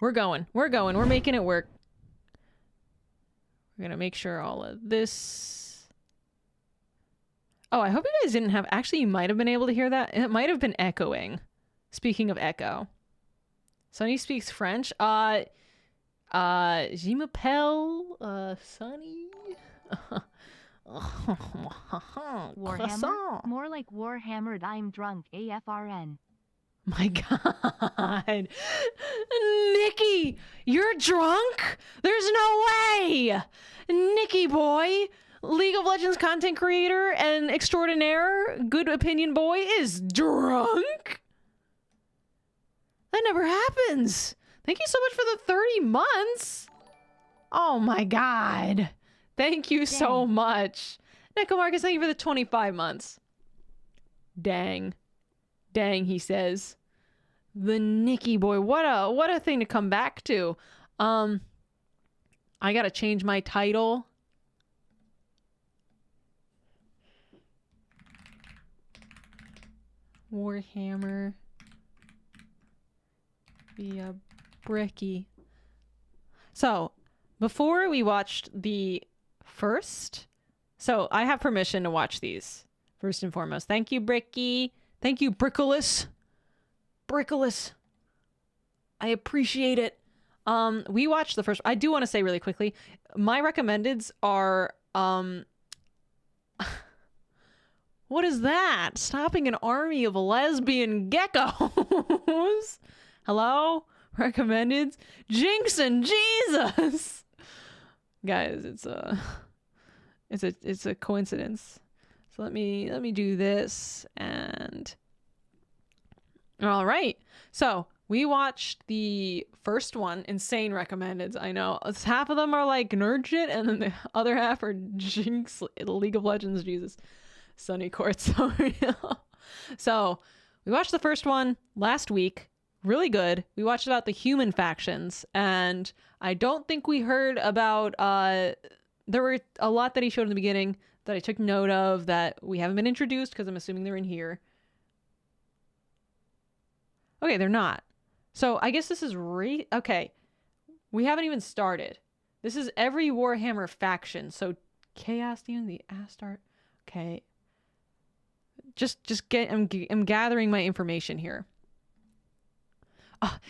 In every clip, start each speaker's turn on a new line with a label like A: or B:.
A: We're going. We're going. We're making it work. We're gonna make sure all of this... Oh, I hope you guys didn't have... Actually, you might have been able to hear that. It might have been echoing. Speaking of echo. Sonny speaks French. Je m'appelle, Sonny.
B: Warhammer? More like Warhammered. I'm drunk. AFRN.
A: My God. Nikki, you're drunk? There's no way. Nikki boy, League of Legends content creator and extraordinaire, good opinion boy is drunk? That never happens. Thank you so much for the 30 months. Oh my God. Thank you so much. Nico Marcus, thank you for the 25 months. Dang. Dang, he says. The Nikki boy. What a thing to come back to. I gotta change my title. Warhammer via Bricky. So, before we watched the first... So, I have permission to watch these, first and foremost. Thank you, Bricky. Thank you, Brickolas. Brickolas. I appreciate it. We watched the first... I do want to say really quickly, my recommendeds are... What is that? Stopping an army of lesbian geckos. Hello? Recommendeds? Jinx and Jesus! Guys, it's a coincidence. So let me do this and... All right. So we watched the first one, insane recommendeds. I know half of them are like nerd shit, and then the other half are Jinx, League of Legends, Jesus, Sunny Court. So we watched the first one last week. Really good. We watched about the human factions, and I don't think we heard about. There were a lot that he showed in the beginning that I took note of that we haven't been introduced because I'm assuming they're in here. Okay, they're not. So I guess this is okay. We haven't even started. This is every Warhammer faction. So Chaos Demon, the Astart. Okay. I'm gathering my information here.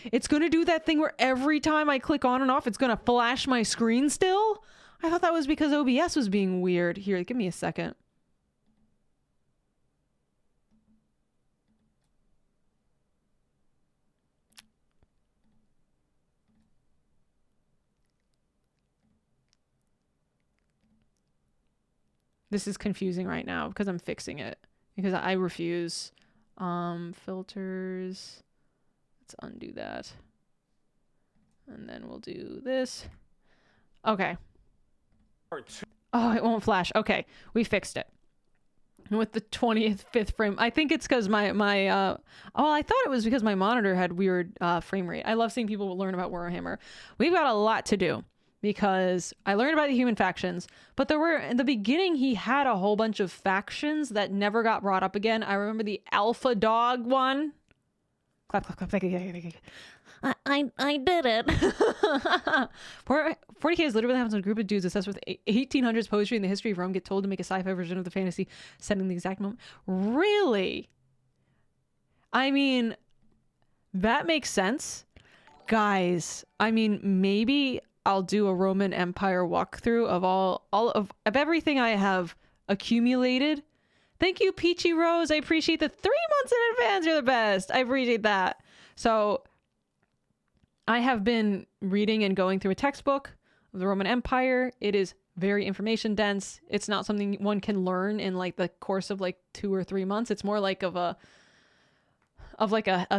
A: It's going to do that thing where every time I click on and off, it's going to flash my screen still? I thought that was because OBS was being weird. Here, give me a second. This is confusing right now because I'm fixing it. Because I refuse. Filters. Let's undo that. And then we'll do this. Okay. Oh, it won't flash. Okay, we fixed it. With the 25th frame. I think it's because my oh, I thought it was because my monitor had weird frame rate. I love seeing people learn about Warhammer. We've got a lot to do. Because I learned about the human factions, but there were, in the beginning, he had a whole bunch of factions that never got brought up again. I remember the Alpha Dog one. Clap, clap, clap. I did it. 40K is literally happens when a group of dudes obsessed with 1800s poetry and the history of Rome get told to make a sci-fi version of the fantasy set in the exact moment. Really? I mean, that makes sense. Guys, I mean, maybe... I'll do a Roman Empire walkthrough of all of everything I have accumulated. Thank you, Peachy Rose. I appreciate the 3 months in advance. You're the best. I appreciate that. So I have been reading and going through a textbook of the Roman Empire. It is very information dense. It's not something one can learn in like the course of like 2 or 3 months. It's more like a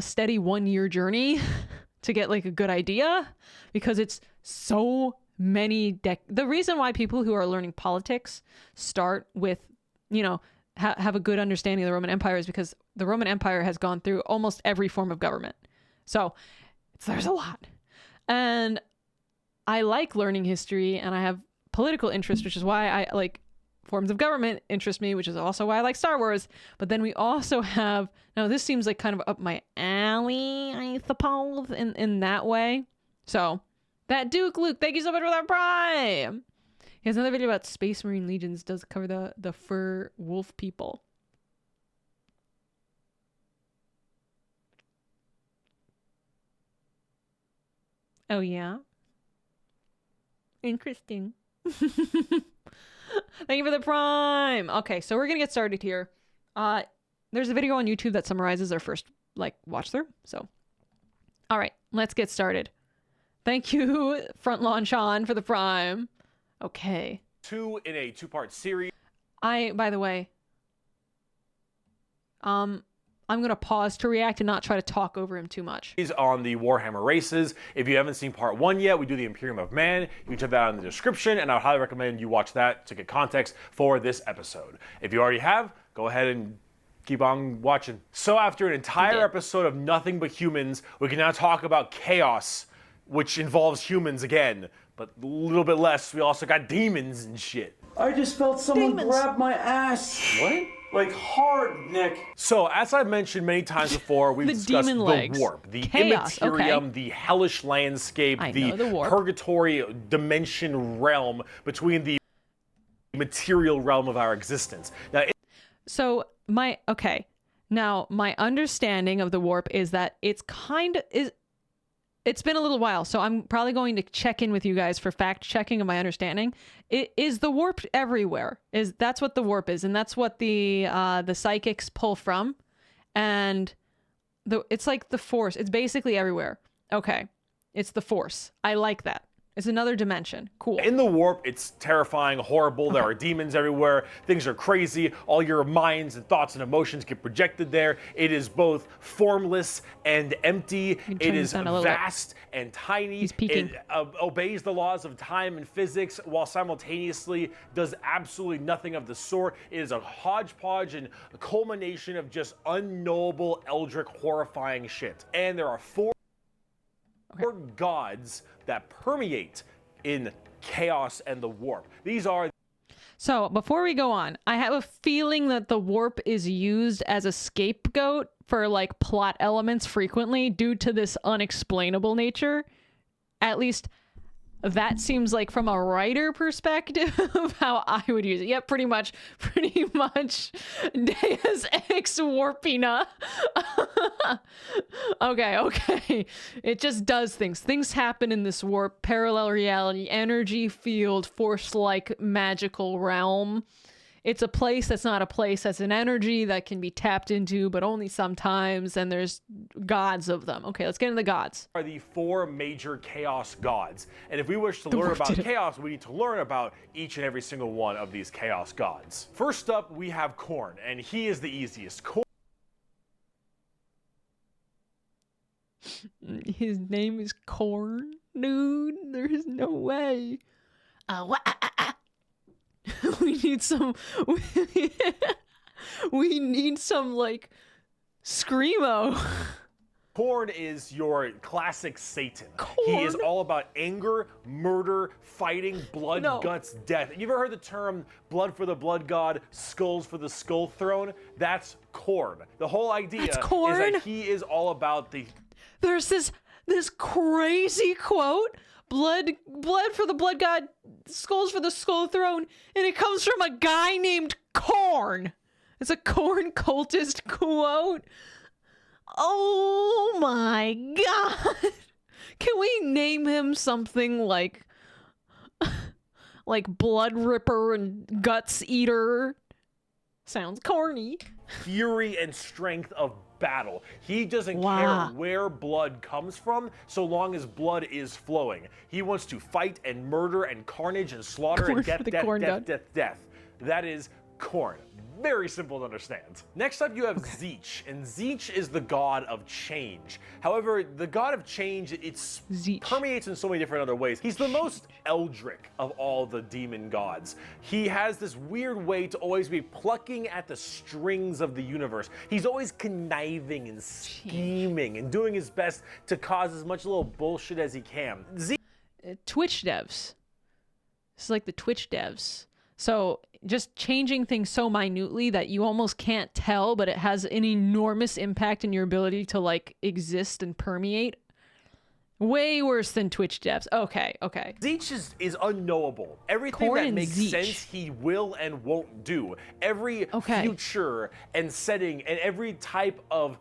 A: steady 1 year journey to get like a good idea, because it's so many the reason why people who are learning politics start with, you know, have a good understanding of the Roman Empire is because the Roman Empire has gone through almost every form of government. So there's a lot. And I like learning history, and I have political interest, which is why I like forms of government interest me, which is also why I like Star Wars. But then we also have, now this seems like kind of up my alley, I suppose, in that way. So, that Duke Luke, thank you so much for that prime. He has another video about Space Marine Legions. Does cover the fur wolf people. Oh, yeah? Interesting. Thank you for the prime. Okay, so we're going to get started here. There's a video on YouTube that summarizes our first, watch through. So, all right, let's get started. Thank you, Front Lawn Sean, for the prime. Okay.
C: 2 in a 2-part series.
A: By the way, I'm going to pause to react and not try to talk over him too much.
C: On the Warhammer races. If you haven't seen part 1 yet, we do the Imperium of Man. You can check that out in the description, and I would highly recommend you watch that to get context for this episode. If you already have, go ahead and keep on watching. So after an entire episode of nothing but humans, we can now talk about chaos, which involves humans again, but a little bit less. We also got demons and shit.
D: I just felt someone grab my ass.
C: What?
D: Like hard, Nick.
C: So, as I've mentioned many times before, we've discussed
A: demon
C: the
A: legs.
C: warp, the
A: Chaos,
C: immaterium, the hellish landscape, the
A: warp.
C: purgatory dimension realm between the material realm of our existence. Now,
A: So, my understanding of the warp is that it's it's been a little while, so I'm probably going to check in with you guys for fact checking of my understanding. Is the warp everywhere? That's what the warp is, and that's what the psychics pull from, and it's like the force. It's basically everywhere. Okay, it's the force. I like that. It's another dimension. Cool.
C: in the warp, it's terrifying, horrible. There are demons everywhere. Things are crazy. All your minds and thoughts and emotions get projected there. It is both formless and empty. It is vast and tiny.
A: He's peeking.
C: It obeys the laws of time and physics while simultaneously does absolutely nothing of the sort. It is a hodgepodge and a culmination of just unknowable, eldritch, horrifying shit. And there are four gods that permeate in chaos and the warp. These are...
A: So before we go on, I have a feeling that the warp is used as a scapegoat for plot elements frequently due to this unexplainable nature. At least that seems like from a writer perspective of how I would use it. Yeah, pretty much Deus Ex Warpina. Okay. It just does things. Things happen in this warp, parallel reality, energy field, force-like magical realm. It's a place that's not a place. That's an energy that can be tapped into, but only sometimes, and there's gods of them. Okay, let's get into the gods.
C: Are the 4 major chaos gods. And if we wish to learn about chaos, we need to learn about each and every single one of these chaos gods. First up, we have Khorne, and he is the easiest.
A: His name is Khorne? Dude, there's no way. We need some screamo.
C: Khorne is your classic Satan. He is all about anger, murder, fighting, blood, guts, death. You ever heard the term blood for the blood god, skulls for the skull throne? That's Khorne. The whole idea is that he is all about the...
A: There's this crazy quote, blood for the blood god, skulls for the skull throne, and it comes from a guy named Khorne. It's a Khorne cultist quote. Oh my god. Can we name him something like Blood Ripper and Guts Eater? Sounds corny.
C: Fury and strength of battle. He doesn't care where blood comes from so long as blood is flowing. He wants to fight and murder and carnage and slaughter and death. That is Khorne. Very simple to understand. Next up, you have Tzeentch, and Tzeentch is the god of change. However, the god of change, it permeates in so many different other ways. He's the most eldritch of all the demon gods. He has this weird way to always be plucking at the strings of the universe. He's always conniving and scheming and doing his best to cause as much little bullshit as he can.
A: Twitch devs. This is like the Twitch devs. So just changing things so minutely that you almost can't tell, but it has an enormous impact in your ability to exist and permeate. Way worse than Twitch devs. Okay, okay.
C: Zeech is unknowable. Everything
A: Corn
C: that
A: and
C: makes
A: Zeech.
C: sense, he will and won't do. Every future and setting and every type of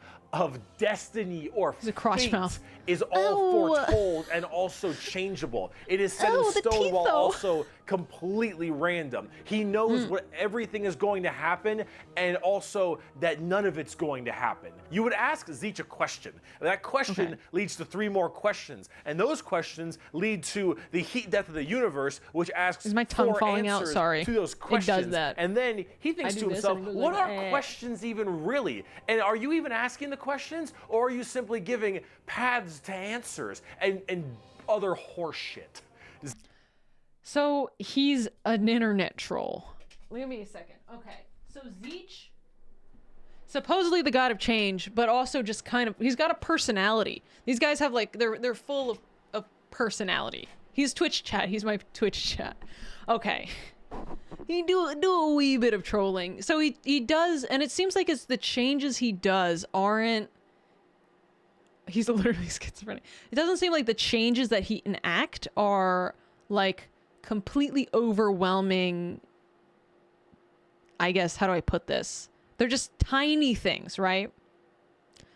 C: destiny or
A: He's a crush
C: fate
A: mouth.
C: is all foretold and also changeable. It is set in
A: the
C: stone
A: teeth,
C: while
A: though.
C: also completely random. He knows what everything is going to happen and also that none of it's going to happen. You would ask Zeech a question. And that question leads to 3 more questions. And those questions lead to the heat death of the universe, which asks
A: Is my tongue
C: 4
A: falling out?
C: answers
A: Sorry.
C: to those
A: It
C: questions.
A: does that.
C: And then he thinks
A: I
C: to
A: do this
C: himself,
A: and it goes
C: what
A: like,
C: are questions even really? And are you even asking the questions, or are you simply giving paths to answers and other horse shit?
A: So he's an internet troll. Give me a second. Okay. So Zeech, supposedly the god of change, but also just kind of, he's got a personality. These guys have like, they're full of personality. He's Twitch chat. He's my Twitch chat. Okay. He do a wee bit of trolling. So he does, and it seems like it's the changes he does aren't, he's literally schizophrenic. It doesn't seem like the changes that he enact are like completely overwhelming. I guess, how do I put this? They're just tiny things, right?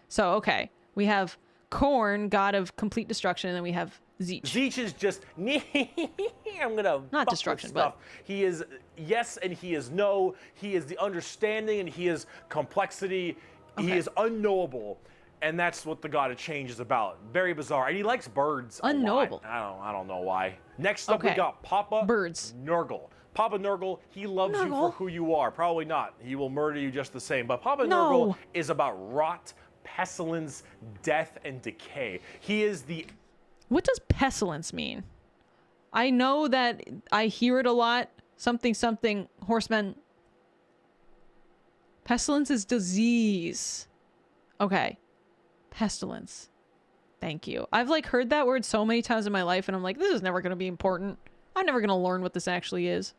A: So, okay, we have Korn, god of complete destruction, and then we have Zeech.
C: Zeech is just, I'm gonna
A: Not
C: fuck
A: destruction,
C: with stuff. He is yes and he is no. He is the understanding and he is complexity. He is unknowable. And that's what the God of Change is about. Very bizarre. And he likes birds a lot.
A: Unknowable.
C: I don't know why. Next up we
A: Okay.
C: got Papa
A: Birds.
C: Nurgle. Papa Nurgle, he loves you for who you are. Probably not. He will murder you just the same. But Papa Nurgle is about rot, pestilence, death, and decay. He is the...
A: What does pestilence mean? I know that I hear it a lot. Something, horsemen. Pestilence is disease. Okay. Pestilence. Thank you. I've like heard that word so many times in my life and I'm like, this is never going to be important. I'm never going to learn what this actually is.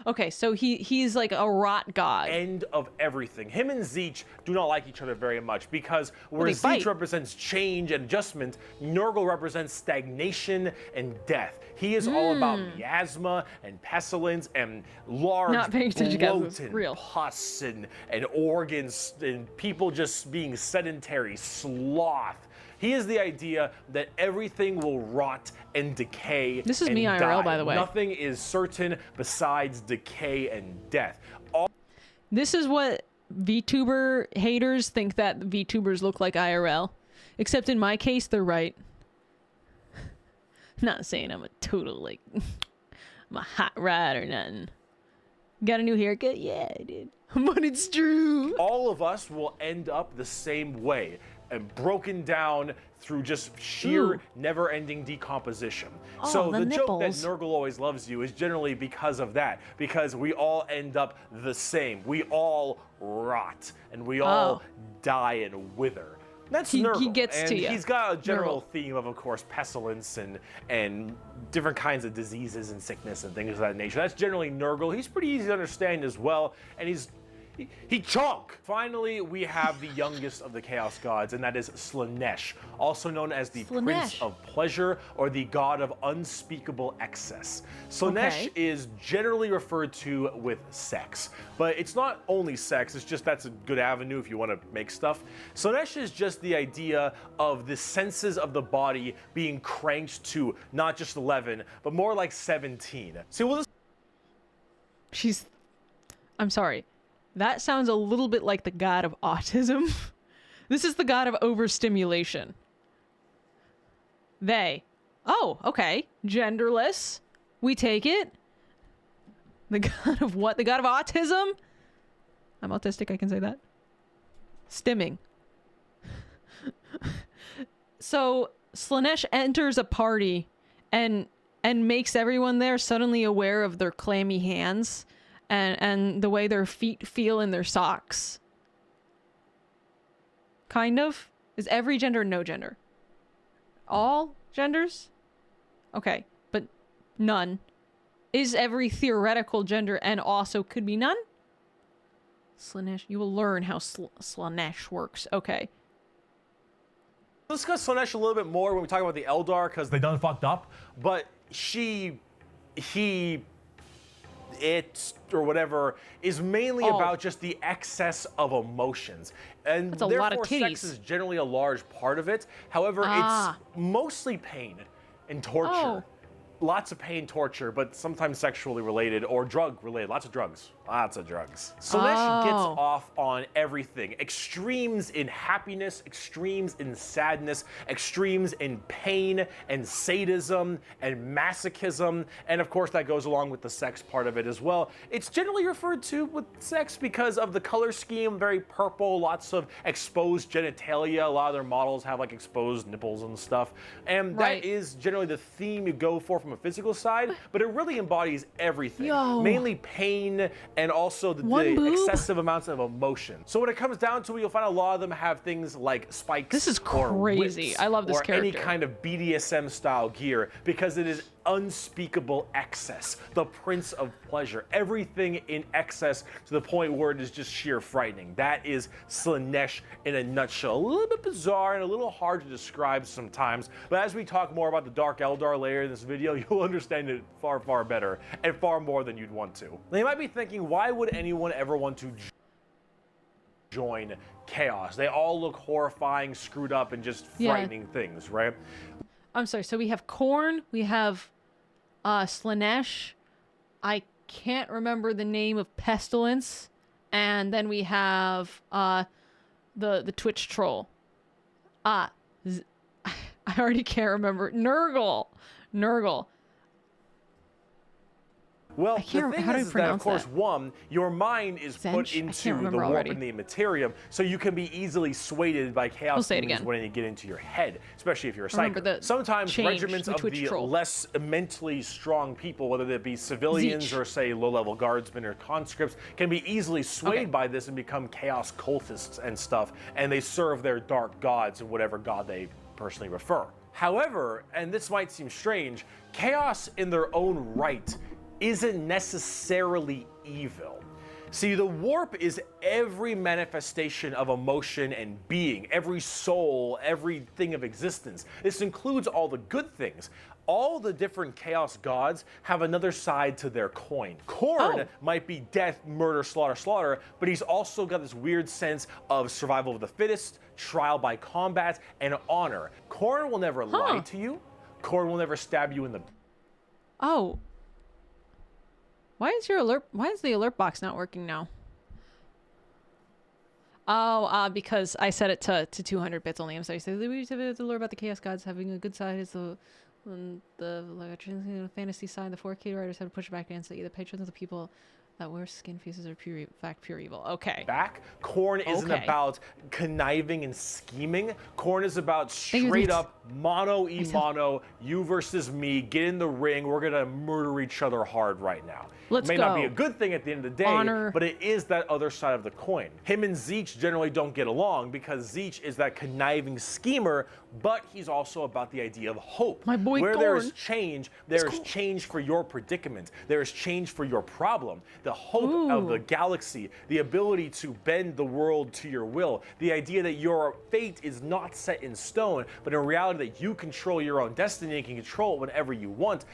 A: Okay, so he's like a rot god.
C: End of everything. Him and Zeech do not like each other very much because where
A: they
C: Zeech
A: fight.
C: represents change and adjustment, Nurgle represents stagnation and death. He is all about miasma and pestilence and large
A: Not paying attention, guys, it's
C: bloat and
A: real.
C: pus and organs and people just being sedentary, sloth. He is the idea that everything will rot and decay.
A: This is
C: and
A: me IRL,
C: die.
A: by the way.
C: Nothing is certain besides decay and death.
A: This is what VTuber haters think that VTubers look like IRL. Except in my case, they're right. Not saying I'm a total, like, I'm a hot rod or nothing. Got a new haircut? Yeah, I did. But it's true.
C: All of us will end up the same way and broken down through just sheer never-ending decomposition.
A: Oh,
C: So
A: the
C: the joke that
A: nipples.
C: Nurgle always loves you is generally because of that, because we all end up the same. We all rot and we all die and wither. That's
A: He
C: Nurgle.
A: gets
C: and
A: to ya.
C: he's got a general
A: Nurgle.
C: theme of course, pestilence and different kinds of diseases and sickness and things of that nature. That's generally Nurgle. He's pretty easy to understand as well, and he chonk. Finally, we have the youngest of the Chaos Gods, and that is Slaanesh, also known as the Prince
A: Slaanesh.
C: of Pleasure or the God of Unspeakable Excess. Slaanesh
A: Okay.
C: is generally referred to with sex, but it's not only sex, it's just that's a good avenue if you want to make stuff. Slaanesh is just the idea of the senses of the body being cranked to not just 11, but more like 17. See, well,
A: I'm sorry. That sounds a little bit like the god of autism. This is the god of overstimulation. They. Oh, okay. Genderless. We take it. The god of what? The god of autism? I'm autistic, I can say that. Stimming. So, Slaanesh enters a party and makes everyone there suddenly aware of their clammy hands and the way their feet feel in their socks. Kind of? Is every gender no gender? All genders? Okay, but none. Is every theoretical gender and also could be none? Slaanesh, you will learn how Slaanesh works. Okay.
C: We'll discuss Slaanesh a little bit more when we talk about the Eldar, because they done fucked up. But it, or whatever, is mainly about just the excess of emotions. And
A: that's a
C: therefore,
A: lot of titties.
C: sex is generally a large part of it. However, it's mostly pain and torture. Lots of pain, torture, but sometimes sexually related or drug related. Lots of drugs. Lots of drugs. Slaanesh gets off on everything. Extremes in happiness, extremes in sadness, extremes in pain and sadism and masochism. And of course, that goes along with the sex part of it as well. It's generally referred to with sex because of the color scheme, very purple, lots of exposed genitalia. A lot of their models have like exposed nipples and stuff. And that is generally the theme you go for from a physical side, but it really embodies everything. Mainly pain and also the excessive amounts of emotion. So when it comes down to it, you'll find a lot of them have things like spikes.
A: This is
C: or
A: crazy.
C: whips,
A: I love this
C: or
A: character.
C: any kind of BDSM style gear, because it is unspeakable excess, the prince of pleasure, everything in excess to the point where it is just sheer frightening. That is Slaanesh in a nutshell. A little bit bizarre and a little hard to describe sometimes, but as we talk more about the Dark Eldar later in this video, you'll understand it far, far better and far more than you'd want to. Now you might be thinking, why would anyone ever want to join Chaos? They all look horrifying, screwed up, and just frightening things, right?
A: I'm sorry, so we have Khorne, we have Slaanesh, I can't remember the name of Pestilence, and then we have the Twitch troll. I already can't remember. Nurgle.
C: Well, the thing is that, of course, one, your mind is put into the warp and the materium, so you can be easily swayed by chaos demons when you get into your head, especially if you're a psychic. Sometimes regiments of the less mentally strong people, whether they be civilians or, say, low-level guardsmen or conscripts, can be easily swayed by this and become chaos cultists and stuff, and they serve their dark gods and whatever god they personally refer. However, and this might seem strange, chaos in their own right isn't necessarily evil. See, the warp is every manifestation of emotion and being, every soul, everything of existence. This includes all the good things. All the different chaos gods have another side to their coin. Khorne might be death, murder, slaughter, but he's also got this weird sense of survival of the fittest, trial by combat, and honor. Khorne will never lie to you. Khorne will never stab you in the...
A: Why is the alert box not working now? Because I set it to 200 bits only. I'm sorry. So we have to learn about the Chaos Gods having a good side is the fantasy side. The 4K writers have to push it back against the patrons of the people that wear skin faces are pure, in fact, pure evil. Okay.
C: Khorne isn't about conniving and scheming. Khorne is about straight up mano e mano, you versus me, get in the ring, we're gonna murder each other hard right now. It may not be a good thing at the end of the day, but it is that other side of the coin. Him and Tzeentch generally don't get along because Tzeentch is that conniving schemer, but he's also about the idea of hope.
A: My boy
C: Where
A: Khorne.
C: there is change, there is change for your predicament. There is change for your problem. The hope of the galaxy, the ability to bend the world to your will, the idea that your fate is not set in stone, but in reality that you control your own destiny and can control it whenever you want.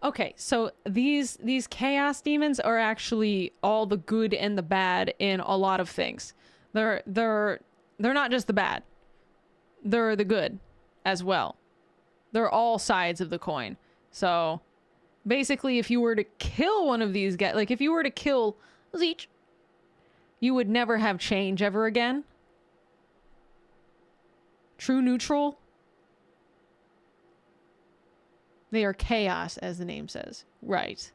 A: Okay, so these chaos demons are actually all the good and the bad in a lot of things. They're not just the bad. They're the good as well. They're all sides of the coin. So basically, if you were to kill one of these guys, like if you were to kill Tzeentch, you would never have change ever again. True neutral. They are chaos, as the name says. Right.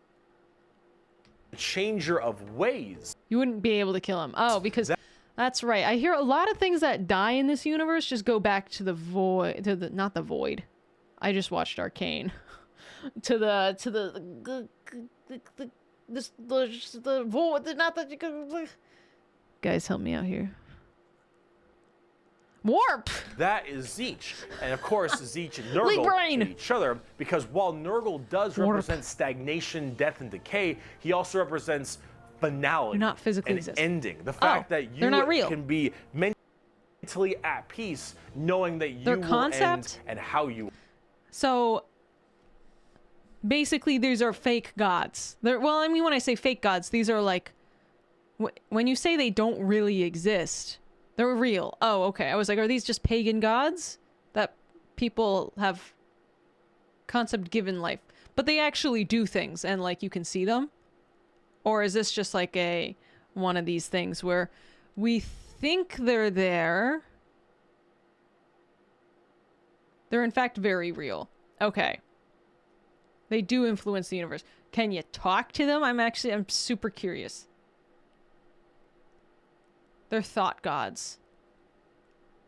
C: Changer of ways.
A: You wouldn't be able to kill him. Oh, because that's right. I hear a lot of things that die in this universe just go back to the void. Not the void. I just watched Arcane. to the void. Not the. Guys, help me out here. Warp!
C: That is Tzeentch. And of course, Tzeentch and Nurgle hate each other because while Nurgle does represent stagnation, death, and decay, he also represents finality
A: not physically
C: and ending. The fact that you can be mentally mentally at peace, knowing that you
A: Their
C: will
A: concept?
C: end and how you.
A: So basically, these are fake gods. Well, I mean, when I say fake gods, these are like, when you say they don't really exist, they're real. Oh, okay. I was like, are these just pagan gods that people have concept given life? But they actually do things and like you can see them? Or is this just like one of these things where we think they're there? They're in fact very real. Okay. They do influence the universe. Can you talk to them? I'm super curious. They're thought gods.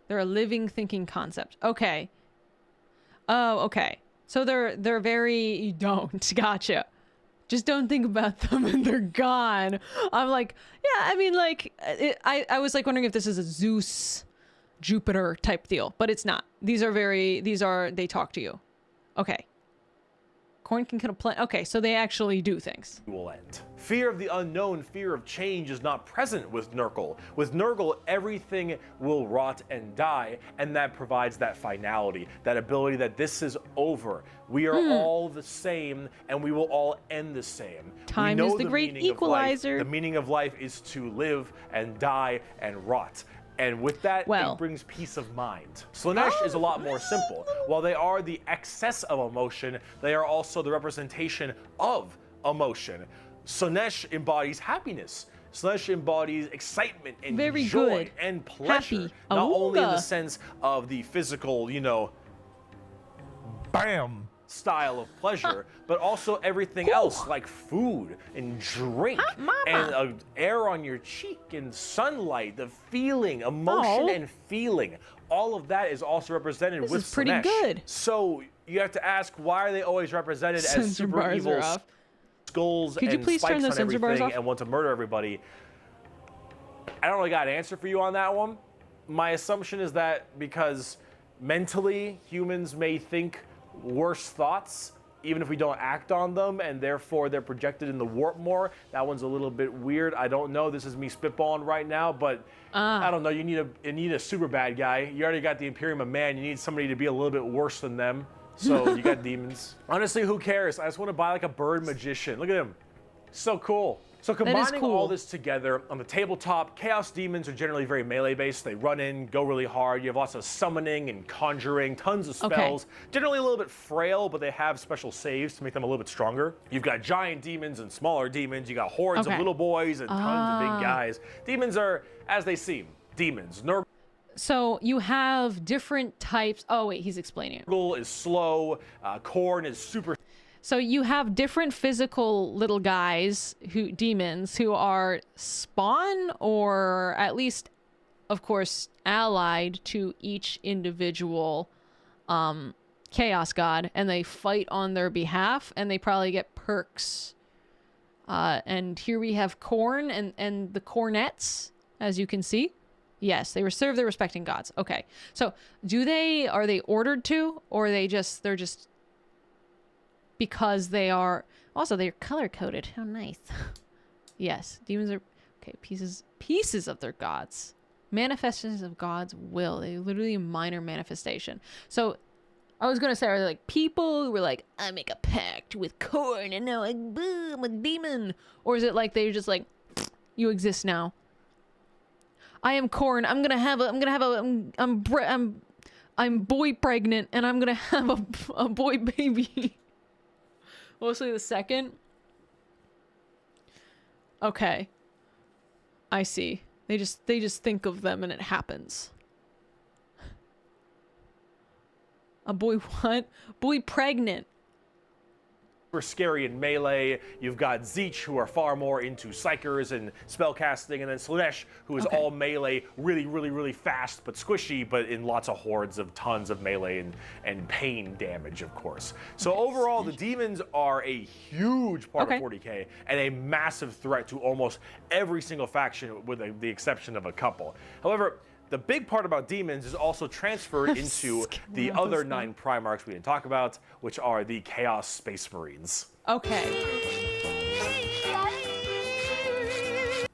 A: They're a living, thinking concept. Okay. Oh, okay. So they're very... You don't. Gotcha. Just don't think about them and they're gone. I'm like, yeah, I mean, like... I was like wondering if this is a Zeus, Jupiter type deal. But it's not. They talk to you. Okay. Corn can kill a plant. Okay, so they actually do things.
C: Will end. Fear of the unknown, fear of change is not present with Nurgle. With Nurgle, everything will rot and die, and that provides that finality, that ability that this is over. We are all the same, and we will all end the same.
A: Time is the great equalizer.
C: The meaning of life is to live and die and rot. And with that, it brings peace of mind. Slaanesh is a lot more simple. While they are the excess of emotion, they are also the representation of emotion. Slaanesh embodies happiness. Slaanesh embodies excitement and joy and pleasure. Not only in the sense of the physical, bam style of pleasure, but also everything else like food and drink and air on your cheek and sunlight, the feeling, emotion and feeling. All of that is also represented with Slaanesh. This is pretty good. So you have to ask, why are they always represented as super evil skulls and spikes on everything and want to murder everybody? I don't really got an answer for you on that one. My assumption is that because mentally humans may think worse thoughts even if we don't act on them, and therefore they're projected in the warp more. That one's a little bit weird. I don't know. This is me spitballing right now, but I don't know. You need a super bad guy. You already got the Imperium of Man. You need somebody to be a little bit worse than them. So you got demons. Honestly, who cares? I just want to buy like a bird magician. Look at him. So cool. So combining all this together, on the tabletop, Chaos Demons are generally very melee-based. They run in, go really hard. You have lots of summoning and conjuring, tons of spells. Generally a little bit frail, but they have special saves to make them a little bit stronger. You've got giant demons and smaller demons. You got hordes of little boys and tons of big guys. Demons are, as they seem, demons.
A: So you have different types. Oh, wait, he's explaining it.
C: Nurgle is slow. Khorne is super.
A: So you have different physical little guys, demons, who are spawn or at least, of course, allied to each individual chaos god, and they fight on their behalf, and they probably get perks. And here we have Khorne and the Khornettes, as you can see. Yes, they serve their respecting gods. Okay, so are they ordered to, or they're just because they are also they're color coded. How nice. Yes, demons are pieces of their gods, manifestations of God's will. They're literally a minor manifestation. So I was gonna say, are they like people who were like, I make a pact with Khorne and now I'm a demon, or is it like they're just like, you exist now? I am Khorne. I'm boy pregnant, and I'm gonna have a boy baby. Mostly the second. Okay. I see. They just think of them and it happens. A boy what? Boy pregnant.
C: Super scary in melee. You've got Zeech, who are far more into psychers and spellcasting, and then Slaanesh, who is all melee, really, really, really fast but squishy, but in lots of hordes of tons of melee and pain damage, of course. So overall, the demons are a huge part of 40k and a massive threat to almost every single faction, with the exception of a couple. However, the big part about demons is also transferred into the other 9 Primarchs we didn't talk about, which are the Chaos Space Marines.
A: Okay.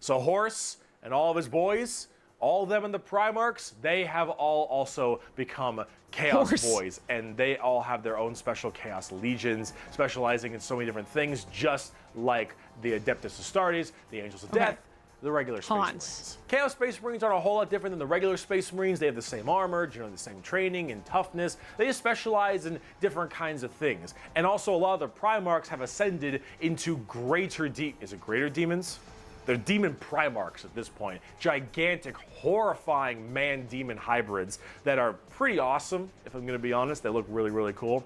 C: So Horus and all of his boys all of them in the Primarchs, they have all also become Chaos
A: Horse.
C: Boys, and they all have their own special Chaos Legions, specializing in so many different things, just like the Adeptus Astartes, the Angels of Death, the regular Space Marines. Chaos Space Marines aren't a whole lot different than the regular Space Marines. They have the same armor, generally the same training and toughness. They just specialize in different kinds of things. And also a lot of the Primarchs have ascended into greater demons? They're demon Primarchs at this point. Gigantic, horrifying man-demon hybrids that are pretty awesome, if I'm gonna be honest. They look really, really cool.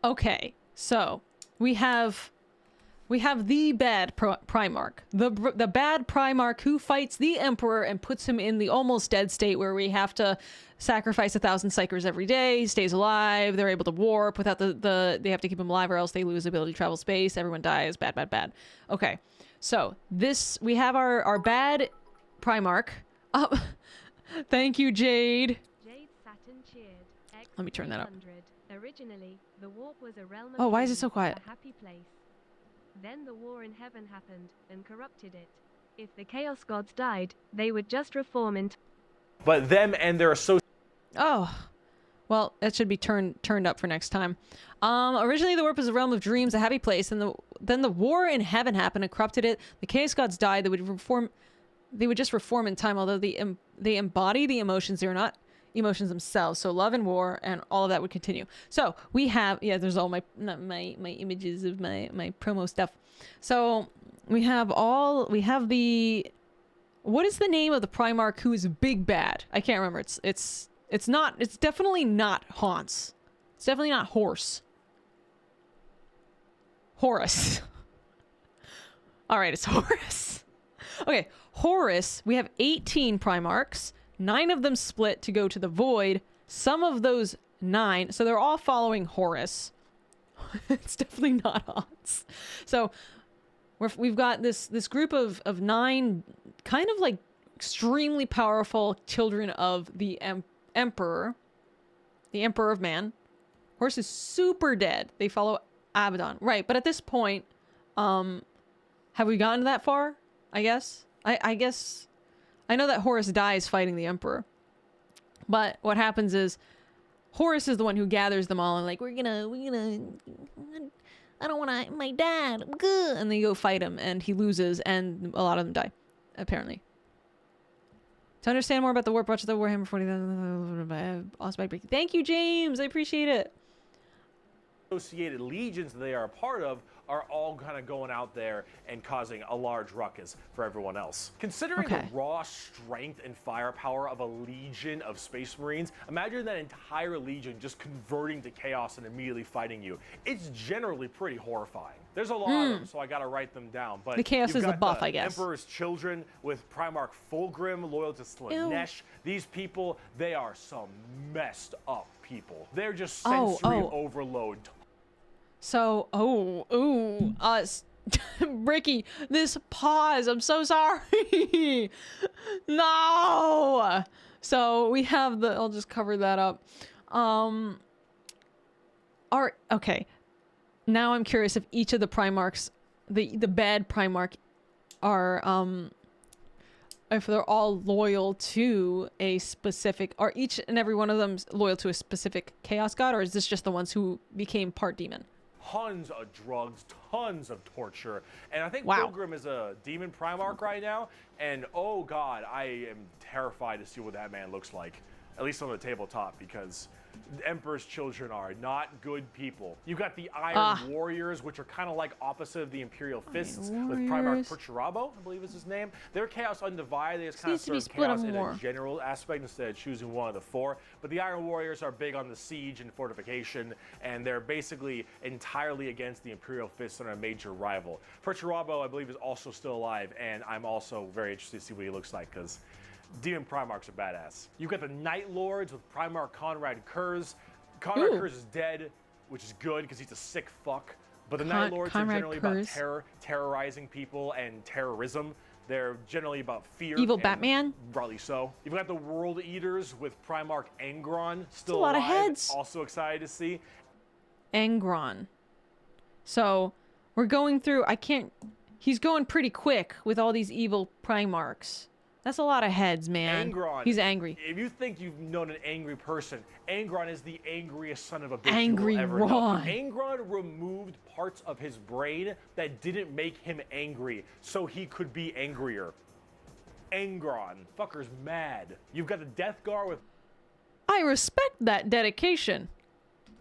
A: Okay, so we have the bad Primarch, the bad Primarch who fights the Emperor and puts him in the almost dead state where we have to sacrifice 1,000 psychers every day. He stays alive. They're able to warp without they have to keep him alive or else they lose the ability to travel space. Everyone dies. Bad, bad, bad. Okay, so we have our bad Primarch. Thank you, Jade.
B: Jade Saturn cheered.
A: Let me turn that up.
B: Originally, the warp was a realm of
A: Oh, why is it
B: dreams,
A: so quiet?
B: a happy place. Then the war in heaven happened and corrupted it. If the Chaos Gods died, they would just reform into.
C: But them and their associates.
A: Oh, well, that should be turned up for next time. Originally, the warp was a realm of dreams, a happy place, and then the war in heaven happened and corrupted it. The Chaos Gods died. They would just reform in time, although they embody the emotions. They are not emotions themselves. So love and war and all of that would continue. So we have, there's all my images of my promo stuff. So we have the, what is the name of the Primarch who is big bad? I can't remember. It's definitely not Hans. It's definitely not Horse. Horus. All right, it's Horus. Okay, Horus, we have 18 Primarchs. 9 of them split to go to the Void. Some of those 9, so they're all following Horus. It's definitely not Hans. So we've got this group of 9 kind of like extremely powerful children of the Emperor. The Emperor of Man. Horus is super dead. They follow Abaddon. Right, but at this point, have we gotten that far? I guess. I guess... I know that Horus dies fighting the Emperor. But what happens is Horus is the one who gathers them all and like, we're gonna I don't wanna, my dad, good. And they go fight him and he loses and a lot of them die, apparently. To understand more about the warp, watch the Warhammer 40,000 also by Bricky. Thank you, James. I appreciate it.
C: Associated legions that they are a part of are all kind of going out there and causing a large ruckus for everyone else. Considering the raw strength and firepower of a legion of Space Marines, imagine that entire legion just converting to chaos and immediately fighting you. It's generally pretty horrifying. There's a lot of them, so I gotta write them down. But
A: the chaos is a buff, I guess.
C: Emperor's Children with Primarch Fulgrim, loyal to Slanesh. These people, they are some messed up people. They're just sensory overload.
A: So, Bricky, this pause. I'm so sorry. No. So we have I'll just cover that up. Okay. Now I'm curious if each of the Primarchs, the bad Primarch, are if they're all loyal to a specific, are each and every one of them loyal to a specific Chaos God, or is this just the ones who became part demon?
C: Tons of drugs, tons of torture, and I think Fulgrim is a demon Primarch right now, and oh god, I am terrified to see what that man looks like, at least on the tabletop, because the Emperor's Children are not good people. You got the Iron Warriors, which are kind of like opposite of the Imperial Fists, with Primarch Perturabo, I believe is his name. They're Chaos Undivided. They just kind of serve chaos in a general aspect instead of choosing one of the 4. But the Iron Warriors are big on the siege and fortification, and they're basically entirely against the Imperial Fists and are a major rival. Perturabo, I believe, is also still alive, and I'm also very interested to see what he looks like, because Demon Primarchs are badass. You've got the Night Lords with Primarch Conrad Kurz. Conrad Kurz is dead, which is good because he's a sick fuck. But the Night Lords are generally about terrorizing people and terrorism. They're generally about fear.
A: Evil Batman?
C: Rightly so. You've got the World Eaters with Primarch Angron, still
A: a lot
C: alive,
A: of heads.
C: Also excited to see.
A: Angron. So, we're going through, he's going pretty quick with all these evil Primarchs. That's a lot of heads, man.
C: Angron.
A: He's angry.
C: If you think you've known an angry person, Angron is the angriest son of a bitch
A: Angry
C: you will ever
A: Ron.
C: know. Angron removed parts of his brain that didn't make him angry, so he could be angrier. Angron. Fucker's mad. You've got the Death Guard with
A: I respect that dedication.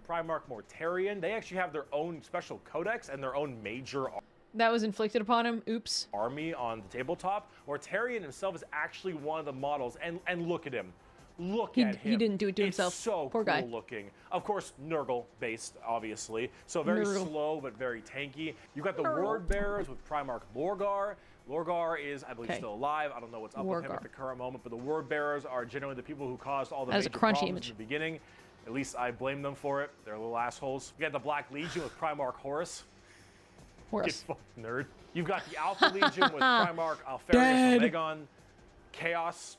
C: Primarch Mortarion. They actually have their own special codex and their own major
A: That was inflicted upon him. Oops.
C: army on the tabletop. Mortarion himself is actually one of the models, and look at him. Look at him.
A: He didn't do it to
C: It's
A: himself.
C: so
A: Poor
C: cool
A: guy.
C: looking. Of course, Nurgle based, obviously. So very
A: Nurgle.
C: slow, but very tanky. You've got the Word Bearers with Primarch Lorgar. Lorgar is, I believe,
A: Okay.
C: still alive. I don't know what's up with him
A: Lorgar.
C: at the current moment, but the Word Bearers are generally the people who caused all the
A: That is a
C: major
A: crunchy
C: problems
A: image.
C: in the beginning. At least I blame them for it. They're little assholes. You got the Black Legion with Primarch Horus. Get
A: Horus.
C: fucked, nerd. You've got the Alpha Legion with Primarch Alfarius
A: Dead.
C: Omegon. Chaos,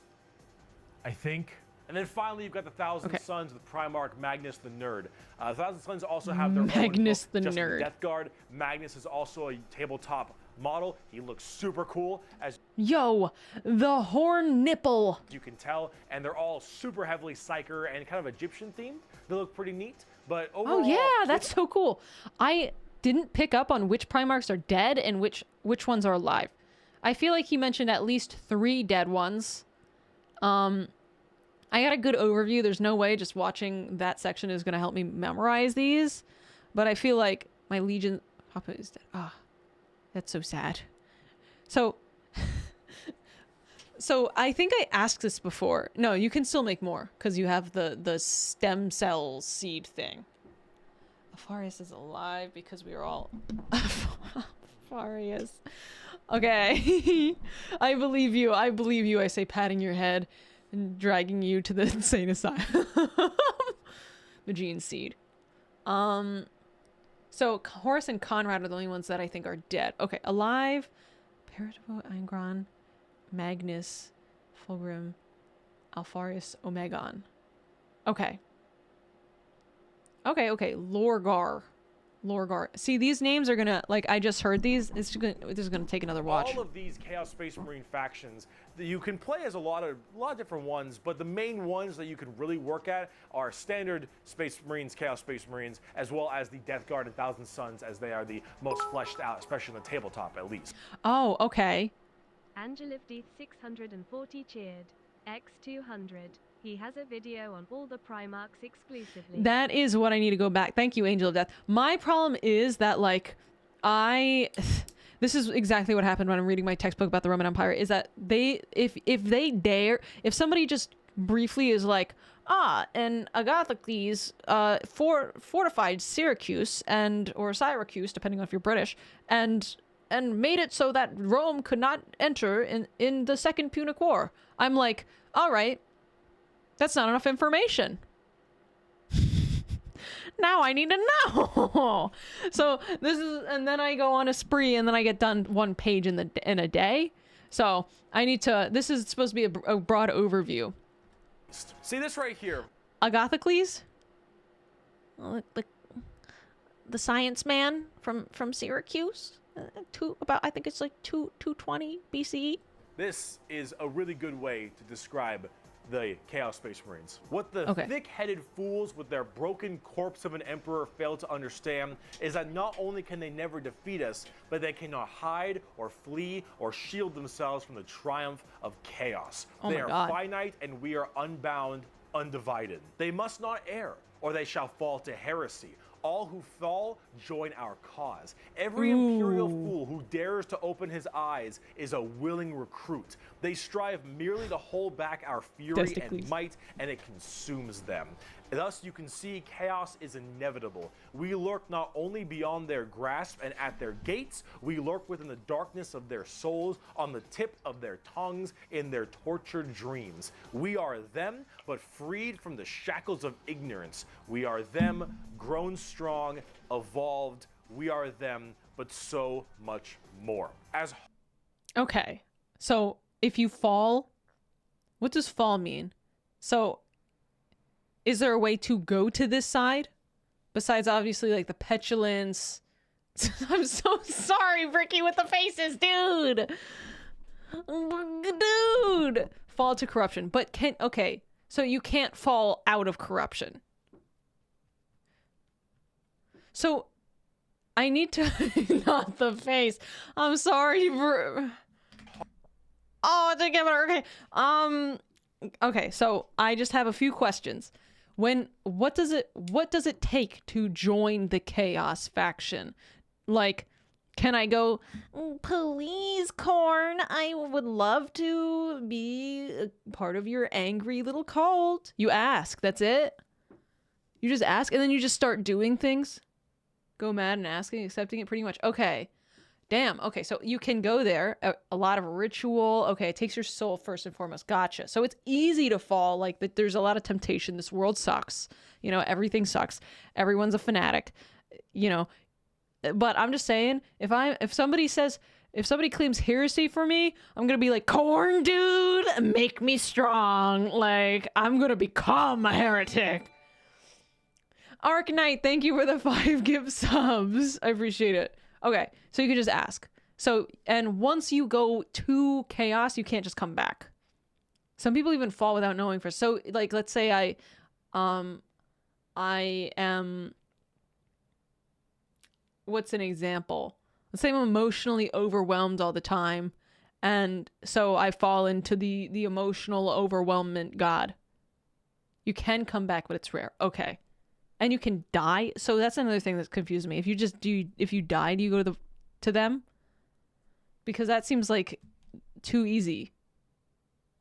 C: I think. And then finally, you've got the Thousand
A: Okay.
C: Sons with Primarch Magnus the Nerd. The Thousand Sons also have their
A: Magnus
C: own book,
A: the
C: just like
A: Nerd.
C: Death Guard. Magnus is also a tabletop model. He looks super cool, as
A: Yo, the horn nipple.
C: you can tell, and they're all super heavily Psyker and kind of Egyptian themed. They look pretty neat, but overall,
A: Oh yeah, that's so cool. I didn't pick up on which Primarchs are dead and which ones are alive. I feel like he mentioned at least 3 dead ones. I got a good overview. There's no way just watching that section is going to help me memorize these. But I feel like my Legion... Papa is dead. Ah, that's so sad. So... So I think I asked this before. No, you can still make more because you have the stem cell seed thing. Alfarius is alive because we are all... Alfarius. Okay. I believe you. I believe you. I say patting your head and dragging you to the insane asylum. The gene seed. So Horus and Conrad are the only ones that I think are dead. Okay, alive. Peritivo, Angron, Magnus, Fulgrim, Alfarius, Omegon. Okay. Okay. Lorgar. See, these names are gonna, like, I just heard these. This is gonna take another watch.
C: all of these Chaos Space Marine factions, you can play as a lot of different ones, but the main ones that you can really work at are standard Space Marines, Chaos Space Marines, as well as the Death Guard and Thousand Sons, as they are the most fleshed out, especially on the tabletop, at least.
A: Oh, okay.
B: Angelifd 640 cheered. X200. He has a video on all the Primarchs exclusively.
A: That is what I need to go back. Thank you, Angel of Death. My problem is that, like, this is exactly what happened when I'm reading my textbook about the Roman Empire, is that if somebody just briefly is like, and Agathocles fortified Syracuse or Syracuse, depending on if you're British, and made it so that Rome could not enter in the Second Punic War. I'm like, all right, that's not enough information. Now I need to know. So this is, and then I go on a spree, and then I get done 1 page in a day. So I need to. This is supposed to be a broad overview.
C: See this right here.
A: Agathocles, the science man from Syracuse, I think it's like 220 BCE.
C: This is a really good way to describe the Chaos Space Marines. What the thick-headed fools with their broken corpse of an emperor fail to understand is that not only can they never defeat us, but they cannot hide or flee or shield themselves from the triumph of chaos. They are finite, and we are unbound, undivided. They must not err, or they shall fall to heresy. All who fall join our cause. Every imperial fool who dares to open his eyes is a willing recruit. They strive merely to hold back our fury and might, and it consumes them. Thus, you can see chaos is inevitable. We lurk not only beyond their grasp and at their gates, we lurk within the darkness of their souls, on the tip of their tongues, in their tortured dreams. We are them, but freed from the shackles of ignorance. We are them, grown strong, evolved. We are them, but so much more.
A: Okay, so if you fall, what does fall mean? So is there a way to go to this side? Besides, obviously, like the petulance. I'm so sorry, Bricky, with the faces, dude. Dude! Fall to corruption. But okay. So you can't fall out of corruption. So I need to not the face. I'm sorry for oh, I give it okay. Okay, so I just have a few questions. What does it take to join the Chaos faction? Like, can I go, please, Corn, I would love to be a part of your angry little cult? You ask, that's it? You just ask, and then you just start doing things? Go mad and asking, accepting it pretty much. Okay. Damn. Okay, so you can go there. A lot of ritual. Okay, it takes your soul first and foremost. Gotcha. So it's easy to fall. Like, there's a lot of temptation. This world sucks. You know, everything sucks. Everyone's a fanatic. You know, but I'm just saying, if somebody claims heresy for me, I'm gonna be like, Corn, dude, make me strong. Like, I'm gonna become a heretic. Arc Knight, thank you for the 5 gift subs. I appreciate it. Okay, so you can just ask. So, and once you go to chaos, you can't just come back. Some people even fall without knowing first. So, like, let's say I am, what's an example? Let's say I'm emotionally overwhelmed all the time, and so I fall into the emotional overwhelmment god. You can come back, but it's rare. Okay. And you can die. So that's another thing that's confused me. If you die, do you go to them? Because that seems like too easy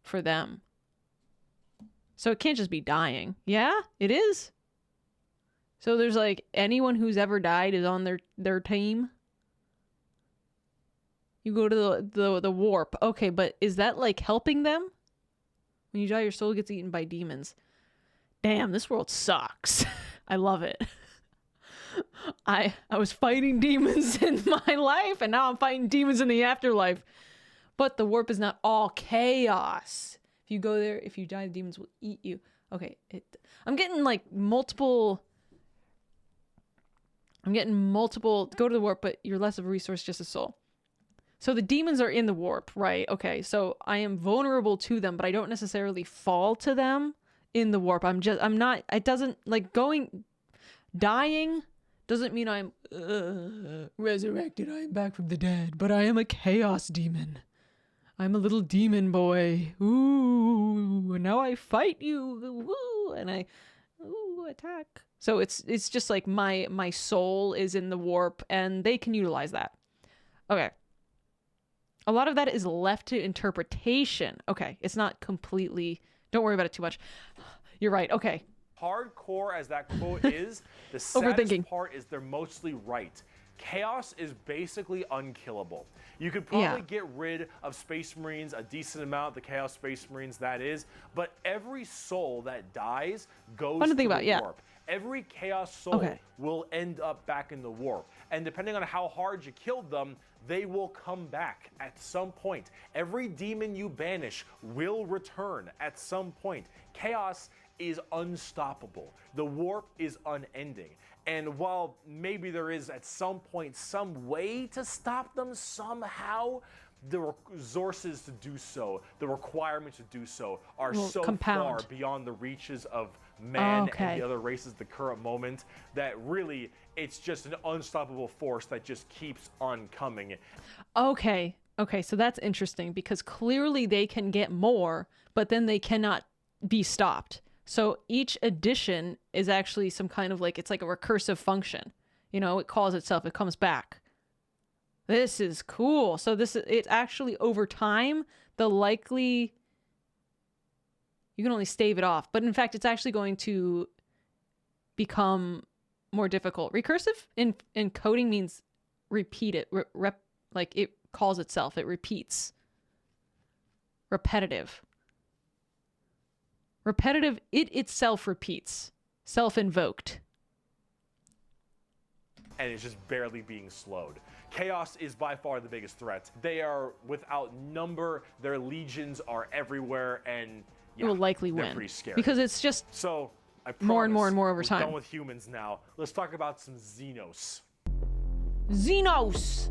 A: for them. So it can't just be dying. Yeah, it is. So there's like anyone who's ever died is on their team. You go to the warp. Okay, but is that like helping them? When you die, your soul gets eaten by demons. Damn, this world sucks. I love it. I was fighting demons in my life, and now I'm fighting demons in the afterlife. But the warp is not all chaos. If you go there, if you die, the demons will eat you. Okay, I'm getting multiple. Go to the warp, but you're less of a resource, just a soul. So the demons are in the warp, right? Okay, so I am vulnerable to them, but I don't necessarily fall to them in the warp. I'm not, it doesn't, dying doesn't mean I'm resurrected. I am back from the dead, but I am a chaos demon. I'm a little demon boy. Ooh, and now I fight you. Ooh, and I attack. So it's just like my soul is in the warp, and they can utilize that. Okay. A lot of that is left to interpretation. Okay, it's not completely, don't worry about it too much. You're right, okay.
C: Hardcore as that quote is, the saddest part is they're mostly right. Chaos is basically unkillable. You could probably get rid of Space Marines, a decent amount, the Chaos Space Marines that is, but every soul that dies goes to the warp. Every Chaos soul will end up back in the warp. And depending on how hard you killed them, they will come back at some point. Every demon you banish will return at some point. Chaos is unstoppable. The warp is unending. And while maybe there is at some point some way to stop them somehow, the resources to do so, the requirements to do so are so far beyond the reaches of man and the other races at the current moment that really it's just an unstoppable force that just keeps on coming.
A: Okay, so that's interesting because clearly they can get more, but then they cannot be stopped. So each addition is actually some kind of it's like a recursive function. You know, it calls itself, it comes back. This is cool. So it's actually over time, you can only stave it off. But in fact, it's actually going to become more difficult. Recursive in coding means repeat it. It calls itself. It repeats. Repetitive. Repetitive, it itself repeats. Self-invoked.
C: And it's just barely being slowed. Chaos is by far the biggest threat. They are without number. Their legions are everywhere, and
A: it will likely
C: they're
A: win.
C: Pretty scary.
A: Because it's just
C: so I promise,
A: more and more and more over time.
C: We're done with humans now. Let's talk about some Xenos.
A: Xenos!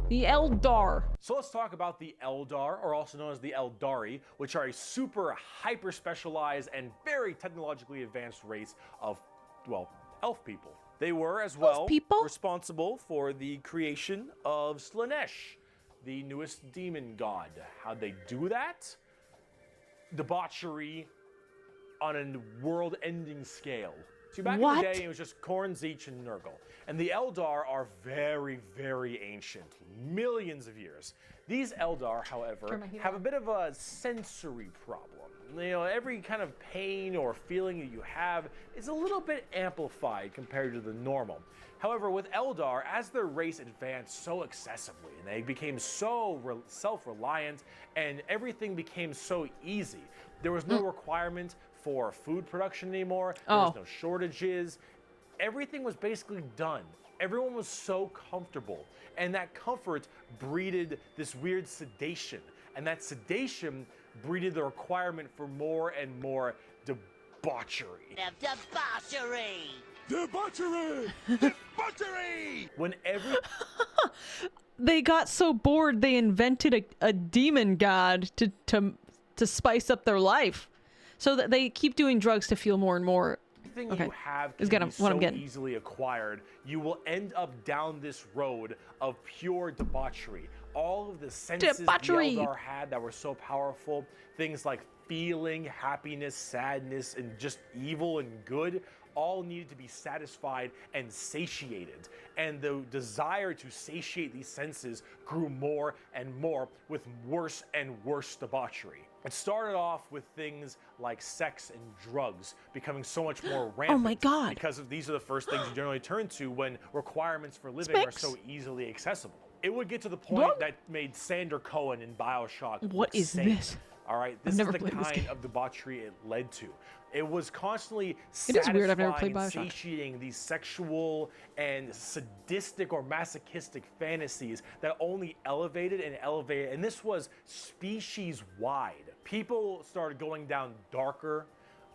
A: The Eldar.
C: So let's talk about the Eldar, or also known as the Eldari, which are a super hyper-specialized and very technologically advanced race of, well, elf people. They were, as well, responsible for the creation of Slaanesh, the newest demon god. How'd they do that? Debauchery on a world-ending scale. See, back in the day, it was just Khorne, Tzeentch, and Nurgle. And the Eldar are very, very ancient, millions of years. These Eldar, however, have a bit of a sensory problem. You know, every kind of pain or feeling that you have is a little bit amplified compared to the normal. However, with Eldar, as their race advanced so excessively, and they became so self-reliant, and everything became so easy, there was no requirement for food production anymore. There was no shortages. Everything was basically done. Everyone was so comfortable. And that comfort breeded this weird sedation. And that sedation breeded the requirement for more and more debauchery.
E: Debauchery!
C: Debauchery! Debauchery! When
A: They got so bored they invented a demon god to spice up their life. So that they keep doing drugs to feel more and more.
C: Everything you have can be
A: so
C: easily acquired. You will end up down this road of pure debauchery. All of the senses the Eldar had that were so powerful, things like feeling, happiness, sadness, and just evil and good, all needed to be satisfied and satiated. And the desire to satiate these senses grew more and more with worse and worse debauchery. It started off with things like sex and drugs becoming so much more rampant.
A: Oh my God.
C: Because these are the first things you generally turn to when requirements for living are so easily accessible. It would get to the point that made Sander Cohen in BioShock
A: What is this?
C: All right, this is the kind of debauchery it led to. It was constantly
A: weird, I've never played
C: and
A: BioShock.
C: satiating these sexual and sadistic or masochistic fantasies that only elevated and elevated. And this was species-wide. People started going down darker,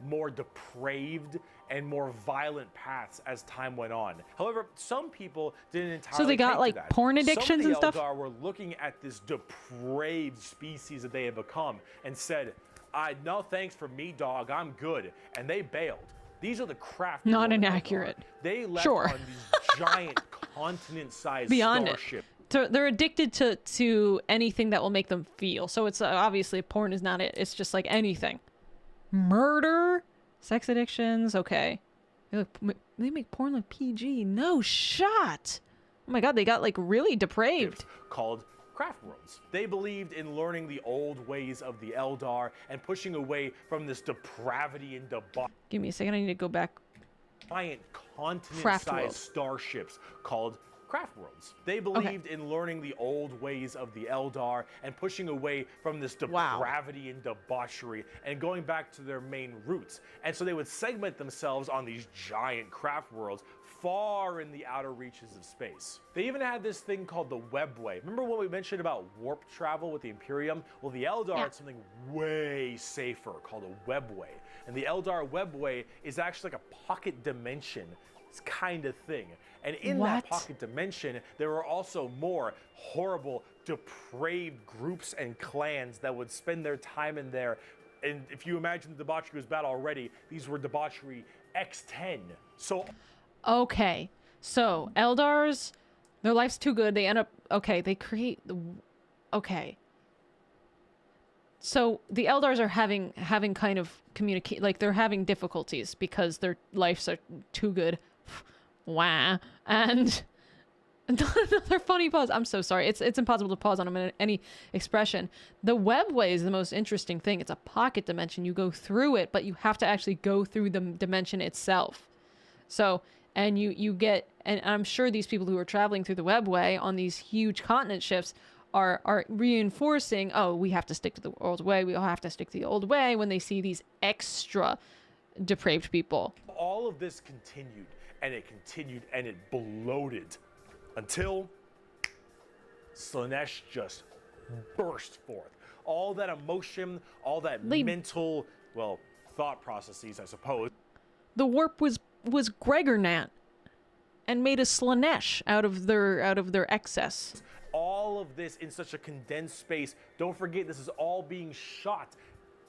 C: more depraved, and more violent paths as time went on. However, some people didn't entirely
A: So they got
C: take to
A: like
C: that.
A: porn addictions and stuff?
C: Some of the Eldar were looking at this depraved species that they had become and said, no thanks for me, dog, I'm good. And they bailed. These are the craft.
A: Not inaccurate.
C: They left on these giant continent-sized starships.
A: They're addicted to anything that will make them feel. So it's obviously porn is not it. It's just like anything. Murder, sex addictions. Okay, they make porn like PG. No shot. Oh my God, they got like really depraved.
C: Called craft worlds. They believed in learning the old ways of the Eldar and pushing away from this depravity and debauchery.
A: Give me a second. I need to go back.
C: Giant continent-sized starships called craft worlds. They believed in learning the old ways of the Eldar and pushing away from this depravity and debauchery and going back to their main roots. And so they would segment themselves on these giant craft worlds far in the outer reaches of space. They even had this thing called the Webway. Remember what we mentioned about warp travel with the Imperium? Well, the Eldar had something way safer called a Webway. And the Eldar Webway is actually like a pocket dimension kind of thing. And in that pocket dimension, there were also more horrible, depraved groups and clans that would spend their time in there. And if you imagine the debauchery was bad already, these were debauchery X10. So
A: okay, so Eldars, their life's too good. They end up they create so the Eldars are having kind of communicate, like they're having difficulties because their lives are too good. Wow. And another funny pause. I'm so sorry. It's impossible to pause on any expression. The Webway is the most interesting thing. It's a pocket dimension. You go through it, but you have to actually go through the dimension itself. So, and you get, and I'm sure these people who are traveling through the Webway on these huge continent shifts are reinforcing, we have to stick to the old way. We all have to stick to the old way when they see these extra depraved people.
C: All of this continued, and it bloated until Slaanesh just burst forth. All that emotion, all that mental, thought processes, I suppose.
A: The warp was Gregor Nat and made a Slaanesh out of their excess.
C: All of this in such a condensed space. Don't forget, this is all being shot,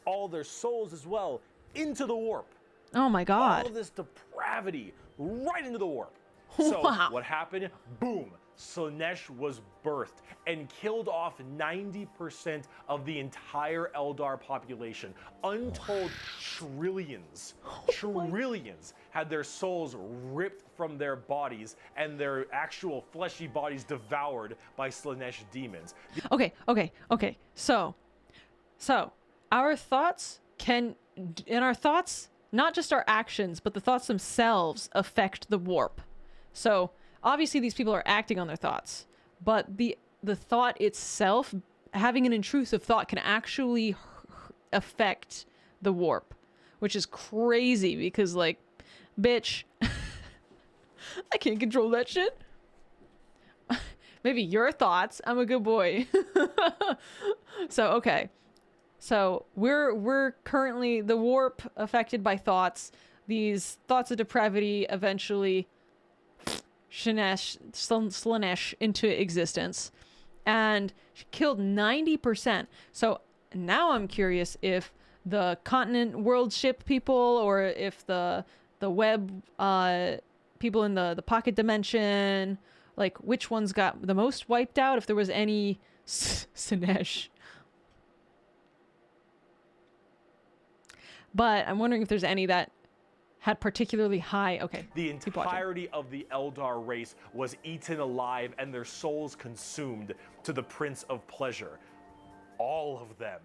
C: all their souls as well, into the warp.
A: Oh my god.
C: All of this depravity right into the warp. So
A: Wow.
C: what happened? Boom. Slaanesh was birthed and killed off 90% of the entire Eldar population. Untold trillions had their souls ripped from their bodies and their actual fleshy bodies devoured by Slaanesh demons.
A: Okay. So our thoughts not just our actions, but the thoughts themselves affect the warp. So obviously these people are acting on their thoughts, but the thought itself, having an intrusive thought, can actually affect the warp, which is crazy because, like, bitch, I can't control that shit. Maybe your thoughts. I'm a good boy. So, okay. So we're currently the warp affected by thoughts. These thoughts of depravity eventually Slaanesh into existence, and she killed 90%. So now I'm curious if the continent world ship people, or if the web people in the pocket dimension, like which ones got the most wiped out, if there was any Slaanesh. But I'm wondering if there's any that had particularly high... Okay.
C: The entirety of the Eldar race was eaten alive and their souls consumed to the Prince of Pleasure. All of them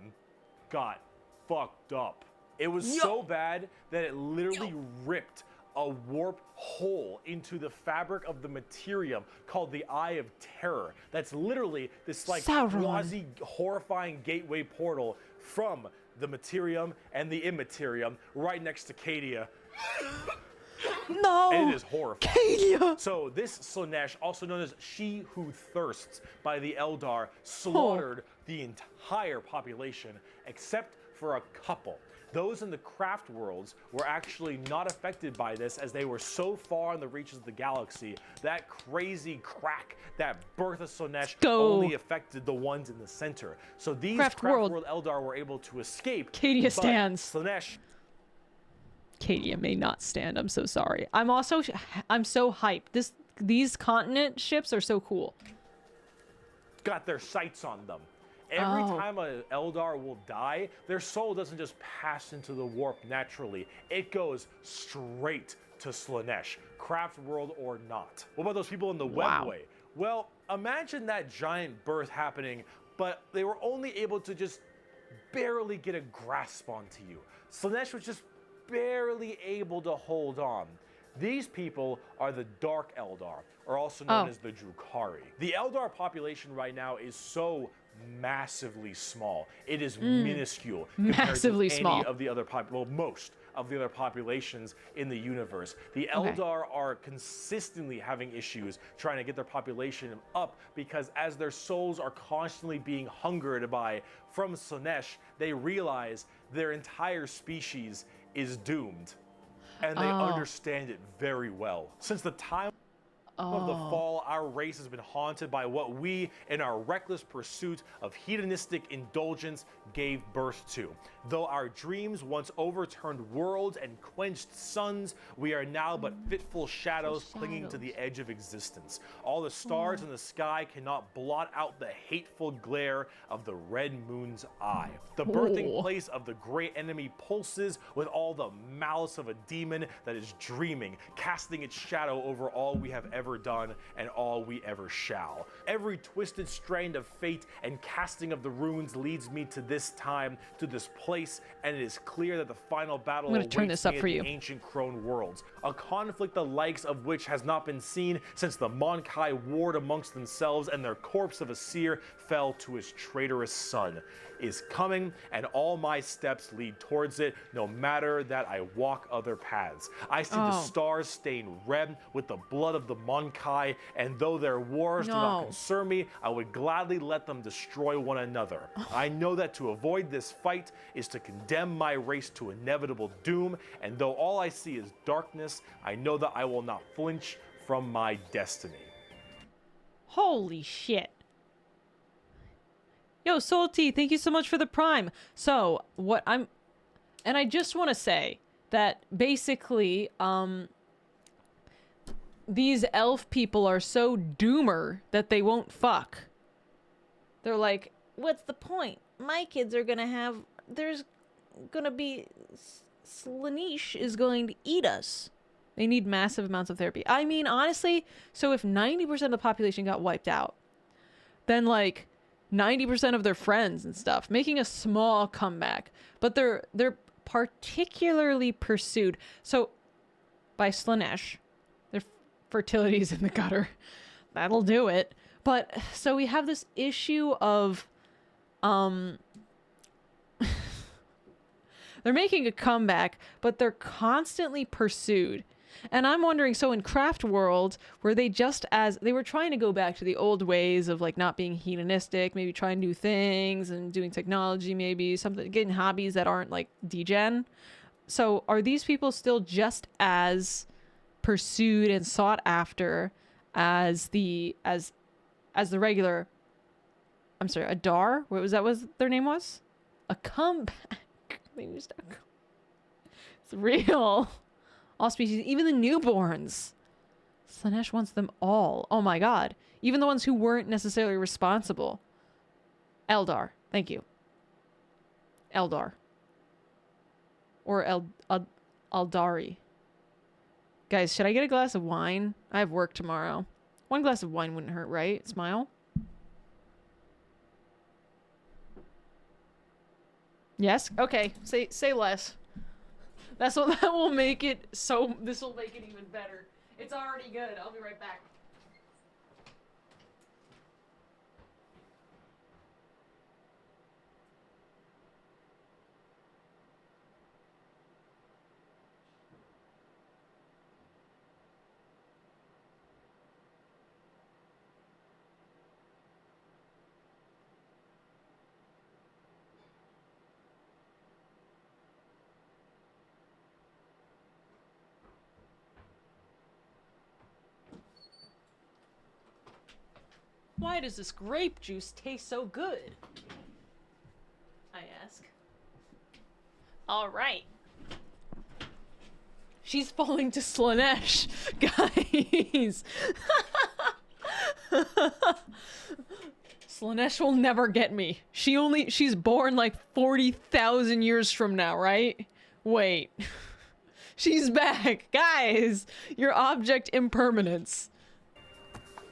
C: got fucked up. It was so bad that it literally ripped a warp hole into the fabric of the materium called the Eye of Terror. That's literally this like quasi-horrifying gateway portal from the materium and the immaterium right next to Cadia.
A: No!
C: And it is horrifying.
A: Cadia!
C: So this Slaanesh, also known as She Who Thirsts by the Eldar, slaughtered the entire population except for a couple. Those in the craft worlds were actually not affected by this, as they were so far in the reaches of the galaxy. That crazy crack, that birth of Slaanesh, only affected the ones in the center. So these craft world Eldar were able to escape.
A: Cadia stands.
C: Slaanesh.
A: Cadia may not stand. I'm so sorry. I'm so hyped. These continent ships are so cool.
C: Got their sights on them. Every time an Eldar will die, their soul doesn't just pass into the warp naturally. It goes straight to Slaanesh, craft world or not. What about those people in the webway? Well, imagine that giant birth happening, but they were only able to just barely get a grasp onto you. Slaanesh was just barely able to hold on. These people are the Dark Eldar, or also known as the Drukhari. The Eldar population right now is so massively small. It is minuscule compared to any of the other most of the other populations in the universe. The Eldar are consistently having issues trying to get their population up, because as their souls are constantly being hungered by from Slaanesh, they realize their entire species is doomed, and they understand it very well. Since the time of the fall, our race has been haunted by what we, in our reckless pursuit of hedonistic indulgence, gave birth to. Though our dreams once overturned worlds and quenched suns, we are now but fitful shadows clinging to the edge of existence. All the stars in the sky cannot blot out the hateful glare of the red moon's eye. The birthing place of the great enemy pulses with all the malice of a demon that is dreaming, casting its shadow over all we have ever done and all we ever shall. Every twisted strand of fate and casting of the runes leads me to this time, to this place, and it is clear that the final battle awaits me in the ancient Crone worlds. A conflict the likes of which has not been seen since the Monkai warred amongst themselves and their corpse of a seer fell to his traitorous son, is coming, and all my steps lead towards it, no matter that I walk other paths. I see the stars stained red with the blood of the Monkai, and though their wars do not concern me, I would gladly let them destroy one another. I know that to avoid this fight is to condemn my race to inevitable doom, and though all I see is darkness, I know that I will not flinch from my destiny.
A: Holy shit. Yo, Salty, thank you so much for the prime. So, and I just want to say that basically, these elf people are so doomer that they won't fuck. They're like, what's the point? My kids are gonna Slanesh is going to eat us. They need massive amounts of therapy. I mean, honestly, so if 90% of the population got wiped out, then like 90% of their friends and stuff, making a small comeback. But they're particularly pursued. So by Slanesh, their fertility's in the gutter. That'll do it. But so we have this issue of they're making a comeback, but they're constantly pursued. And I'm wondering, so in Craft World, were they they were trying to go back to the old ways of like not being hedonistic, maybe trying new things and doing technology, maybe something, getting hobbies that aren't like degen. So are these people still just as pursued and sought after as the regular, I'm sorry, Eldar? What was their name was? A comeback. They used to. It's real. All species, even the newborns. Slanesh wants them all. Oh my god. Even the ones who weren't necessarily responsible. Eldar. Thank you. Eldar. Or Eldari. Guys, should I get a glass of wine? I have work tomorrow. One glass of wine wouldn't hurt, right? Smile. Yes? Okay. Say less. That will make it so... This will make it even better. It's already good. I'll be right back. Why does this grape juice taste so good? I ask. All right. She's falling to Slanesh, guys. Slanesh will never get me. She's born like 40,000 years from now, right? Wait. She's back. Guys, your object impermanence.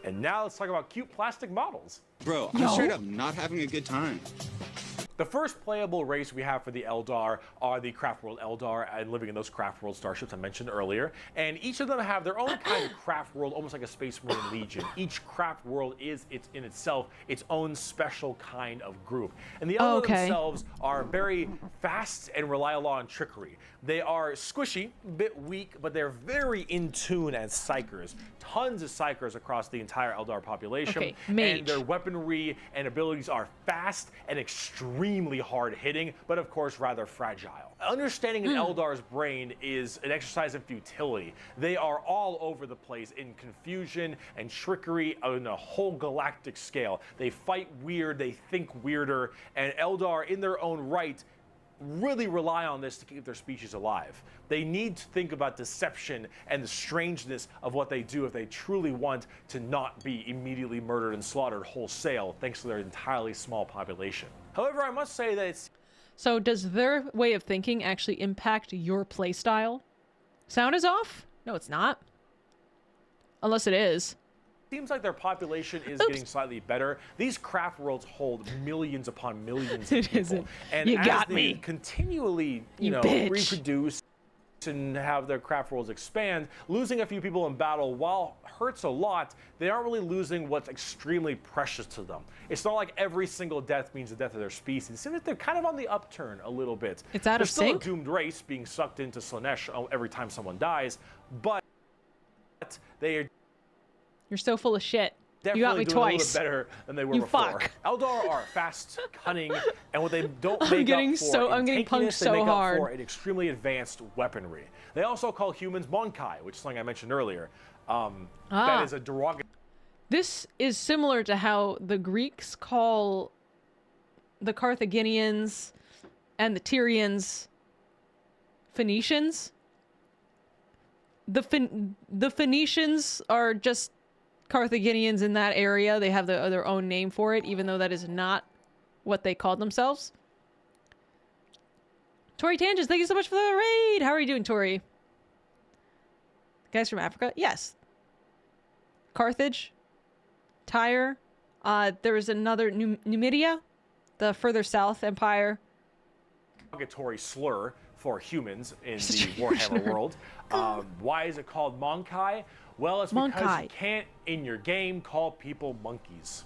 C: And now let's talk about cute plastic models.
F: Bro, I'm straight up not having a good time.
C: The first playable race we have for the Eldar are the Craft World Eldar and living in those Craft World starships I mentioned earlier. And each of them have their own kind of Craft World, almost like a Space Marine Legion. Each Craft World is in itself its own special kind of group. And the Eldar themselves are very fast and rely a lot on trickery. They are squishy, a bit weak, but they're very in tune as psychers. Tons of psychers across the entire Eldar population.
A: Okay, mage.
C: And their weaponry and abilities are fast and extremely hard hitting, but of course rather fragile. Understanding an Eldar's brain is an exercise in futility. They are all over the place in confusion and trickery on a whole galactic scale. They fight weird, they think weirder, and Eldar in their own right really rely on this to keep their species alive. They need to think about deception and the strangeness of what they do if they truly want to not be immediately murdered and slaughtered wholesale thanks to their entirely small population. However, I must say that it's...
A: So does their way of thinking actually impact your playstyle? Sound is off? No, it's not. Unless it is.
C: Seems like their population is getting slightly better. These craft worlds hold millions upon millions of people.
A: Isn't.
C: And
A: You
C: as
A: got
C: they
A: me.
C: continually,
A: You bitch.
C: reproduce and have their craft worlds expand, losing a few people in battle, while hurts a lot, they aren't really losing what's extremely precious to them. It's not like every single death means the death of their species. It seems like they're kind of on the upturn a little bit.
A: It's out
C: They're
A: of
C: still
A: sync?
C: a doomed race being sucked into Slanesh every time someone dies, but they are
A: You're so full of shit.
C: definitely
A: You got me
C: doing a little
A: twice.
C: bit better than they were
A: You
C: before.
A: fuck.
C: Eldar are fast, cunning, and what they don't make
A: getting
C: up for
A: so-
C: in
A: I'm getting punked
C: tankiness, they
A: so
C: make
A: hard.
C: up for in extremely advanced weaponry. They also call humans Monkai, which is something I mentioned earlier. That is a derogatory.
A: This is similar to how the Greeks call the Carthaginians and the Tyrians Phoenicians. The Phoenicians are just Carthaginians in that area. They have their own name for it, even though that is not what they called themselves. Tori Tangents, thank you so much for the raid. How are you doing, Tori? Guys from Africa? Yes. Carthage, Tyre. There was another Numidia, the further south empire.
C: Derogatory slur for humans in the Warhammer world. Why is it called Monkai? Well, it's because you can't, in your game, call people monkeys.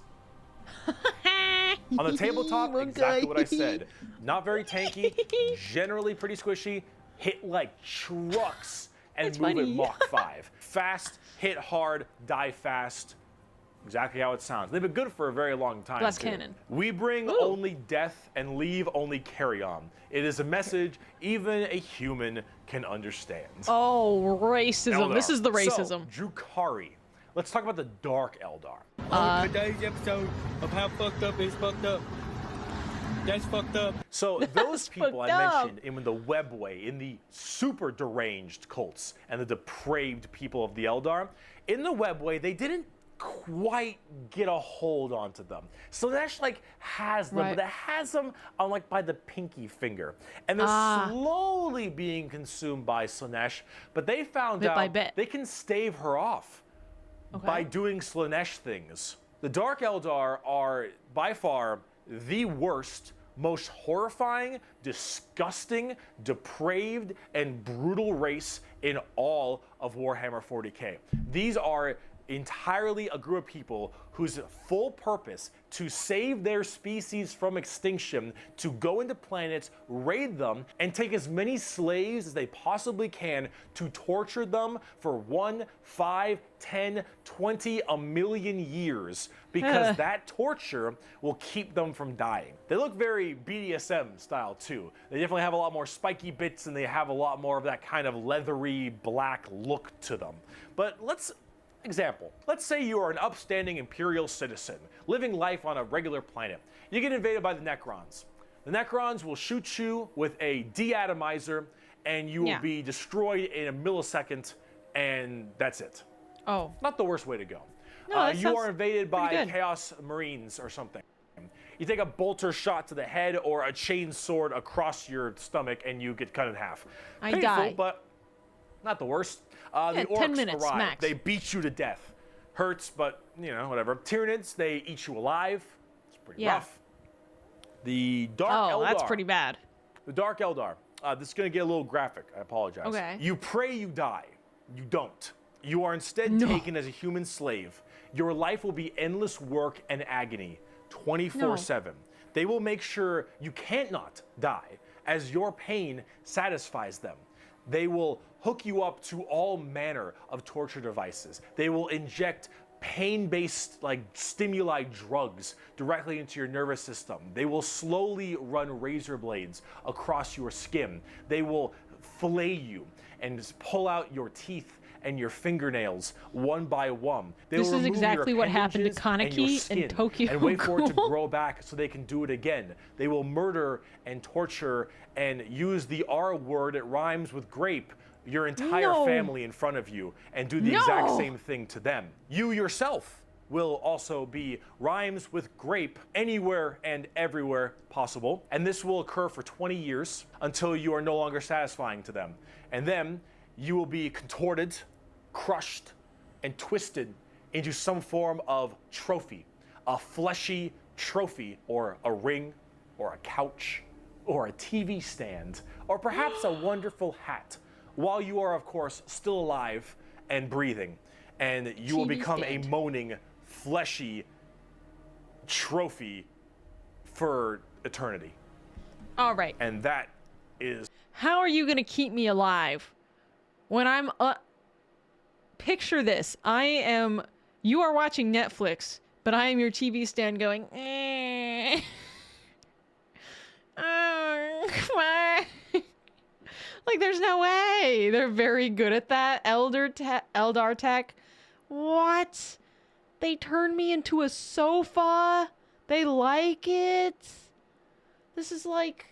C: On the tabletop, exactly what I said. Not very tanky, generally pretty squishy, hit like trucks, and move at Mach 5. Fast, hit hard, die fast. Exactly how it sounds. They've been good for a very long time.
A: Glass cannon.
C: We bring only death and leave only carry on. It is a message even a human can understand.
A: Oh, racism.
C: Eldar.
A: This is the racism.
C: So, Drukhari. Let's talk about the Dark Eldar.
G: Today's episode of How Fucked Up is Fucked Up. That's fucked up.
C: So those people I mentioned in the Webway, in the super deranged cults and the depraved people of the Eldar, in the Webway, they didn't quite get a hold onto them. Slaanesh has them, but it has them on by the pinky finger. And they're slowly being consumed by Slaanesh, but they found out they can stave her off by doing Slaanesh things. The Dark Eldar are by far the worst, most horrifying, disgusting, depraved, and brutal race in all of Warhammer 40k. These are entirely a group of people whose full purpose to save their species from extinction, to go into planets, raid them, and take as many slaves as they possibly can to torture them for 1, 5, 10, 20, a million years, because that torture will keep them from dying. They look very BDSM style too. They definitely have a lot more spiky bits and they have a lot more of that kind of leathery black look to them. But let's say you are an upstanding Imperial citizen, living life on a regular planet. You get invaded by the Necrons. The Necrons will shoot you with a deatomizer, and you will be destroyed in a millisecond, and that's it.
A: Oh.
C: Not the worst way to go.
A: No,
C: you are invaded by Chaos Marines or something. You take a bolter shot to the head or a chain sword across your stomach, and you get cut in half.
A: I
C: Painful,
A: die.
C: But not the worst. The
A: 10
C: orks
A: minutes,
C: arrive.
A: max.
C: They beat you to death. Hurts, but, whatever. Tyranids, they eat you alive. It's pretty rough. The Dark Eldar.
A: Oh, that's pretty bad.
C: The Dark Eldar. This is going to get a little graphic. I apologize.
A: Okay.
C: You pray you die. You don't. You are instead taken as a human slave. Your life will be endless work and agony, 24/7. They will make sure you can't not die, as your pain satisfies them. They will hook you up to all manner of torture devices. They will inject pain-based stimuli drugs directly into your nervous system. They will slowly run razor blades across your skin. They will fillet you and just pull out your teeth and your fingernails one by one.
A: This is exactly what happened to Kaneki in Tokyo
C: and wait for it to
A: Ghoul.
C: grow back so they can do it again. They will murder and torture and use the R word, it rhymes with grape, your entire family in front of you and do the exact same thing to them. You yourself will also be rhymes with grape anywhere and everywhere possible. And this will occur for 20 years until you are no longer satisfying to them. And then you will be contorted, crushed, and twisted into some form of trophy, a fleshy trophy, or a ring, or a couch, or a TV stand, or perhaps a wonderful hat, while you are, of course, still alive and breathing. And you will become a moaning, fleshy trophy for eternity.
A: All right.
C: And that is...
A: How are you going to keep me alive when I'm... Picture this. You are watching Netflix, but I am your TV stand going... there's no way. They're very good at that. Eldar tech. What? They turned me into a sofa? They like it? This is like...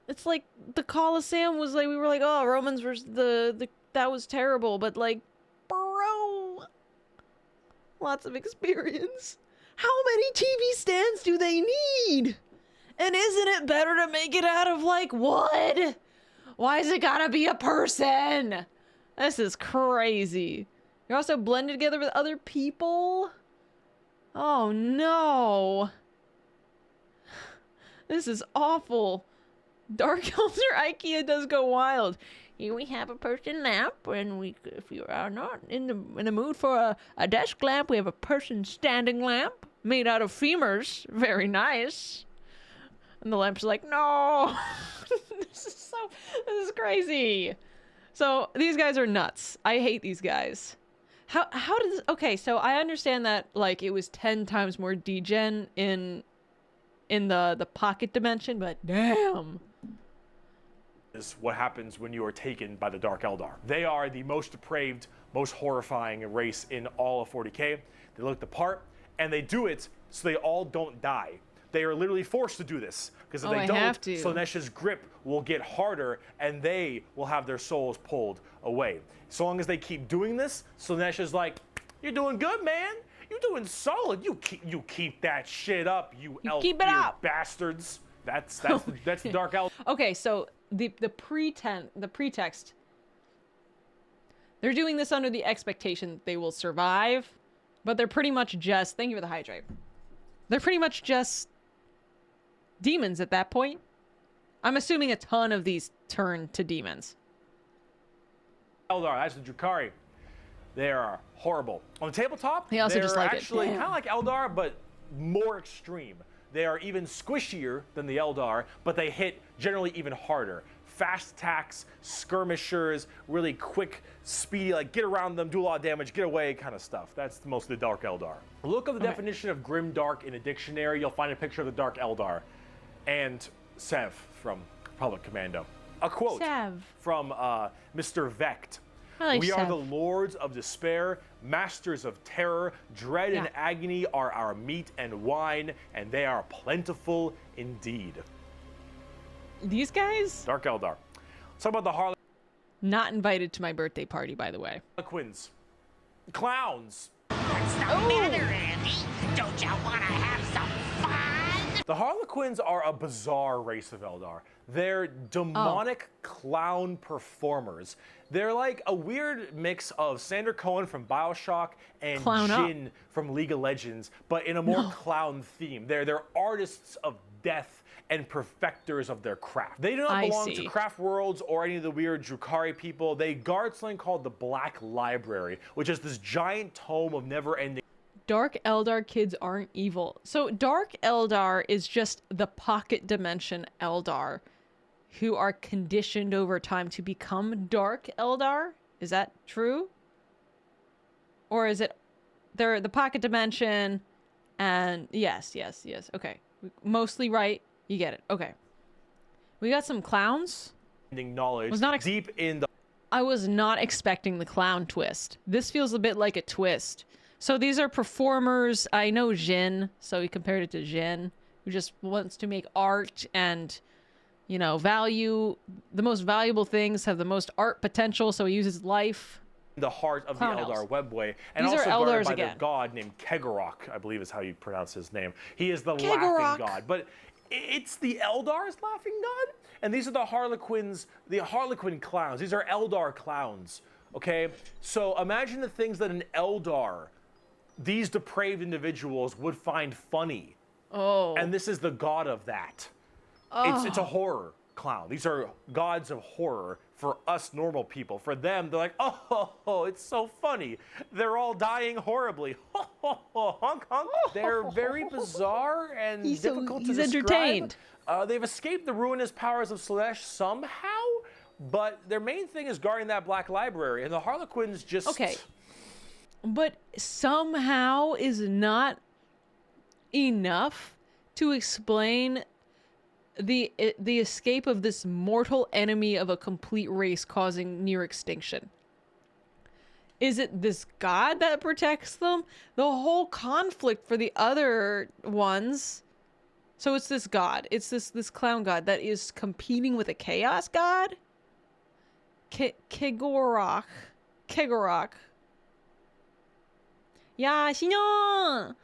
A: It's like the Colosseum was like, we were like, oh, Romans versus that was terrible, but like, bro, lots of experience. How many TV stands do they need? And isn't it better to make it out of like wood? Why is it gotta be a person? This is crazy. You're also blended together with other people? Oh no. This is awful. Dark Eldar IKEA does go wild. Here we have a person lamp, and if you are not in the mood for a desk lamp, we have a person standing lamp made out of femurs. Very nice. And the lamp's like, no. This is crazy. So these guys are nuts. I hate these guys. How does... Okay, so I understand that like it was 10 times more degen in the pocket dimension, but damn.
C: Is what happens when you are taken by the Dark Eldar. They are the most depraved, most horrifying race in all of 40k. They look the part, and they do it so they all don't die. They are literally forced to do this, because if they don't, Slaanesh's grip will get harder, and they will have their souls pulled away. So long as they keep doing this, Slaanesh is like, you're doing good, man. You're doing solid. You keep that shit up, you elf bastards. That's the Dark Eldar.
A: Okay, so the pretext. They're doing this under the expectation that they will survive, but they're pretty much just... Thank you for the hydrate. They're pretty much just demons at that point. I'm assuming a ton of these turn to demons.
C: Eldar, that's the Drukhari. They are horrible. On the tabletop,
A: they also
C: they're
A: just like
C: actually kind of like Eldar, but more extreme. They are even squishier than the Eldar, but they hit generally even harder. Fast attacks, skirmishers, really quick, speedy, like get around them, do a lot of damage, get away kind of stuff. That's most of the Dark Eldar. Look up the definition of Grim Dark in a dictionary. You'll find a picture of the Dark Eldar. And Sev from Republic Commando. A quote from Mr. Vecht. We are the lords of despair, masters of terror. Dread and agony are our meat and wine, and they are plentiful indeed.
A: These guys?
C: Dark Eldar. Let's talk about the
A: Not invited to my birthday party, by the way.
C: Harlequins. Clowns.
E: What's the matter, Andy? Don't you want to have some fun?
C: The Harlequins are a bizarre race of Eldar. They're demonic clown performers. They're like a weird mix of Sander Cohen from BioShock and Jin from League of Legends, but in a more clown theme. They're artists of death and perfecters of their craft. They do not belong to Craft Worlds or any of the weird Drukhari people. They guard something called the Black Library, which is this giant tome of never-ending...
A: Dark Eldar kids aren't evil. So Dark Eldar is just the pocket dimension Eldar who are conditioned over time to become Dark Eldar? Is that true? Or is it they're the pocket dimension and yes. Okay. Mostly right. You get it. Okay. We got some clowns.
C: Knowledge
A: was not
C: deep in the...
A: I was not expecting the clown twist. This feels a bit like a twist. So these are performers. I know Jin, so he compared it to Jin, who just wants to make art and, you know, value the most valuable things, have the most art potential, so he uses life.
C: The heart of the Eldar webway. And
A: these
C: also
A: are
C: guarded
A: Eldars
C: by
A: again.
C: the god named Kegorok, I believe is how you pronounce his name. He is the laughing god. But it's the Eldar's laughing god? And these are the Harlequins, the Harlequin clowns. These are Eldar clowns, okay? So imagine the things that an Eldar, these depraved individuals, would find funny.
A: Oh.
C: And this is the god of that. Oh. It's a horror clown. These are gods of horror for us normal people. For them, they're like, oh, it's so funny. They're all dying horribly. Honk, honk. They're very bizarre and difficult to describe.
A: He's entertained.
C: They've escaped the ruinous powers of Slaanesh somehow, but their main thing is guarding that Black Library, and the Harlequins just...
A: Okay. But somehow is not enough to explain the escape of this mortal enemy of a complete race causing near extinction. Is it this god that protects them? The whole conflict for the other ones So it's this god. It's this clown god that is competing with a chaos god. Kegorok. Kegorok. やー、シニョン。あ、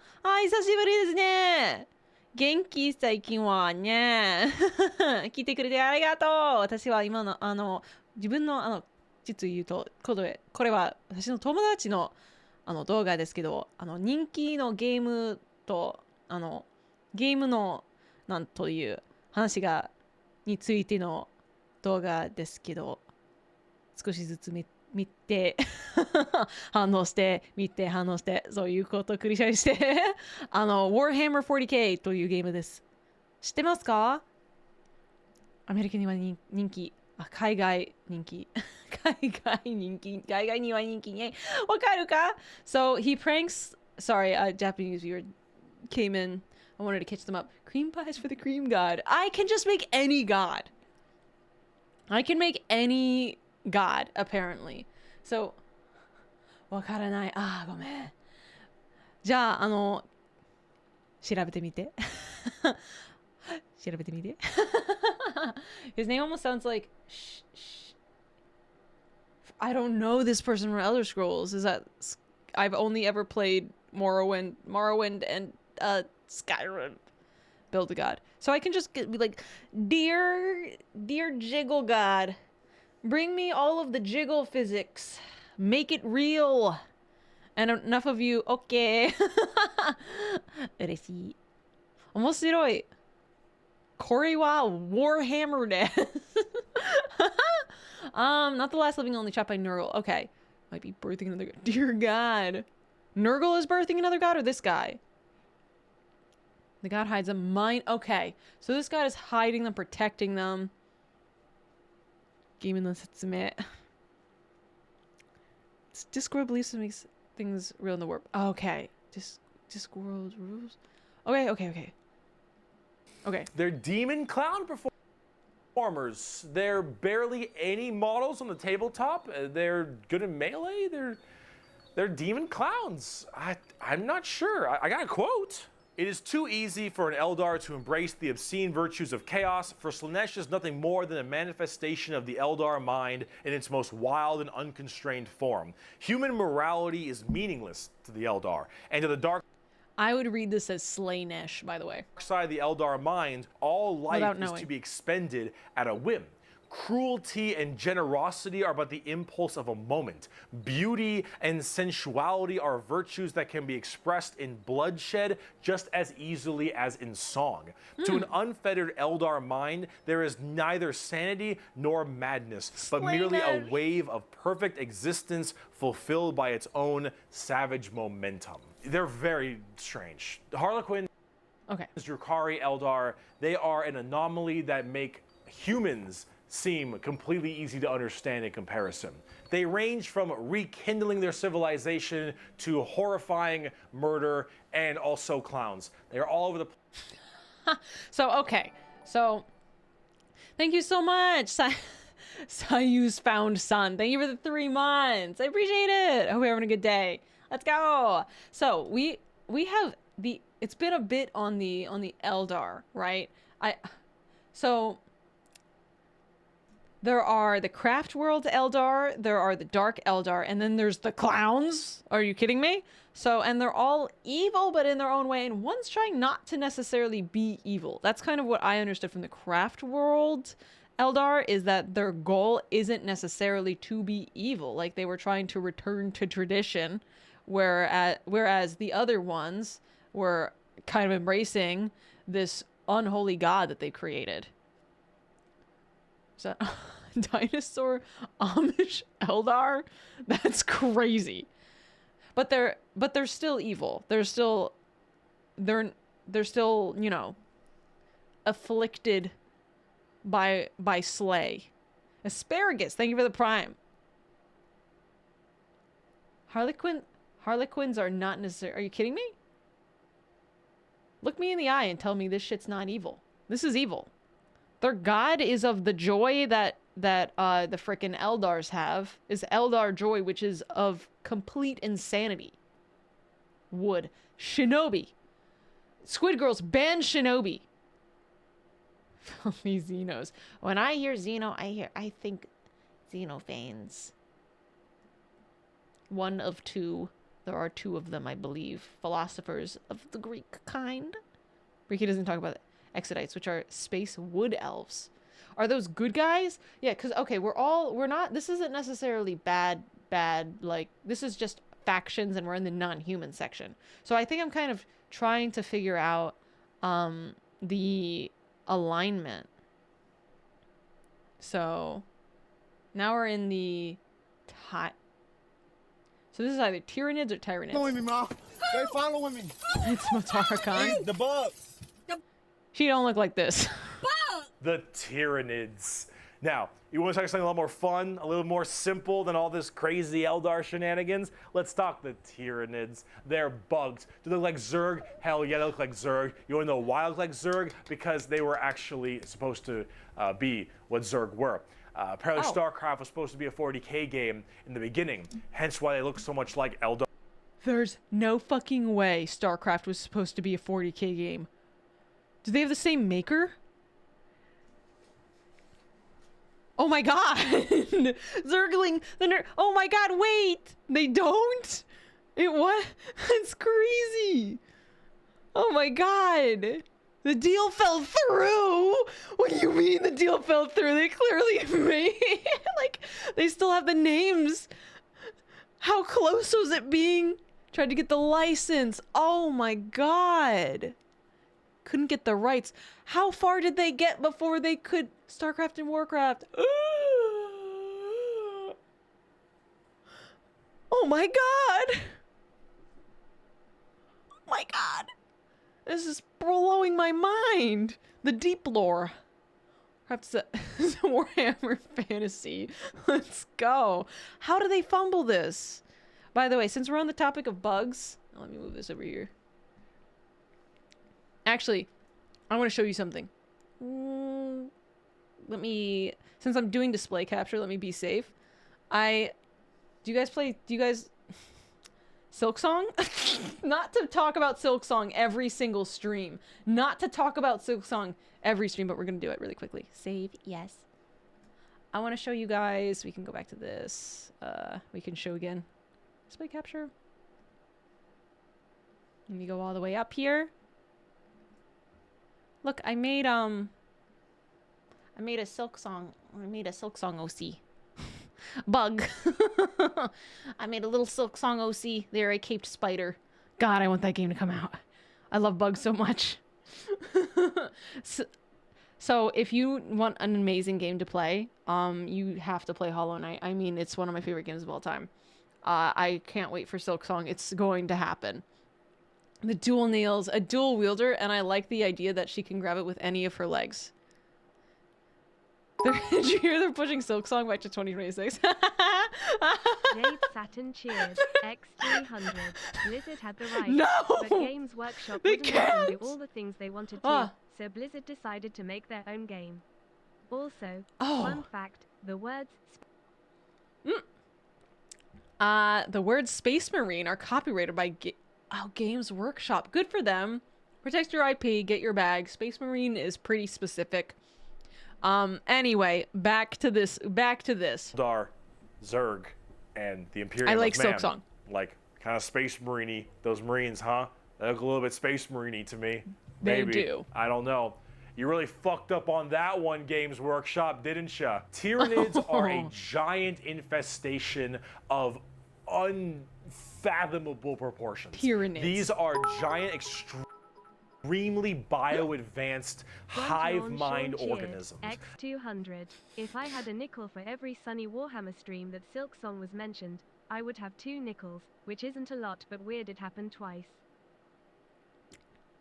A: 久しぶりですね。元気最近はね。聞いてくれてありがとう。私は今の自分の実を言うとこれは私の友達の動画ですけど、人気のゲームとゲームのなんという話についての動画ですけど、少しずつ見て反応して見て反応してそういうことを繰り返してWarhammer 40K というゲームです。知ってますか？アメリカには人気、海外人気海外には人気ね。わかるか？ So he pranks, sorry, a Japanese viewer came in. I wanted to catch them up. Cream pies for the cream god. I can just make any god. I can make any god, apparently. So, わからない。ごめん。じゃあ、調べてみて。調べてみて。His name almost sounds like... I don't know this person from Elder Scrolls. Is that... I've only ever played Morrowind and Skyrim. Build a god. So I can just be like, Dear Jiggle God, bring me all of the jiggle physics. Make it real. And enough of you, okay. 嬉しい。面白い。これは Warhammer です。Not the last living only trapped by Nurgle. Okay. Might be birthing another god. Dear God. Nurgle is birthing another god or this guy? The god hides them. Mine. Okay. So this god is hiding them, protecting them. Game in the Setsume. Discord believes it makes things real in the warp. Okay. Discord rules. Okay.
C: They're demon clown performers. They're barely any models on the tabletop. They're good in melee. They're demon clowns. I'm not sure. I got a quote. It is too easy for an Eldar to embrace the obscene virtues of chaos, for Slaanesh is nothing more than a manifestation of the Eldar mind in its most wild and unconstrained form. Human morality is meaningless to the Eldar, and to the dark
A: I would read this as Slaanesh, by the way.
C: side of the Eldar mind, all life is to be expended at a whim. Cruelty and generosity are but the impulse of a moment. Beauty and sensuality are virtues that can be expressed in bloodshed just as easily as in song. To an unfettered Eldar mind, there is neither sanity nor madness, but merely a wave of perfect existence fulfilled by its own savage momentum. They're very strange. Harlequin, Drukhari, Eldar, they are an anomaly that make humans seem completely easy to understand in comparison. They range from rekindling their civilization to horrifying murder and also clowns. They're all over the place.
A: So thank you so much, Sayu's found son. Thank you for the 3 months. I appreciate it. I hope you're having a good day. Let's go. So we have it's been a bit on the Eldar, right? There are the Craft World Eldar, there are the Dark Eldar, and then there's the clowns. Are you kidding me? And they're all evil, but in their own way, and one's trying not to necessarily be evil. That's kind of what I understood from the Craft World Eldar, is that their goal isn't necessarily to be evil. Like, they were trying to return to tradition, whereas the other ones were kind of embracing this unholy god that they created. Is that dinosaur Amish Eldar? That's crazy. But they're still evil. They're still, you know, afflicted by slay. Asparagus, thank you for the prime. Harlequins are not necessary. Are you kidding me? Look me in the eye and tell me this shit's not evil. This is evil. Their god is of the joy that the frickin' Eldars have, is Eldar joy, which is of complete insanity. Wood. Shinobi. Squid Girls ban Shinobi. Filthy Xenos. When I hear Xeno, I think Xenophanes. One of two. There are two of them, I believe. Philosophers of the Greek kind. Bricky doesn't talk about Exodites, which are space wood elves. Are those good guys? Yeah, because, okay, we're not, this isn't necessarily bad, like, this is just factions and we're in the non-human section. So I think I'm kind of trying to figure out the alignment. So now we're in the so this is either tyranids or tyranids.
G: Following me, Ma. They're following me.
A: It's Motarakan.
G: The bugs.
A: She don't look like this.
C: The tyranids. Now, you want to talk something a lot more fun, a little more simple than all this crazy Eldar shenanigans? Let's talk the tyranids. They're bugs. Do they look like Zerg? Hell yeah, they look like Zerg. You want to know why they look like Zerg? Because they were actually supposed to be what Zerg were. Apparently StarCraft was supposed to be a 40k game in the beginning, hence why they look so much like Eldar.
A: There's no fucking way StarCraft was supposed to be a 40k game. Do they have the same maker? Oh my god! Zergling the nerd. Oh my god, wait! They don't? It what? That's crazy! Oh my god! The deal fell through! What do you mean the deal fell through? They clearly made like they still have the names. How close was it being? Tried to get the license. Oh my god. Couldn't get the rights. How far did they get before they could StarCraft and Warcraft? Oh my god. Oh my god. This is blowing my mind. The deep lore. Perhaps it's a Warhammer fantasy. Let's go. How do they fumble this? By the way, since we're on the topic of bugs, let me move this over here. Actually, I want to show you something. Let me, since I'm doing display capture, let me be safe. Do you guys Silksong? Not to talk about Silksong every single stream. Not to talk about Silksong every stream, but we're going to do it really quickly. Save, yes. I want to show you guys, we can go back to this. We can show again. Display capture. Let me go all the way up here. Look, I made a Silksong OC. Bug. I made a little Silksong OC. There, I caped spider. God, I want that game to come out. I love bugs so much. So if you want an amazing game to play, you have to play Hollow Knight. I mean, it's one of my favorite games of all time. I can't wait for Silksong. It's going to happen. The dual nails, a dual wielder, and I like the idea that she can grab it with any of her legs. Did you hear they're pushing Silksong back to 2026?
B: Jade Saturn cheers. X300. Blizzard had the right.
A: No!
B: But Games Workshop wouldn't let them do all the things they wanted to, so Blizzard decided to make their own game. Also, fun fact, the words
A: the words Space Marine are copyrighted by Games Workshop. Good for them. Protect your IP, get your bag. Space Marine is pretty specific. Anyway, back to this.
C: Eldar, Zerg, and the Imperium
A: I like
C: of Man.
A: Silksong.
C: Like, kind of Space Marine-y. Those Marines, huh? They look a little bit Space Marine-y to me.
A: They
C: Maybe.
A: do.
C: I don't know. You really fucked up on that one, Games Workshop, didn't ya? Tyranids are a giant infestation of unfathomable proportions.
A: Tyranids.
C: These are giant, extremely bio-advanced hive mind organisms.
B: X200. If I had a nickel for every Sunny Warhammer stream that Silksong was mentioned, I would have 2 nickels, which isn't a lot, but weird it happened twice.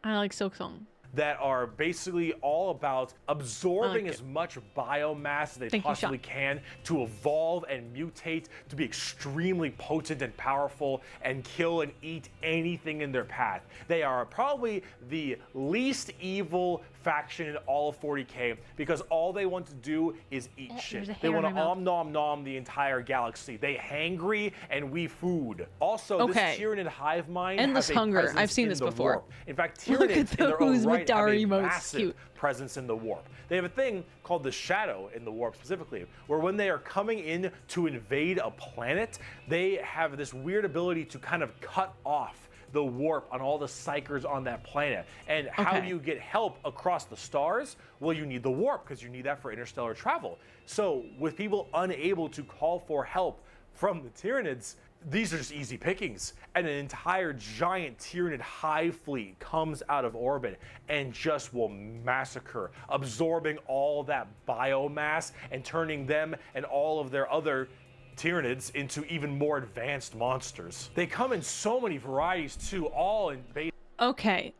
A: I like Silksong.
C: That are basically all about absorbing as much biomass as they possibly can to evolve and mutate to be extremely potent and powerful and kill and eat anything in their path. They are probably the least evil faction in all of 40k because all they want to do is eat shit. They want to nom nom the entire galaxy. They hangry and we food. Also, this Tyranid hive mind
A: endless
C: has a
A: hunger.
C: presence
A: I've seen
C: in
A: this
C: the
A: before.
C: warp. In fact, Tyranids in their own right right, have
A: Eldar
C: a
A: emotes,
C: massive
A: cute.
C: presence in the warp. They have a thing called the shadow in the warp specifically, where when they are coming in to invade a planet, they have this weird ability to kind of cut off the warp on all the psychers on that planet. And how do you get help across the stars? Well, you need the warp, because you need that for interstellar travel. So with people unable to call for help from the Tyranids, these are just easy pickings. And an entire giant Tyranid hive fleet comes out of orbit and just will massacre, absorbing all that biomass and turning them and all of their other Tyranids into even more advanced monsters. They come in so many varieties too, all in base.
A: Okay.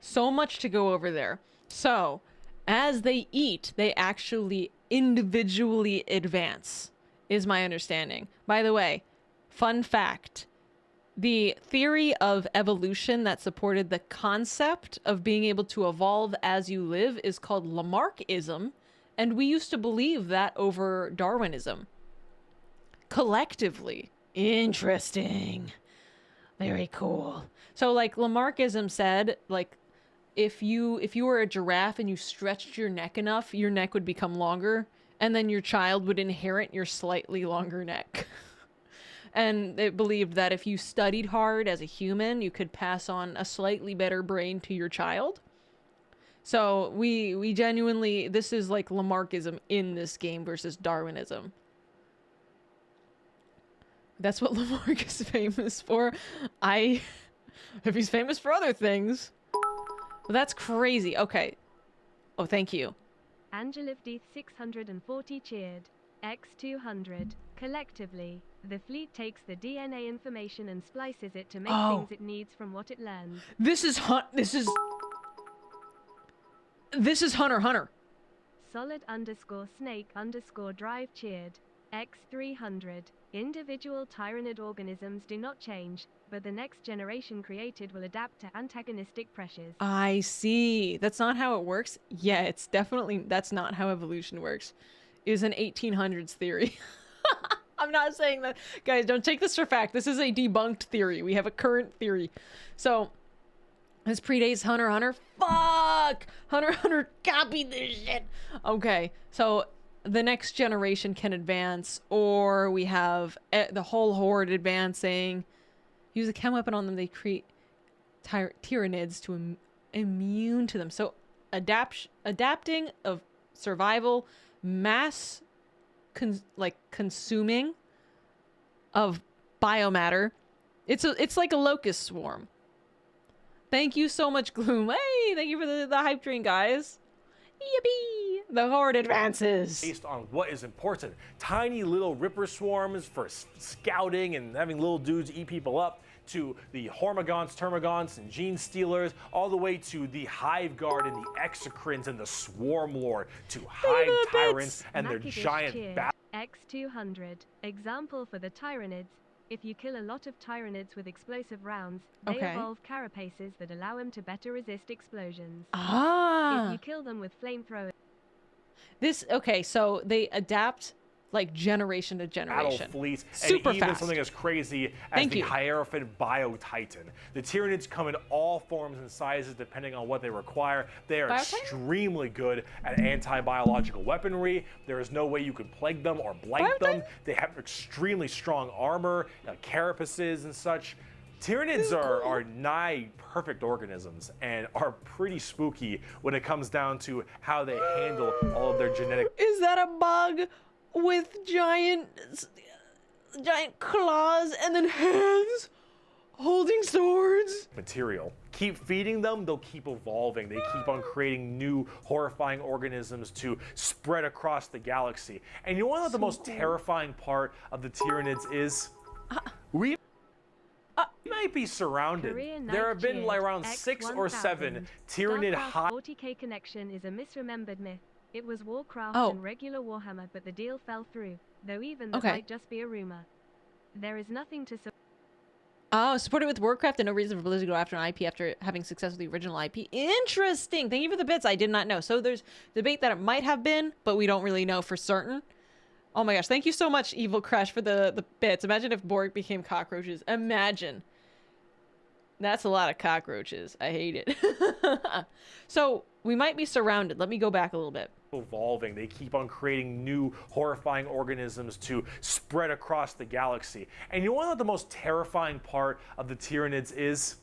A: So much to go over there. So, as they eat, they actually individually advance, is my understanding. By the way, fun fact, the theory of evolution that supported the concept of being able to evolve as you live is called Lamarckism, and we used to believe that over Darwinism. Collectively. Interesting. Very cool. So like Lamarckism said, like if you were a giraffe and you stretched your neck enough, your neck would become longer, and then your child would inherit your slightly longer neck. And it believed that if you studied hard as a human, you could pass on a slightly better brain to your child. So we genuinely, this is like Lamarckism in this game versus Darwinism. That's what Lamarck is famous for. If he's famous for other things. Well, that's crazy. Okay. Oh, thank you.
B: Angelivdeeth 640 cheered. X200. Collectively, the fleet takes the DNA information and splices it to make things it needs from what it learns.
A: This is Hunter Hunter.
B: Solid_snake_drive cheered. X300. Individual tyranid organisms do not change, but the next generation created will adapt to antagonistic pressures.
A: I see. That's not how it works. Yeah, it's definitely, that's not how evolution works. It is an 1800s theory. I'm not saying that. Guys, don't take this for fact. This is a debunked theory. We have a current theory. So, this predates Hunter Hunter. Fuck! Hunter Hunter copied this shit. Okay, so the next generation can advance, or we have the whole horde advancing. Use a chem weapon on them. They create tyranids to immune to them. So adapting of survival, mass consuming of biomatter. It's like a locust swarm. Thank you so much, Gloom. Hey, thank you for the hype train, guys. Yippee! The horde advances.
C: Based on what is important. Tiny little ripper swarms for scouting and having little dudes eat people up, to the Hormigons, Termagants, and Genestealers, all the way to the Hive Guard and the Exocrines and the Swarm Lord, to Hive Tyrants and their giant bat.
B: X200. Example for the Tyranids. If you kill a lot of Tyranids with explosive rounds, they evolve carapaces that allow them to better resist explosions. If you kill them with flamethrowers.
A: So they adapt like generation to generation.
C: Battle fleets,
A: Super
C: and even
A: fast.
C: something as crazy as the Hierophant Bio-Titan. The Tyranids come in all forms and sizes depending on what they require. They are extremely good at anti-biological weaponry. There is no way you could plague them or blight them. They have extremely strong armor, carapaces and such. Tyranids are nigh perfect organisms and are pretty spooky when it comes down to how they handle all of their genetic.
A: Is that a bug with giant claws and then hands holding swords?
C: Material. Keep feeding them, they'll keep evolving. They keep on creating new horrifying organisms to spread across the galaxy. And you know what the most terrifying part of the Tyranids is? We might be surrounded. There have been like around 6 or 7 Tyranid hive.
B: 40k connection is a misremembered myth. It was Warcraft and regular Warhammer, but the deal fell through. Though even that might just be a rumor. There is nothing to
A: support it with Warcraft and no reason for Blizzard to go after an IP after having success with the original IP. Interesting. Thank you for the bits. I did not know. So there's debate that it might have been, but we don't really know for certain. Oh my gosh. Thank you so much, Evil Crush, for the bits. Imagine if Borg became cockroaches. Imagine. That's a lot of cockroaches. I hate it. So we might be surrounded. Let me go back a little bit.
C: Evolving. They keep on creating new horrifying organisms to spread across the galaxy. And you want to know what the most terrifying part of the tyranids is?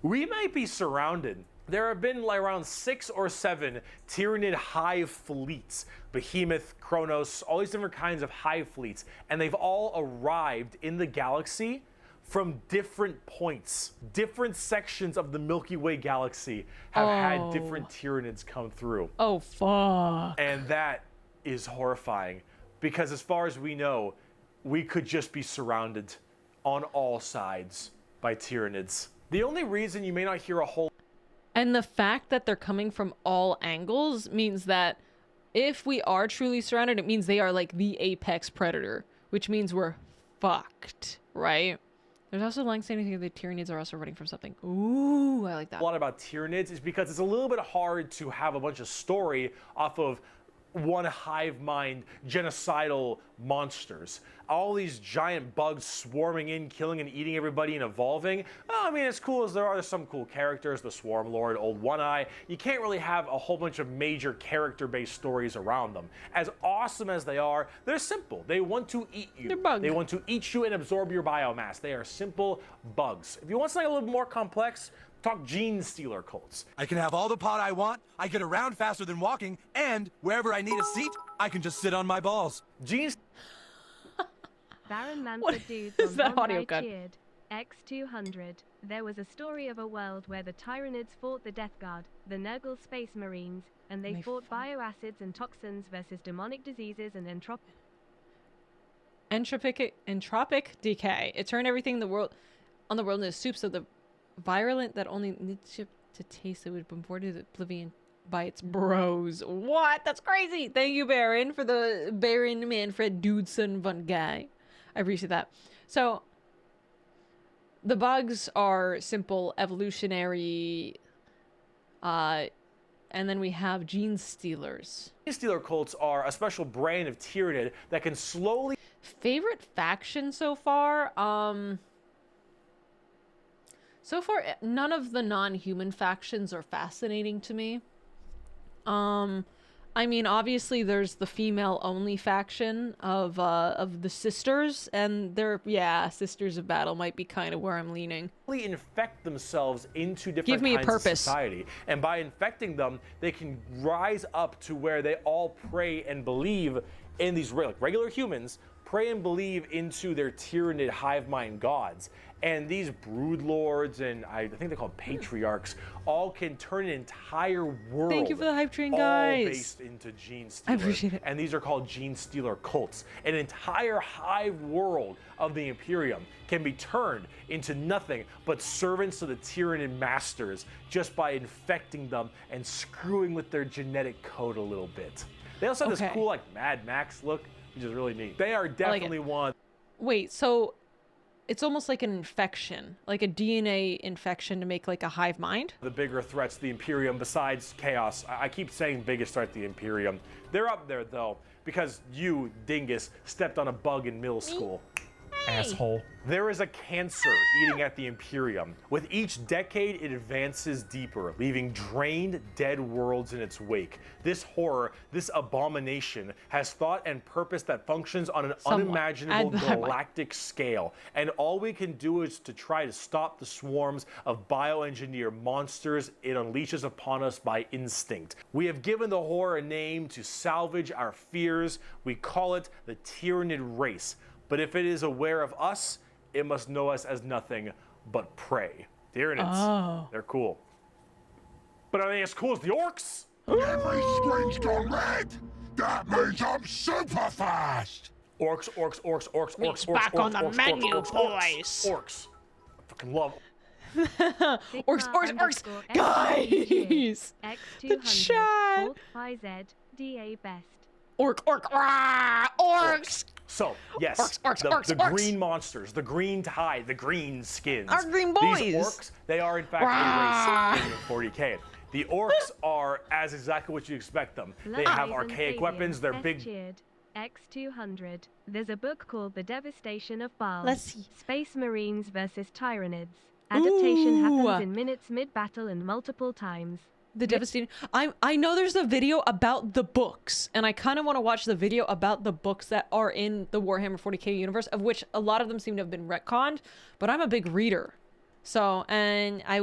C: We might be surrounded. There have been like around 6 or 7 Tyranid hive fleets. Behemoth, Kronos, all these different kinds of hive fleets. And they've all arrived in the galaxy from different points. Different sections of the Milky Way galaxy have had different Tyranids come through.
A: Oh, fuck.
C: And that is horrifying. Because as far as we know, we could just be surrounded on all sides by Tyranids. The only reason you may not hear a whole...
A: And the fact that they're coming from all angles means that if we are truly surrounded, it means they are like the apex predator, which means we're fucked, right? There's also long-standing thing that the Tyranids are also running from something. Ooh, I like that.
C: A lot about Tyranids is because it's a little bit hard to have a bunch of story off of one hive mind genocidal monsters. All these giant bugs swarming in, killing and eating everybody and evolving. Oh, I mean, as cool as there are, there's some cool characters, the Swarm Lord, Old One-Eye. You can't really have a whole bunch of major character-based stories around them. As awesome as they are, they're simple. They want to eat you.
A: They're bugs.
C: They want to eat you and absorb your biomass. They are simple bugs. If you want something a little more complex, talk Genestealer cults.
H: I can have all the pot I want, I get around faster than walking, and wherever I need a seat, I can just sit on my balls.
B: Baron Manfred Dudes
A: is that
B: on
A: audio
B: Bondi
A: cut?
B: cheered. X200. There was a story of a world where the Tyranids fought the Death Guard, the Nurgle Space Marines, and they fought bioacids and toxins versus demonic diseases and
A: entropic decay. It turned everything in the world into soup, so the virulent that only needs to taste it would bombard the oblivion by its bros. What? That's crazy. Thank you, Baron, for the Baron Manfred Dudson von Guy. I appreciate that. So the bugs are simple evolutionary, and then we have Genestealers.
C: Genestealer cults are a special brand of Tyranid that can slowly...
A: Favorite faction so far? So far, none of the non-human factions are fascinating to me. I mean, obviously, there's the female-only faction of the sisters, and Sisters of Battle might be kind of where I'm leaning.
C: Infect themselves into different kinds of society, and by infecting them, they can rise up to where they all pray and believe in these regular humans. Pray and believe into their Tyranid hive mind gods. And these brood lords and I think they're called patriarchs all can turn an entire world.
A: Thank you for the hype train, guys.
C: All based into Genestealer.
A: I appreciate it.
C: And these are called Genestealer cults. An entire hive world of the Imperium can be turned into nothing but servants of the Tyranid masters just by infecting them and screwing with their genetic code a little bit. They also have this cool like Mad Max look, which is really neat. They are definitely one.
A: Wait, so it's almost like an infection, like a DNA infection to make like a hive mind?
C: The bigger threats, the Imperium, besides Chaos. I keep saying biggest threat, the Imperium. They're up there though, because you, dingus, stepped on a bug in middle school. Asshole. There is a cancer eating at the Imperium. With each decade, it advances deeper, leaving drained, dead worlds in its wake. This horror, this abomination, has thought and purpose that functions on an unimaginable galactic scale. And all we can do is to try to stop the swarms of bioengineered monsters it unleashes upon us by instinct. We have given the horror a name to salvage our fears. We call it the Tyranid race. But if it is aware of us, it must know us as nothing but prey. Tyranids, they're cool. But are they as cool as the orks?
I: Every screen's gone red! That means I'm super fast!
C: Orks.
E: Meat's back on the menu, boys.
C: Orks. I fucking love
A: orks. Guys!
B: The
A: chat!
B: DA best.
A: Orks!
C: So, yes, the green monsters, the green tide, the green skins.
A: Our green boys.
C: These orks, they are in fact a race in 40K. The orks are as exactly what you expect them. They have archaic weapons, they're big.
B: X200. There's a book called The Devastation of Baal.
A: Let's see.
B: Space Marines versus Tyranids. Adaptation happens in minutes mid-battle and multiple times.
A: The devastating. I know there's a video about the books, and I kind of want to watch the video about the books that are in the Warhammer 40k universe, of which a lot of them seem to have been retconned, but I'm a big reader. So, and I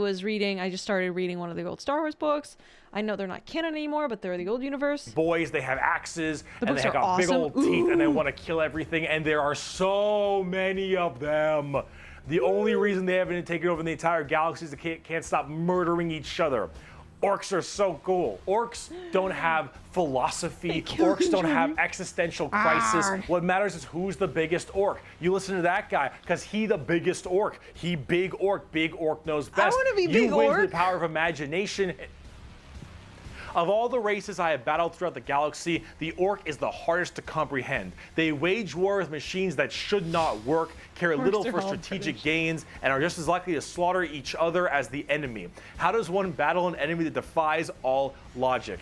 A: just started reading one of the old Star Wars books. I know they're not canon anymore, but they're the old universe.
C: Boys, they have axes, and they have got
A: awesome.
C: big old teeth, and they want to kill everything, and there are so many of them. The only reason they haven't taken over the entire galaxy is they can't stop murdering each other. Orcs are so cool. Orcs don't have philosophy. Orcs don't have existential crisis. What matters is who's the biggest orc. You listen to that guy, because he's the biggest orc. He big orc knows best.
A: I want to be big orc.
C: You win the power of imagination. Of all the races I have battled throughout the galaxy, the orc is the hardest to comprehend. They wage war with machines that should not work, care little for strategic gains, and are just as likely to slaughter each other as the enemy. How does one battle an enemy that defies all logic?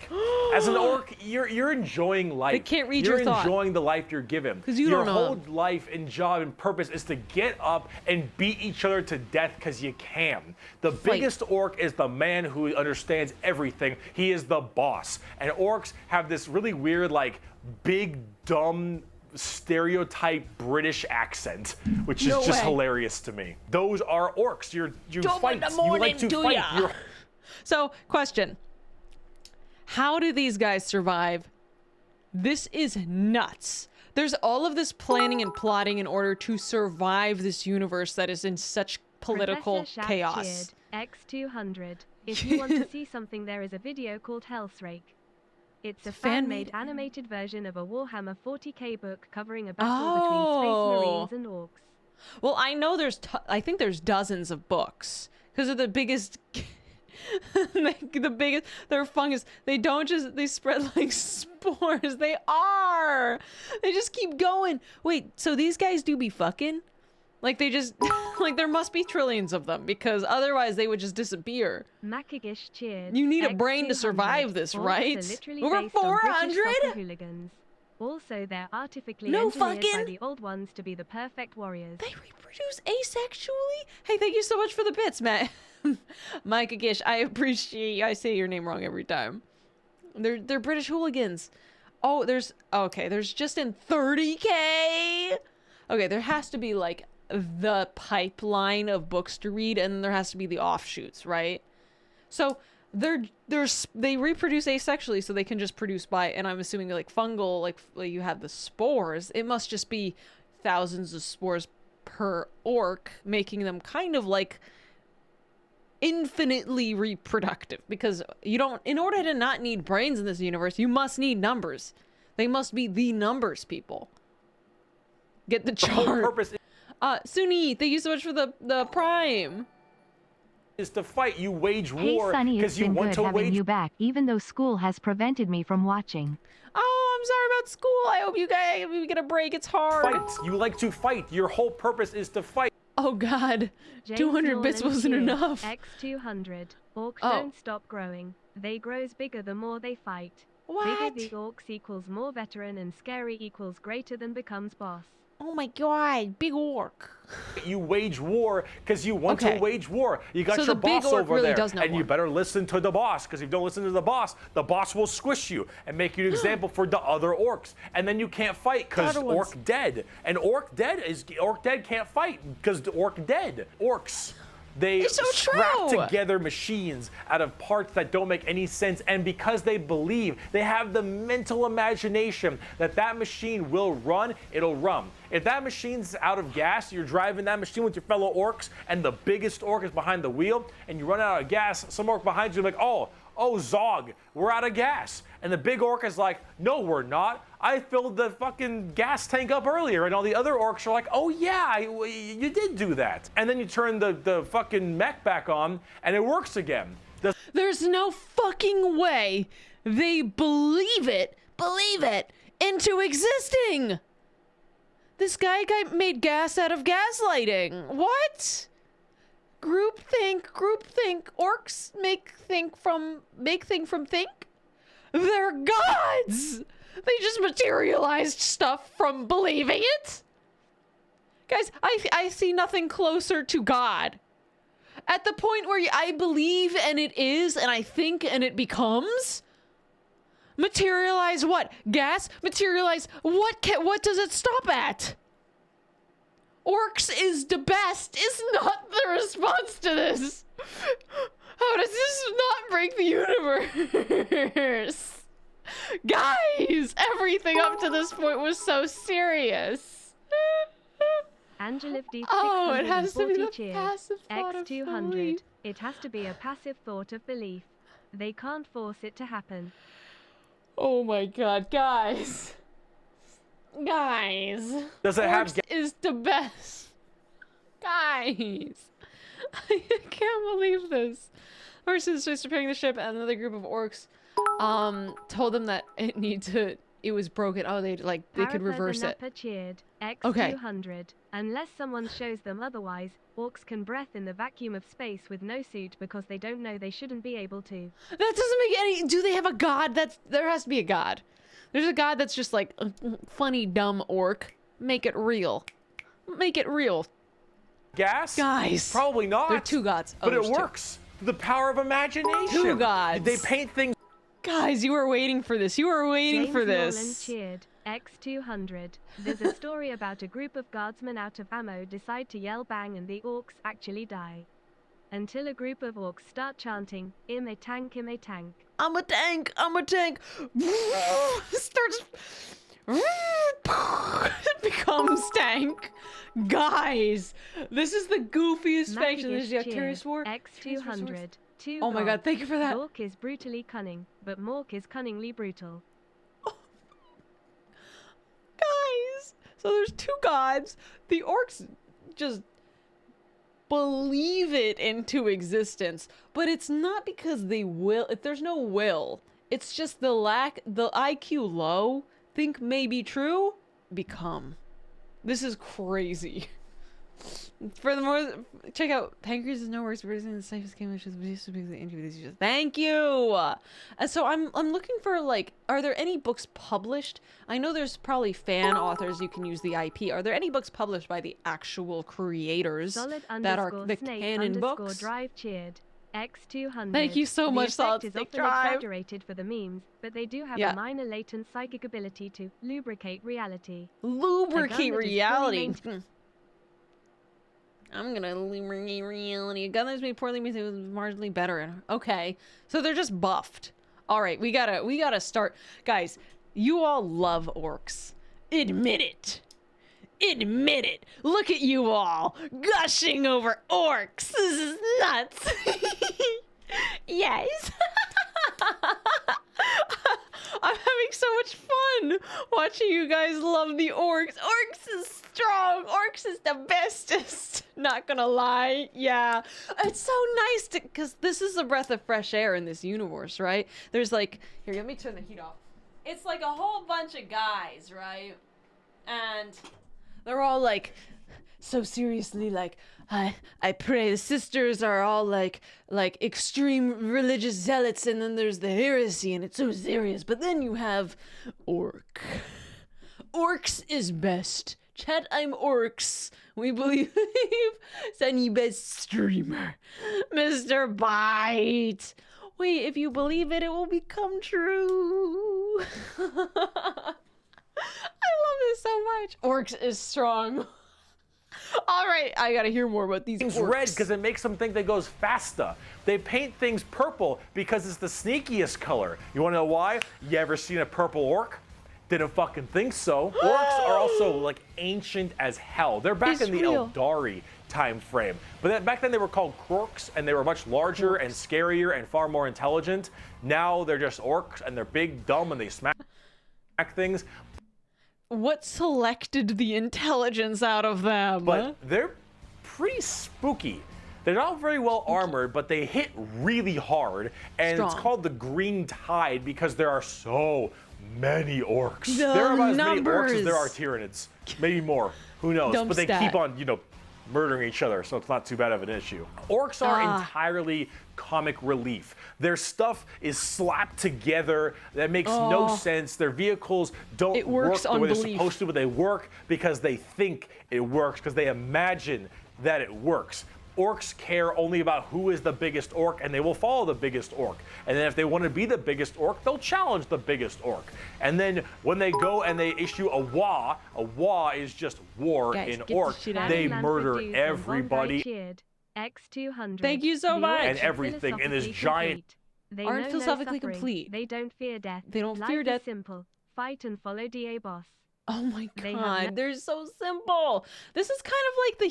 C: As an orc, you're enjoying life.
A: They can't read your thought.
C: You're enjoying the life you're given.
A: Your
C: whole life and job and purpose is to get up and beat each other to death because you can. The biggest orc is the man who understands everything. He is the boss. And orcs have this really weird, like, big, dumb, stereotype British accent, which is just hilarious to me. Those are orcs. You fight. You like to fight.
A: So, question. How do these guys survive? This is nuts. There's all of this planning and plotting in order to survive this universe that is in such political chaos.
B: X200. If you want to see something, there is a video called Hellsrake. It's a fan-made animated version of a Warhammer 40k book covering a battle between space marines and orcs.
A: Well, I know I think there's dozens of books because they're the biggest. They're fungus. They spread like spores. They just keep going. Wait, so these guys do be fucking? Like they just, like there must be trillions of them because otherwise they would just disappear.
B: Macagish cheered.
A: You need a brain to survive this, right? Over 400?
B: Also, they're artificially engineered by the old ones to be the perfect warriors.
A: They reproduce asexually? Hey, thank you so much for the bits, Matt. Micah Gish, I appreciate you. I say your name wrong every time. They're British hooligans. Oh, there's just in 30k. Okay, there has to be like the pipeline of books to read, and there has to be the offshoots, right? So they reproduce asexually, so they can just produce by, and I'm assuming like fungal, like you have the spores. It must just be thousands of spores per orc, making them kind of like infinitely reproductive, because in order to not need brains in this universe, you must need numbers. They must be the numbers people. Get the chart. Suni, thank you so much for the prime.
C: Is to fight. You wage
J: hey,
C: war because you want to wage.
J: You back, even though school has prevented me from watching.
A: Oh, I'm sorry about school. I hope you guys get a break. It's hard.
C: Fight. You like to fight. Your whole purpose is to fight.
A: Oh God,
B: James
A: 200 bits wasn't enough.
B: X200. Orcs don't stop growing. They grows bigger the more they fight.
A: What?
B: Bigger the orcs equals more veteran, and scary equals greater than becomes boss.
A: Oh my God, big orc.
C: You wage war because you want to wage war. You got your boss over there, and you better listen to the boss, because if you don't listen to the boss will squish you and make you an example for the other orcs, and then you can't fight because orc dead. And orc dead can't fight because orc dead. Orcs. They scrap together machines out of parts that don't make any sense, and because they believe, they have the mental imagination that machine will run, it'll run. If that machine's out of gas, you're driving that machine with your fellow orcs, and the biggest orc is behind the wheel, and you run out of gas, some orc behind you is like, oh, Zog, we're out of gas. And the big orc is like, no, we're not. I filled the fucking gas tank up earlier. And all the other orcs are like, oh yeah, you did do that. And then you turn the fucking mech back on and it works again.
A: There's no fucking way they believe it into existing. This guy made gas out of gaslighting. What? Groupthink. Orcs make thing from think. They're gods. They just materialized stuff from believing it. Guys, I see nothing closer to God. At the point where I believe and it is and I think and it becomes? Materialize what? Gas? Materialize what? Does it stop at? Orcs is the best is not the response to this. How does this not break the universe? Guys, everything up to this point was so serious.
B: Angela D.
A: Oh, it has to be the
B: cheered.
A: passive thought of
B: X200.
A: belief.
B: It has to be a passive thought of belief. They can't force it to happen.
A: Oh my god, guys. Guys.
C: Does it have
A: Orcs is the best. Guys. I can't believe this. Horses just repairing the ship and another group of orcs told them that it was broken. Oh, they could reverse it.
B: Cheered.
A: Okay.
B: X200. Unless someone shows them otherwise, orcs can breath in the vacuum of space with no suit because they don't know they shouldn't be able to.
A: That doesn't make any... Do they have a god? There has to be a god. There's a god that's just like a funny, dumb orc. Make it real. Make it real.
C: Gas?
A: Guys.
C: Probably not.
A: There are two gods.
C: But it works. The power of imagination.
A: Two gods.
C: They paint things.
A: Guys, you were waiting for this. You were waiting
B: James
A: for this.
B: Nolan cheered. X200. There's a story about a group of guardsmen out of ammo decide to yell bang and the orcs actually die. Until a group of orcs start chanting, "Im a tank, im a tank."
A: I'm a tank, I'm a tank. Starts... It becomes tank. Guys, this is the goofiest faction. This is the Arcturus War.
B: X200.
A: Oh my god, thank you for that.
B: Orc is brutally cunning, but Mork is cunningly brutal.
A: Guys, so there's two gods. The orcs just believe it into existence, but it's not because they will. If there's no will, it's just the IQ low. Think may be true, become. This is crazy. Furthermore, check out Pancreas is no worse version the safest game, which is the thank you. So I'm looking for are there any books published? I know there's probably fan authors you can use the IP. Are there any books published by the actual creators that are the canon books?
B: Drive cheered. X200.
A: Thank you so much, Solid
B: Snake
A: Snake
B: Drive.
A: Drive.
B: Exaggerated for the memes, but they do have a minor latent psychic ability to lubricate reality.
A: Lubricate reality. I'm gonna lubricate reality. A gun that's made poorly means it was marginally better. Okay, so they're just buffed. All right, we gotta start, guys. You all love orcs. Admit it. Admit it. Look at you all gushing over orcs. This is nuts. Yes. I'm having so much fun watching you guys love the orcs. Orcs is strong. Orcs is the bestest. Not gonna lie. Yeah. It's so nice because this is a breath of fresh air in this universe, right? There's here, let me turn the heat off. It's like a whole bunch of guys, right? And they're all so seriously I pray. The sisters are all like extreme religious zealots, and then there's the heresy, and it's so serious. But then you have orc. Orcs is best. Chat, I'm orcs. We believe Sunny best streamer. Mr. Bite. Wait, if you believe it, it will become true. I love this so much. Orcs is strong. All right, I gotta hear more about these orcs.
C: Red because it makes them think they goes faster. They paint things purple because it's the sneakiest color. You wanna know why? You ever seen a purple orc? Didn't fucking think so. Orcs are also ancient as hell. They're back in the Eldari time frame. But back then they were called Krorks, and they were much larger and scarier and far more intelligent. Now they're just orcs, and they're big, dumb, and they smack things.
A: What selected the intelligence out of them?
C: But they're pretty spooky. They're not very well armored, but they hit really hard. And it's called the Green Tide because there are so many orcs. There are about as many orcs as there are tyranids. Maybe more. Who knows? But they keep on, murdering each other, so it's not too bad of an issue. Orcs are entirely comic relief. Their stuff is slapped together. That makes no sense. Their vehicles don't work the way they're supposed to, but they work because they think it works, because they imagine that it works. Orcs care only about who is the biggest orc, and they will follow the biggest orc. And then if they want to be the biggest orc, they'll challenge the biggest orc. And then when they go and they issue a wa is just war in orc. They murder everybody.
B: X200.
A: Thank you so much.
C: And everything in this giant.
B: They
A: aren't
B: know
A: philosophically
B: no suffering.
A: complete.
B: They don't fear death.
A: They don't
B: Life
A: fear death.
B: Is simple. Fight and follow DA boss.
A: Oh my god, they're so simple. This is kind of like the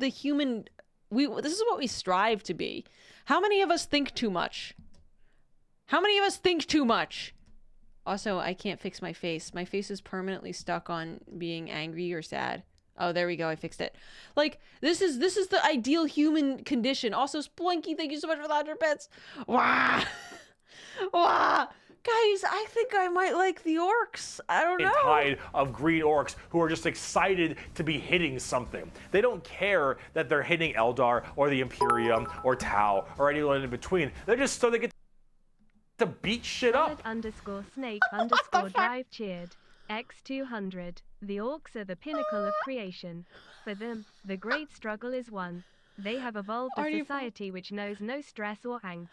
A: human this is what we strive to be. How many of us think too much? How many of us think too much? Also, I can't fix my face. My face is permanently stuck on being angry or sad. Oh, there we go. I fixed it. Like, this is the ideal human condition. Also, Splinky, thank you so much for the 100 bits. Wah! Wah! Guys, I think I might like the orcs. I don't know.
C: Tide of green orcs who are just excited to be hitting something. They don't care that they're hitting Eldar or the Imperium or Tau or anyone in between. They're just so they get to beat shit up.
B: _snake_drive cheered. X200. The orcs are the pinnacle of creation. For them, the great struggle is won. They have evolved a society which knows no stress or angst.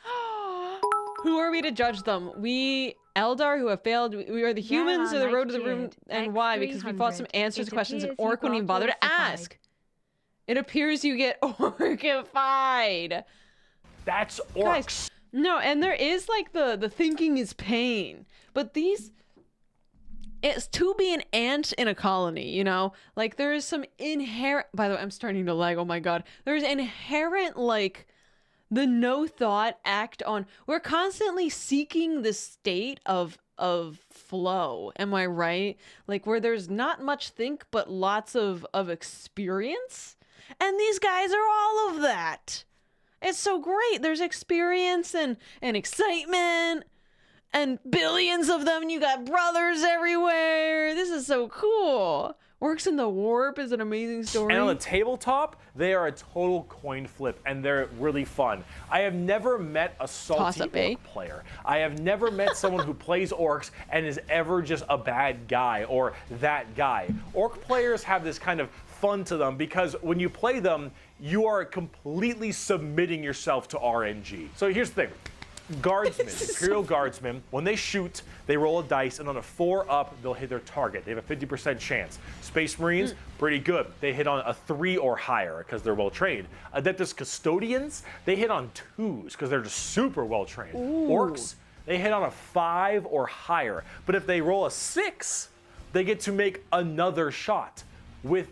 A: Who are we to judge them? We Eldar who have failed. We are the humans or the road to the room. And why? Because we fought some answers to questions an orc wouldn't even bother to ask. It appears you get orcified.
C: That's orcs.
A: Guys, no, and there is like the thinking is pain. But these... It's to be an ant in a colony, you know? Like, there is some inherent... By the way, I'm starting to lag. Oh my god. There's inherent, like... The no thought act on... We're constantly seeking the state of flow. Am I right? Like, where there's not much think, but lots of experience. And these guys are all of that. It's so great. There's experience and excitement. And billions of them, and you got brothers everywhere. This is so cool. Orcs in the Warp is an amazing story.
C: And on the tabletop, they are a total coin flip, and they're really fun. I have never met a salty orc player. I have never met someone who plays orcs and is ever just a bad guy or that guy. Orc players have this kind of fun to them because when you play them, you are completely submitting yourself to RNG. So here's the thing. Guardsmen, Imperial Guardsmen, when they shoot, they roll a dice, and on a 4 up, they'll hit their target. They have a 50% chance. Space Marines, pretty good. They hit on a 3 or higher because they're well trained. Adeptus Custodians, they hit on 2s because they're just super well trained. Orcs, they hit on a 5 or higher. But if they roll a 6, they get to make another shot with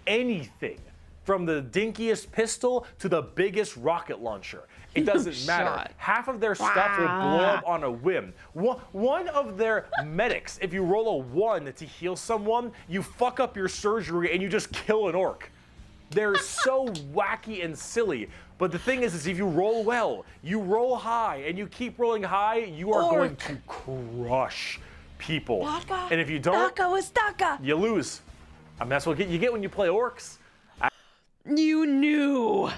C: anything, from the dinkiest pistol to the biggest rocket launcher. It doesn't matter. Half of their stuff will blow up on a whim. One of their medics, if you roll a 1 to heal someone, you fuck up your surgery and you just kill an orc. They're so wacky and silly. But the thing is if you roll well, you roll high, and you keep rolling high, you are going to crush people. And if you don't, you lose. I mean, that's what you get when you play orcs.
A: You knew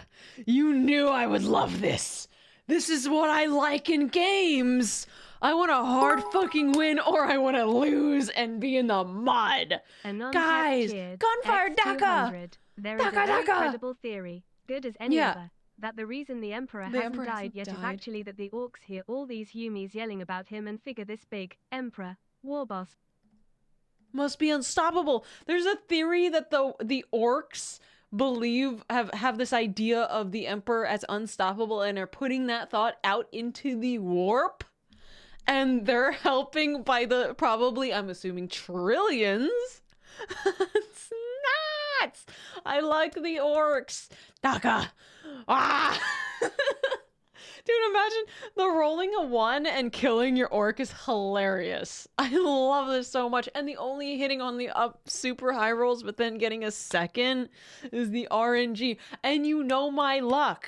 A: I would love this. This is what I like in games. I want a hard fucking win, or I want to lose and be in the mud. Guys, gunfire Daka!
B: There is a very credible theory, good as any other, that the reason the Emperor hasn't died yet is actually that the orcs hear all these humies yelling about him and figure this big Emperor, war boss,
A: must be unstoppable. There's a theory that the orcs believe have this idea of the Emperor as unstoppable and are putting that thought out into the warp, and they're helping by the probably, I'm assuming, trillions. It's nuts. I like the orcs. Daka. Dude, imagine the rolling a 1 and killing your orc is hilarious. I love this so much. And the only hitting on the up super high rolls, but then getting a 2nd is the RNG. And you know my luck.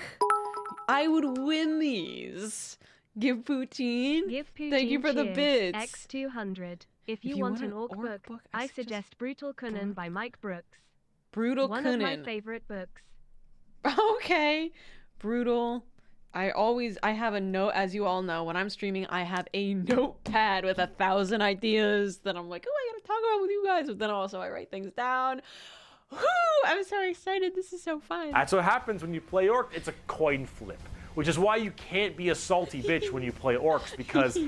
A: I would win these. Give Poutine. Thank you for the bits.
B: X200. If you want an orc book, I suggest Brutal Kunin by Mike Brooks.
A: Brutal Kunin.
B: One of my favorite books.
A: Okay. Brutal. I have a note, as you all know, when I'm streaming, I have a notepad with 1,000 ideas that I'm like, oh, I gotta talk about with you guys, but then also I write things down. Woo! I'm so excited. This is so fun.
C: That's what happens when you play orc. It's a coin flip, which is why you can't be a salty bitch when you play orcs, because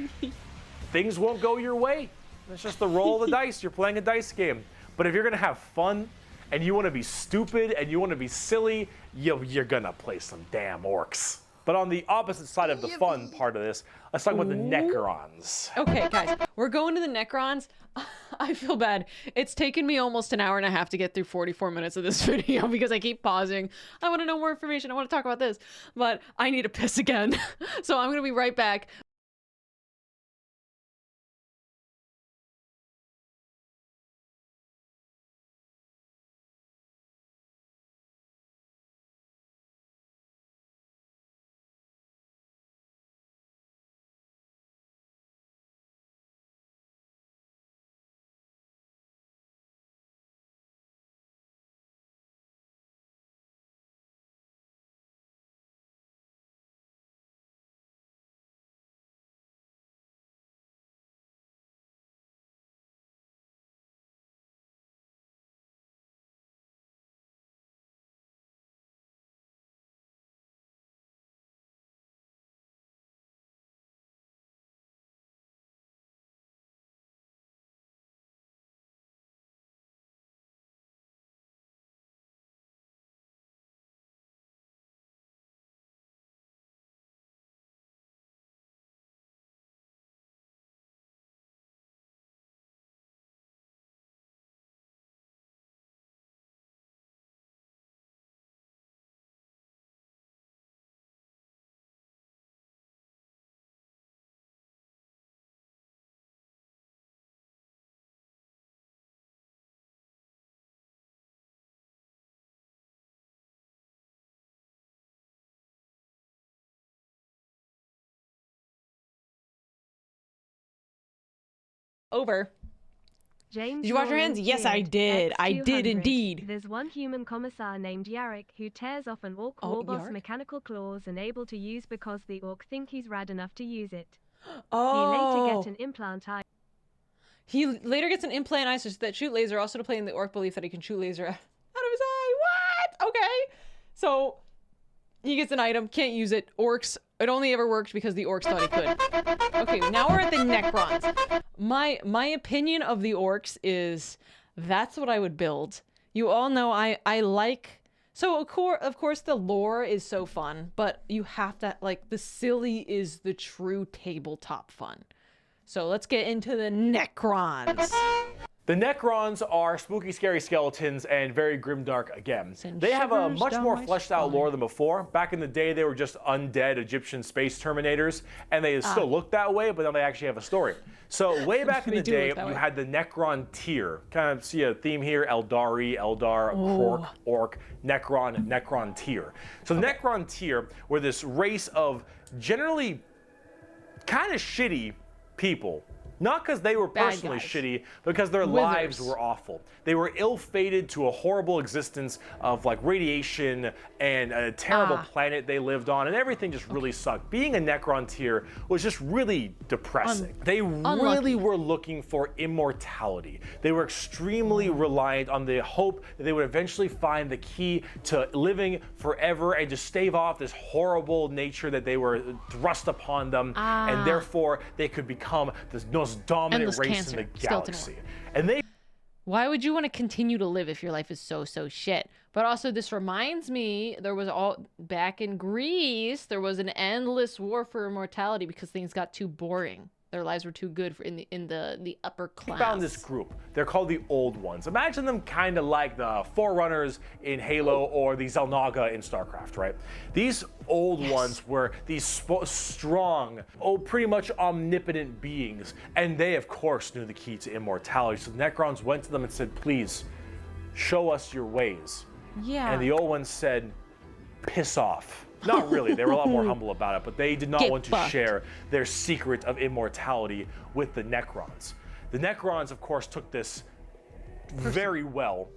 C: things won't go your way. It's just the roll of the dice. You're playing a dice game. But if you're going to have fun and you want to be stupid and you want to be silly, you're going to play some damn orcs. But on the opposite side of the fun part of this, let's talk about the necrons.
A: Okay, guys, we're going to the necrons. I feel bad. It's taken me almost an hour and a half to get through 44 minutes of this video because I keep pausing. I want to know more information. I want to talk about this, but I need to piss again. So I'm going to be right back. Over.
B: James,
A: did you wash your hands? Yes, I did. I did indeed.
B: There's one human commissar named Yarrick who tears off an orc warboss mechanical claws and able to use because the orc think he's rad enough to use it. He later gets an implant eye.
A: He later gets an implant eye that shoot laser, also to play in the orc belief that he can shoot laser out of his eye. What? Okay. So he gets an item, can't use it. Orcs, it only ever worked because the orcs thought he could. Okay, now we're at the necrons. My opinion of the orcs is that's what I would build. You all know I like... So of course the lore is so fun, but you have to, like, the silly is the true tabletop fun. So let's get into the necrons.
C: The necrons are spooky, scary skeletons and very grimdark again. They have a much more fleshed out lore than before. Back in the day, they were just undead Egyptian space terminators, and they still look that way, but now they actually have a story. So way back in the day, you had the necron tier. Kind of see a theme here: Eldari, Eldar, orc, necron, necron tier. So the necron tier were this race of generally kind of shitty people. Not because they were personally shitty, because their lives were awful. They were ill-fated to a horrible existence of like radiation and a terrible planet they lived on, and everything just really sucked. Being a necron tier was just really depressing. They really were looking for immortality. They were extremely reliant on the hope that they would eventually find the key to living forever and just stave off this horrible nature that they were thrust upon them, and therefore they could become the most dominant race in the galaxy. And they...
A: Why would you want to continue to live if your life is so shit? But also, this reminds me, there was back in Greece, there was an endless war for immortality because things got too boring. Their lives were too good in the upper class.
C: We found this group. They're called the Old Ones. Imagine them kind of like the Forerunners in Halo or the Xel'Naga in StarCraft, right? These Old Ones were these strong, pretty much omnipotent beings, and they, of course, knew the key to immortality. So the Necrons went to them and said, please, show us your ways.
A: Yeah.
C: And the Old Ones said, piss off. Not really, they were a lot more humble about it, but they did not want to share their secret of immortality with the Necrons. The Necrons, of course, took this very well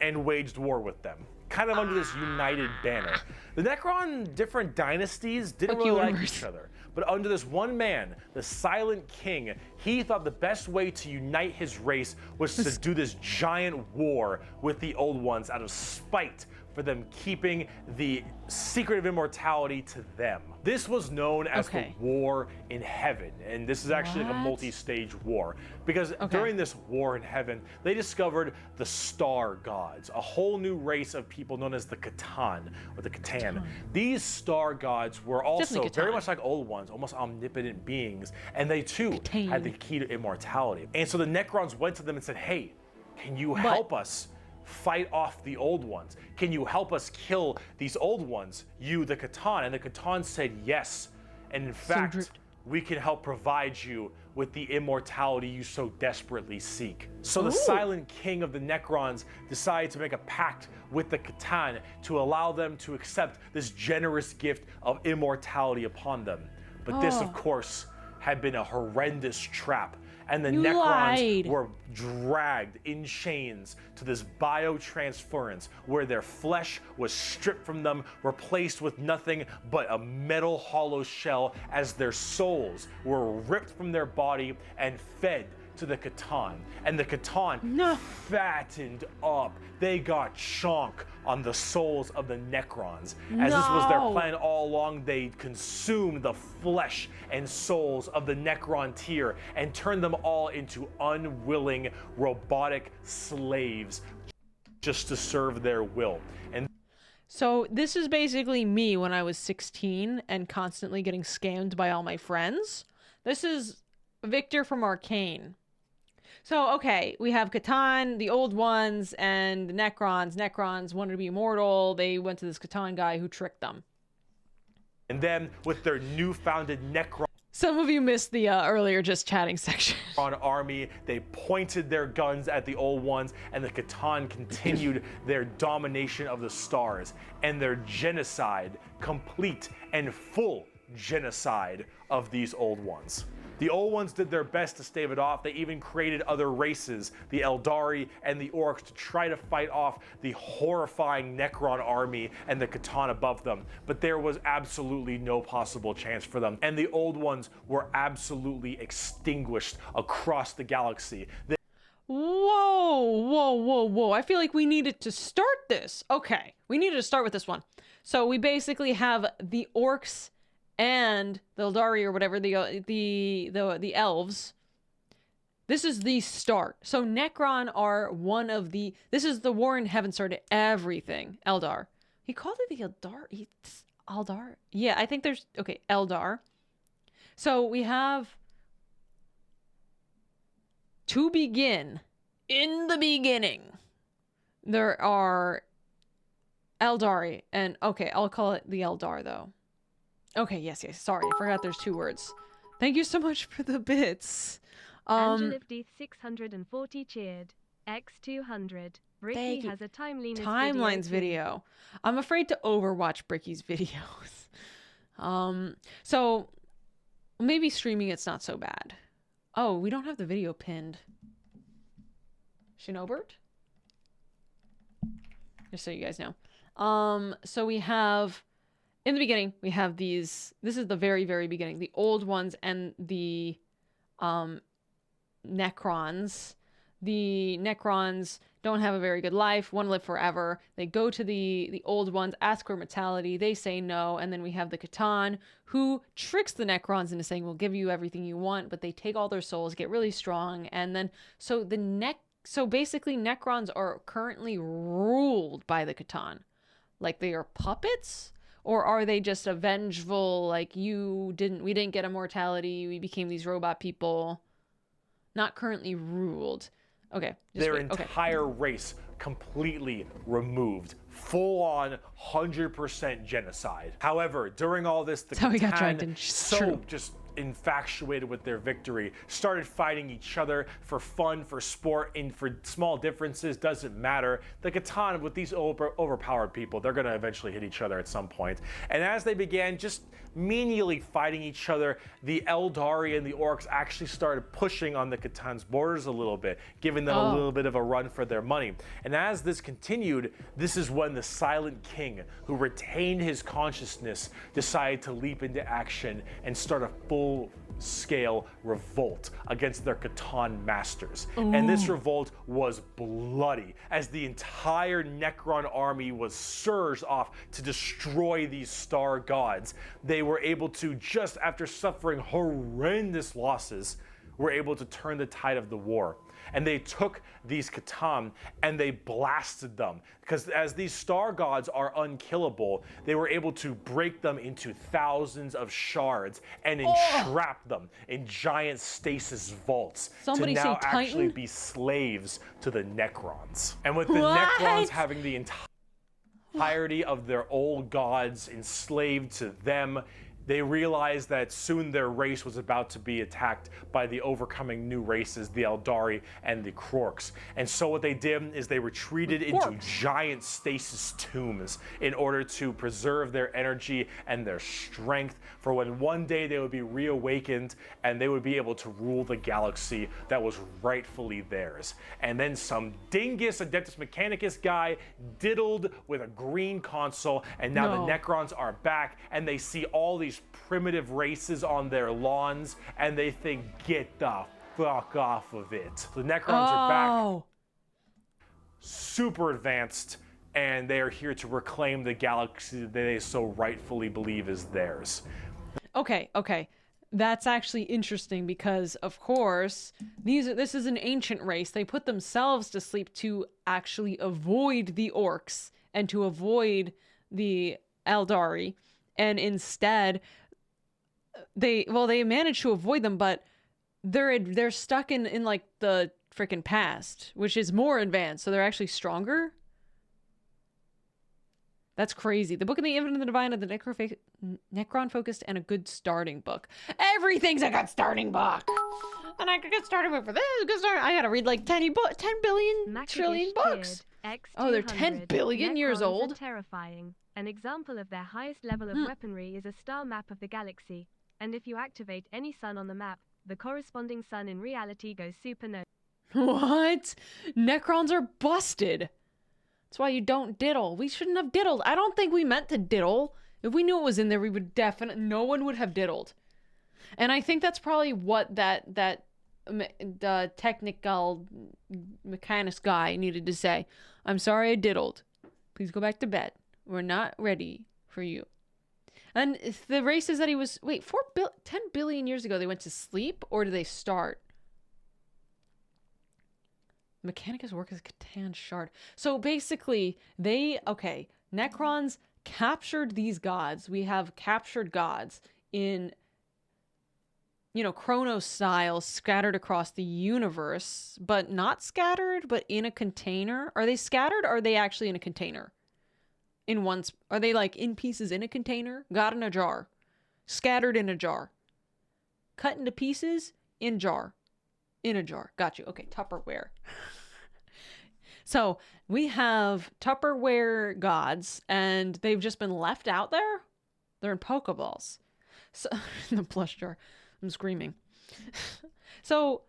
C: and waged war with them. kind of under this united banner. The Necron different dynasties didn't really like each other, but under this one man, the Silent King, he thought the best way to unite his race was to do this giant war with the Old Ones out of spite for them keeping the secret of immortality to them. This was known as the War in Heaven, and this is actually like a multi-stage war, because during this War in Heaven, they discovered the Star Gods, a whole new race of people known as the Catan, or the Catan. These Star Gods were also very much like Old Ones, almost omnipotent beings, and they too had the key to immortality. And so the Necrons went to them and said, hey, can you help us fight off the Old Ones? Can you help us kill these Old Ones, you, the Catan? And the Catan said yes. And in fact, we can help provide you with the immortality you so desperately seek. So the Silent King of the Necrons decided to make a pact with the Catan to allow them to accept this generous gift of immortality upon them. But this, of course, had been a horrendous trap. And the Necrons were dragged in chains to this biotransference where their flesh was stripped from them, replaced with nothing but a metal hollow shell, as their souls were ripped from their body and fed to the Catan. And the Catan fattened up. They got chonk on the souls of the Necrons. As this was their plan all along, they consumed the flesh and souls of the Necron tier and turned them all into unwilling robotic slaves just to serve their will. And
A: so this is basically me when I was 16 and constantly getting scammed by all my friends. This is Victor from Arcane. So, okay, we have Catan, the Old Ones, and the Necrons. Necrons wanted to be immortal. They went to this Catan guy who tricked them.
C: And then with their new-founded Necron
A: Some of you missed the earlier just chatting section.
C: Army, they pointed their guns at the Old Ones, and the Catan continued their domination of the stars and their genocide, complete and full genocide of these Old Ones. The Old Ones did their best to stave it off. They even created other races, the Eldar and the orks, to try to fight off the horrifying Necron army and the Catan above them. But there was absolutely no possible chance for them. And the Old Ones were absolutely extinguished across the galaxy.
A: Whoa. I feel like we needed to start this. Okay, we needed to start with this one. So we basically have the orks and the Eldari or whatever, the elves. This is the start. So Necron are one of the, this is the War in Heaven started everything. Eldar. He called it the Eldar. It's Eldar. Yeah, I think there's, okay, Eldar. So we have, to begin, in the beginning, there are Eldari, and okay, I'll call it the Eldar though. Okay, yes, sorry, I forgot there's two words. Thank you so much for the bits.
B: Angelifdeeth 640 cheered. X200. Bricky has a timelines
A: video. I'm afraid to overwatch Bricky's videos. So maybe streaming it's not so bad. Oh, we don't have the video pinned. Shinobert? Just so you guys know. So we have, in the beginning, we have these, this is the very, very beginning, the Old Ones and the Necrons. The Necrons don't have a very good life, want to live forever. They go to the Old Ones, ask for immortality. They say no. And then we have the Catan, who tricks the Necrons into saying, we'll give you everything you want, but they take all their souls, get really strong. And then, so basically Necrons are currently ruled by the Catan. Like they are puppets? Or are they just a vengeful, like we didn't get immortality, we became these robot people, not currently ruled. Okay.
C: Their entire race completely removed. Full on 100% genocide. However, during all this, the Catan just infatuated with their victory, started fighting each other for fun, for sport, and for small differences, doesn't matter. The Catan, with these overpowered people, they're gonna eventually hit each other at some point. And as they began just menially fighting each other, the Eldari and the orcs actually started pushing on the Catan's borders a little bit, giving them a little bit of a run for their money. And as this continued, this is when the Silent King, who retained his consciousness, decided to leap into action and start a full-scale revolt against their Catan masters. And this revolt was bloody, as the entire Necron army was surged off to destroy these star gods. They were able to, just after suffering horrendous losses, were able to turn the tide of the war. And they took these Catan and they blasted them, because as these star gods are unkillable, they were able to break them into thousands of shards and entrap them in giant stasis vaults to now actually be slaves to the Necrons. And with the Necrons having the entirety of their old gods enslaved to them, they realized that soon their race was about to be attacked by the overcoming new races, the Eldari and the Orks. And so what they did is they retreated into giant stasis tombs in order to preserve their energy and their strength for when one day they would be reawakened and they would be able to rule the galaxy that was rightfully theirs. And then some dingus Adeptus Mechanicus guy diddled with a green console, and now the Necrons are back and they see all these primitive races on their lawns and they think, get the fuck off of it. The Necrons are back, super advanced, and they are here to reclaim the galaxy that they so rightfully believe is theirs.
A: Okay. That's actually interesting because, of course, this is an ancient race. They put themselves to sleep to actually avoid the orcs and to avoid the Eldari. And instead, they managed to avoid them, but they're stuck in like the freaking past, which is more advanced. So they're actually stronger. That's crazy. The Book of the Infinite and the Divine of the Necron focused and a good starting book. Everything's a good starting book. And I could get started with for this. I gotta read like 10 billion trillion books. Oh, they're 10 billion years old.
B: Terrifying. An example of their highest level of weaponry is a star map of the galaxy. And if you activate any sun on the map, the corresponding sun in reality goes supernova.
A: What? Necrons are busted. That's why you don't diddle. We shouldn't have diddled. I don't think we meant to diddle. If we knew it was in there, we would no one would have diddled. And I think that's probably what the technical mechanics guy needed to say. I'm sorry I diddled. Please go back to bed. We're not ready for you. And the races that he was... Wait, 10 billion years ago they went to sleep? Or did they start? Mechanicus work as a Catan shard. So basically, Necrons captured these gods. We have captured gods in, Chronos style, scattered across the universe, but not scattered, but in a container. Are they scattered, or are they actually in a container? Are they like in pieces in a container? God in a jar. Scattered in a jar. Cut into pieces in jar. In a jar. Got you. Okay, Tupperware. So we have Tupperware gods, and they've just been left out there. They're in Pokeballs. So in the plush jar. I'm screaming. So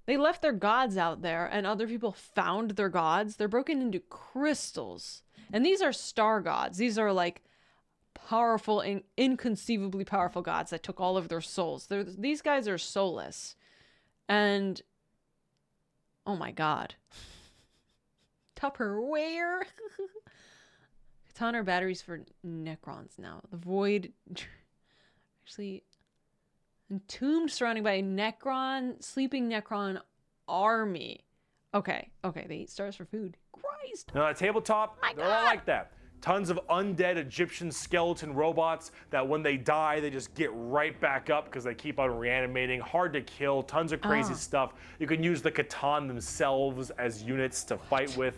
A: they left their gods out there, and other people found their gods. They're broken into crystals. And these are star gods. These are like powerful, inconceivably powerful gods that took all of their souls. These guys are soulless. And oh my god. Tupperware. Catan are batteries for Necrons now. The void actually entombed surrounding by a sleeping Necron army. Okay, they eat stars for food. Christ.
C: Now, at tabletop, they're all like that. Tons of undead Egyptian skeleton robots that when they die, they just get right back up because they keep on reanimating. Hard to kill, tons of crazy stuff. You can use the Catan themselves as units to fight with.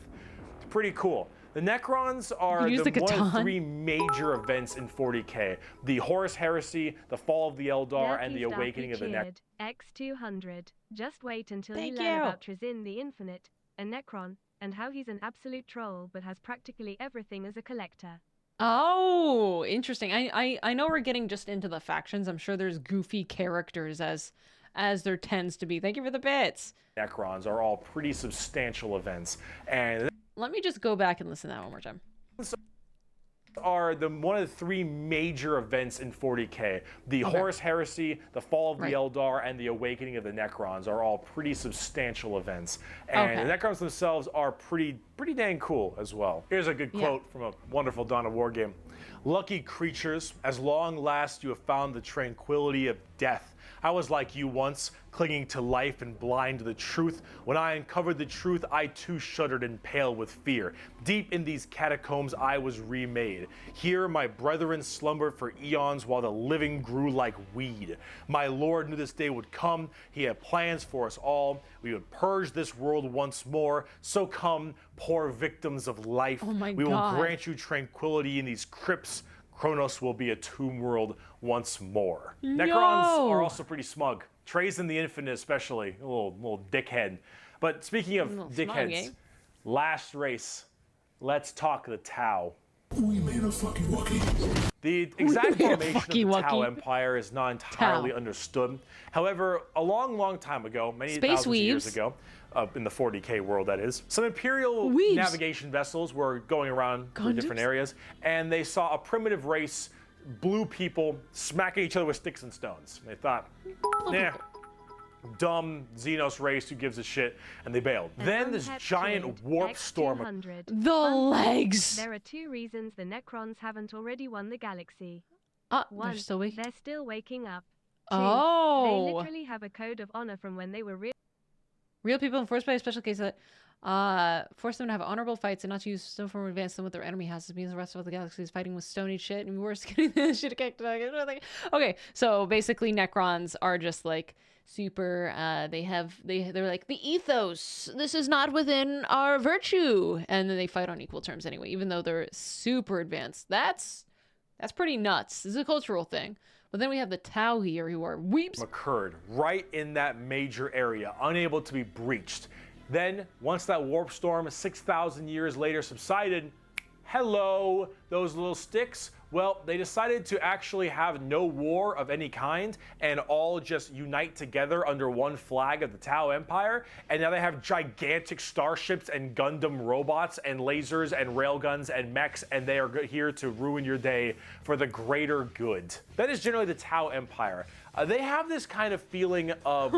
C: It's pretty cool. The Necrons are one of the 3 major events in 40k. The Horus Heresy, the Fall of the Eldar, and the Awakening of the Necrons.
B: X200. Just wait until you learn about Trizin the Infinite, a Necron, and how he's an absolute troll but has practically everything as a collector.
A: Oh, interesting. I know we're getting just into the factions. I'm sure there's goofy characters as there tends to be. Thank you for the bits.
C: Necrons are all pretty substantial events, and
A: let me just go back and listen to that one more time.
C: Are one of the 3 major events in 40k. The Horus Heresy, the Fall of the Eldar, and the Awakening of the Necrons are all pretty substantial events. And the Necrons themselves are pretty dang cool as well. Here's a good quote from a wonderful Dawn of War game. Lucky creatures, as long last you have found the tranquility of death. I was like you once, clinging to life and blind to the truth. When I uncovered the truth, I too shuddered and paled with fear. Deep in these catacombs, I was remade. Here, my brethren slumbered for eons while the living grew like weed. My Lord knew this day would come. He had plans for us all. We would purge this world once more. So come, poor victims of life.
A: Oh my
C: we will
A: God.
C: grant you tranquility in these crypts. Kronos will be a tomb world once more. Necrons are also pretty smug. Trizin the Infinite especially, a little dickhead. But speaking of dickheads, last race, let's talk the Tau.
I: We made a fucking Wookiee.
C: The exact formation of the Tau Empire is not entirely understood. However, a long time ago, many thousands of years ago, in the 40k world that is, some Imperial navigation vessels were going around through different areas, and they saw a primitive race, blue people, smacking each other with sticks and stones. They thought, nah, dumb Xenos race, who gives a shit, and they bailed. Then this giant warp storm.
A: The legs!
B: There are 2 reasons the Necrons haven't already won the galaxy.
A: One,
B: they're still waking up. 2,
A: oh!
B: They literally have a code of honor from when they were
A: real people enforced by a special case that force them to have honorable fights and not to use some form of advance them what their enemy has. It means the rest of the galaxy is fighting with Stone Age shit and worse, getting this shit kicked. Okay, so basically Necrons are just like super, they're like, the ethos, this is not within our virtue. And then they fight on equal terms anyway, even though they're super advanced. That's pretty nuts. This is a cultural thing. But then we have the Tau here, who are weeps.
C: Occurred right in that major area, unable to be breached. Then, once that warp storm 6,000 years later subsided, hello, those little sticks. Well, they decided to actually have no war of any kind and all just unite together under one flag of the Tau Empire. And now they have gigantic starships and Gundam robots and lasers and railguns and mechs, and they are here to ruin your day for the greater good. That is generally the Tau Empire. They have this kind of feeling of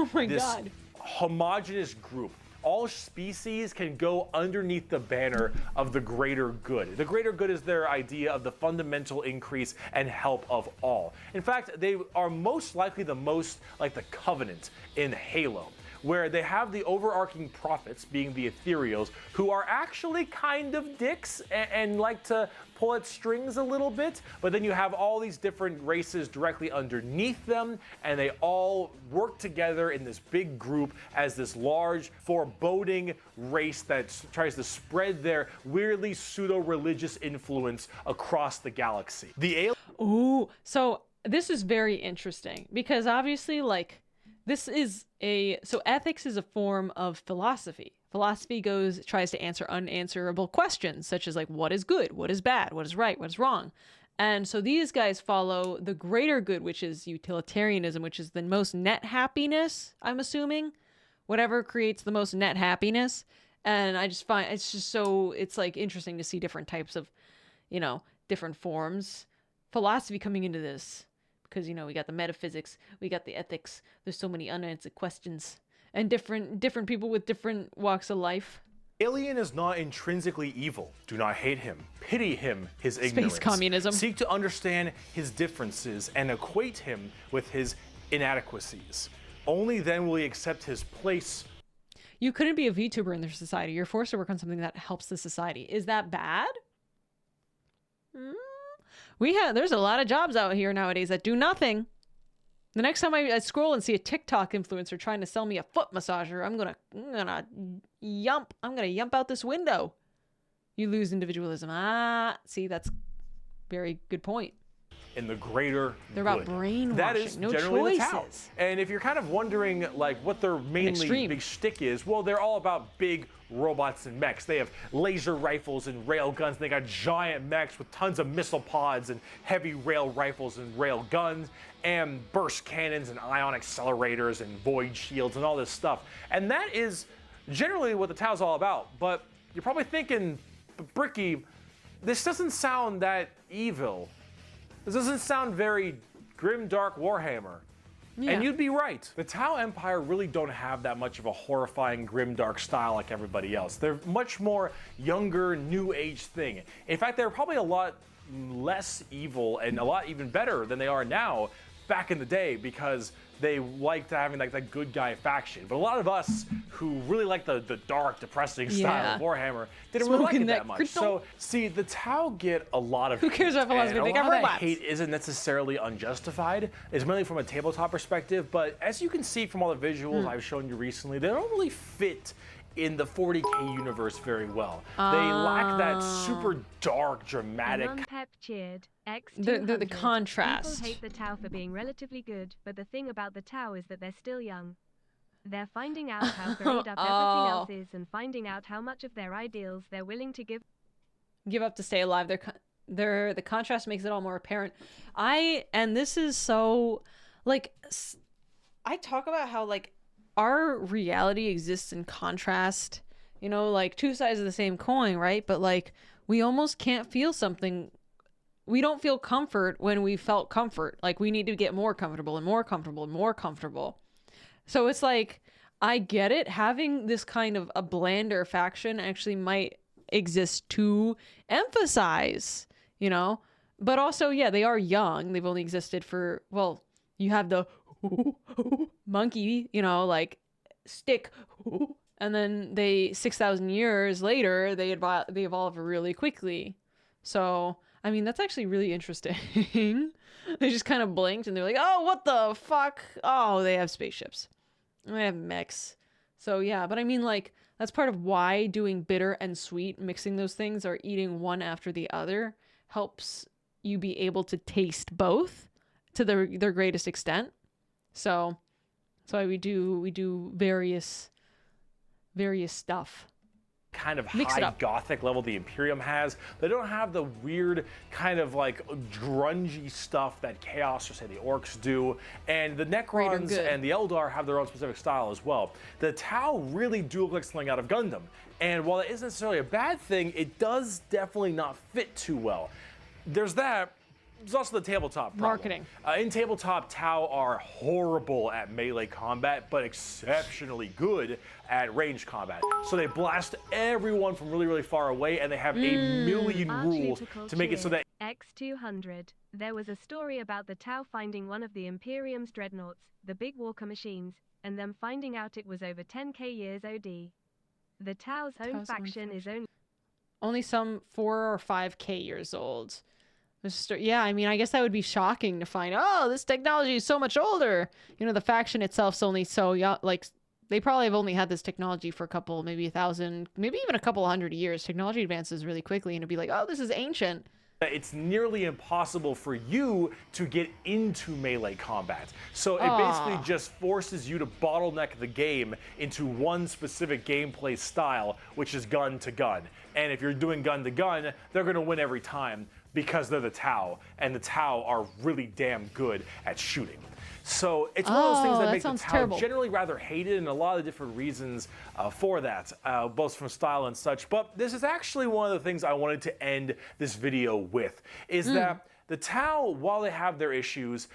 C: homogenous group. All species can go underneath the banner of the greater good. The greater good is their idea of the fundamental increase and help of all. In fact, they are most likely the most like the Covenant in Halo, where they have the overarching prophets, being the ethereals, who are actually kind of dicks and like to pull at strings a little bit, but then you have all these different races directly underneath them, and they all work together in this big group as this large, foreboding race that tries to spread their weirdly pseudo-religious influence across the galaxy.
A: Ooh, so this is very interesting, because obviously, like, so ethics is a form of philosophy. Philosophy tries to answer unanswerable questions, such as like, what is good, what is bad, what is right, what is wrong. And so these guys follow the greater good, which is utilitarianism, which is the most net happiness, I'm assuming. Whatever creates the most net happiness. And I just find it's like interesting to see different types of, different forms. Philosophy coming into this. Because, we got the metaphysics, we got the ethics. There's so many unanswered questions. And different people with different walks of life.
C: Alien is not intrinsically evil. Do not hate him. Pity him, his ignorance.
A: Space communism.
C: Seek to understand his differences and equate him with his inadequacies. Only then will he accept his place.
A: You couldn't be a VTuber in their society. You're forced to work on something that helps the society. Is that bad? There's a lot of jobs out here nowadays that do nothing. The next time I scroll and see a TikTok influencer trying to sell me a foot massager, I'm gonna yump out this window. You lose individualism. See, that's very good point.
C: In the greater
A: They're
C: good.
A: about brainwashing.
C: That is
A: no
C: generally
A: choices.
C: the Tau. And if you're kind of wondering like what their mainly big shtick is, well, they're all about big robots and mechs. They have laser rifles and rail guns. They got giant mechs with tons of missile pods and heavy rail rifles and rail guns and burst cannons and ion accelerators and void shields and all this stuff. And that is generally what the Tau's all about. But you're probably thinking, Bricky, this doesn't sound that evil. This doesn't sound very grim, dark Warhammer. Yeah. And you'd be right. The Tau Empire really don't have that much of a horrifying, grim, dark style like everybody else. They're much more younger, new age thing. In fact, they're probably a lot less evil and a lot even better than they are now back in the day because they liked having like that good guy faction. But a lot of us who really like the dark, depressing style of Warhammer didn't really like it that much. So, see, the Tau get a lot of
A: Who cares about philosophy? They got robots.
C: That hate isn't necessarily unjustified. It's mainly from a tabletop perspective. But as you can see from all the visuals I've shown you recently, they don't really fit in the 40K universe very well. They lack that super dark, dramatic.
B: Pep cheered.
A: The contrast.
B: People hate the Tau for being relatively good, but the thing about the Tau is that they're still young. They're finding out how great up everything else is and finding out how much of their ideals they're willing to give
A: up to stay alive. The contrast makes it all more apparent. And this is so, like, I talk about how, like, our reality exists in contrast, you know, like two sides of the same coin, right? But like, we almost can't feel something. We don't feel comfort when we felt comfort. Like, we need to get more comfortable and more comfortable and more comfortable. So it's like, I get it. Having this kind of a blander faction actually might exist to emphasize, you know, but also, yeah, they are young. They've only existed for, well, you have the monkey, you know, like stick, and then 6,000 years later, they evolve really quickly. So, I mean, that's actually really interesting. They just kind of blinked and they're like, oh, what the fuck? Oh, they have spaceships. They have mechs. So, yeah, but I mean, like, that's part of why doing bitter and sweet, mixing those things or eating one after the other helps you be able to taste both to their greatest extent. So that's why we do various stuff.
C: Kind of high gothic level the Imperium has. They don't have the weird kind of like grungy stuff that Chaos or say the Orks do. And the Necrons and the Eldar have their own specific style as well. The Tau really do look like something out of Gundam. And while it isn't necessarily a bad thing, it does definitely not fit too well. There's that. There's also the tabletop problem.
A: Marketing.
C: In tabletop, Tau are horrible at melee combat, but exceptionally good at range combat. So they blast everyone from really, really far away, and they have a million rules to make it so that...
B: X200. There was a story about the Tau finding one of the Imperium's dreadnoughts, the big walker machines, and them finding out it was over 10k years OD. The Tau's own faction is
A: only some 4 or 5k years old. Yeah, I mean, I guess that would be shocking to find, oh, this technology is so much older. You know, the faction itself's only so young, like, they probably have only had this technology for a couple, maybe 1,000, maybe even a couple hundred years. Technology advances really quickly, and it'd be like, oh, this is ancient.
C: It's nearly impossible for you to get into melee combat. So it basically just forces you to bottleneck the game into one specific gameplay style, which is gun to gun. And if you're doing gun to gun, they're going to win every time because they're the Tau, and the Tau are really damn good at shooting. So it's one of those things that make the Tau generally rather hated, and a lot of different reasons for that, both from style and such. But this is actually one of the things I wanted to end this video with, is that the Tau, while they have their issues,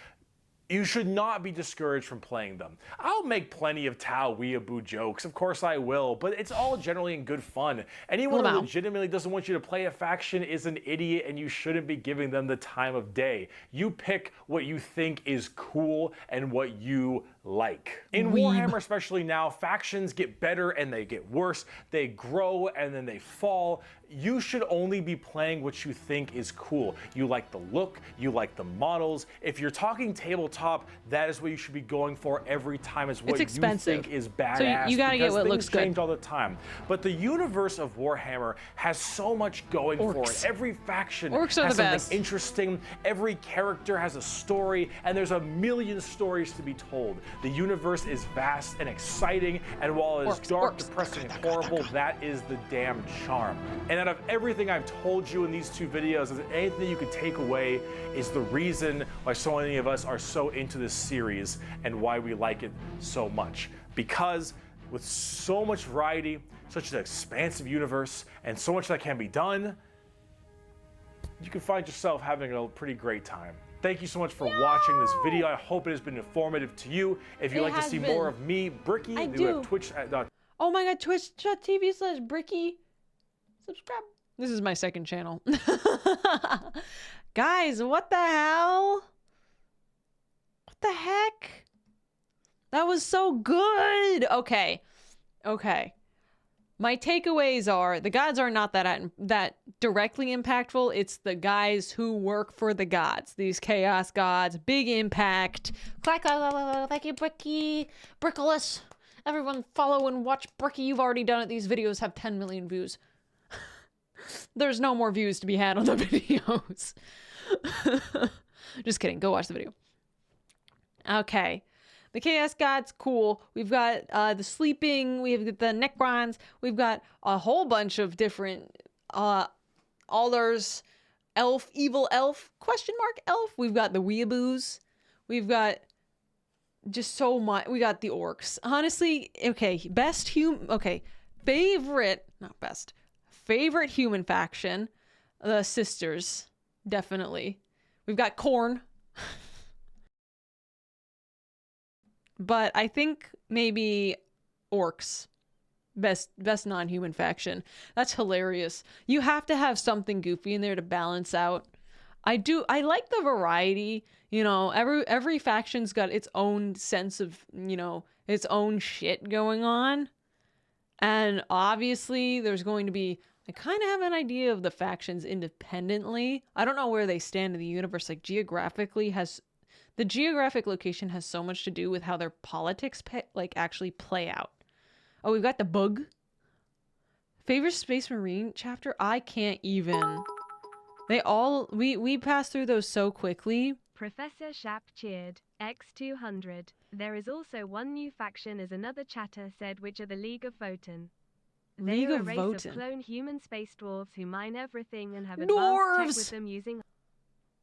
C: you should not be discouraged from playing them. I'll make plenty of Tau weeaboo jokes, of course I will, but it's all generally in good fun. Anyone who legitimately doesn't want you to play a faction is an idiot, and you shouldn't be giving them the time of day. You pick what you think is cool and what you like. In Warhammer, especially now, factions get better and they get worse. They grow and then they fall. you should only be playing what you think is cool. You like the look, you like the models. If you're talking tabletop, that is what you should be going for every time. Is what you think is badass.
A: So you gotta get what looks good.
C: Change all the time. But the universe of Warhammer has so much going for it. Every faction has something interesting. Every character has a story, and there's a million stories to be told. The universe is vast and exciting, and while it is dark, depressing, and horrible, that is the damn charm. And out of everything I've told you in these 2 videos, if anything you could take away is the reason why so many of us are so into this series and why we like it so much. Because with so much variety, such an expansive universe, and so much that can be done, you can find yourself having a pretty great time. Thank you so much for watching this video. I hope it has been informative to you. If you'd like to see more of me, Bricky, we have Twitch.
A: Oh my god, twitch.tv/Bricky. Subscribe. This is my second channel. Guys, what the hell? What the heck? That was so good. Okay. My takeaways are the gods are not that directly impactful. It's the guys who work for the gods. These chaos gods, big impact. Thank you, Bricky. Brickless. Everyone follow and watch Bricky. You've already done it. These videos have 10 million views. There's no more views to be had on the videos. Just kidding. Go watch the video. Okay. The Chaos Gods, cool. We've got the Sleeping. We've got the Necrons. We've got a whole bunch of different Eldars. Elf, evil elf, elf. We've got the weeaboos. We've got just so much. We got the orks. Honestly, okay. Favorite human faction, the sisters, definitely. We've got Khorne. But I think maybe orks. Best non-human faction. That's hilarious. You have to have something goofy in there to balance out. I like the variety. You know, every faction's got its own sense of, you know, its own shit going on. And obviously there's going to be, I kind of have an idea of the factions independently. I don't know where they stand in the universe. Like the geographic location has so much to do with how their politics actually play out. Oh, we've got the bug. Favorite Space Marine chapter? I can't even. We passed through those so quickly.
B: Professor Shap cheered. X200. There is also one new faction, as another chatter said, which are the League of Votan. They are a race of clone human space dwarves who mine everything and have advanced tech with them using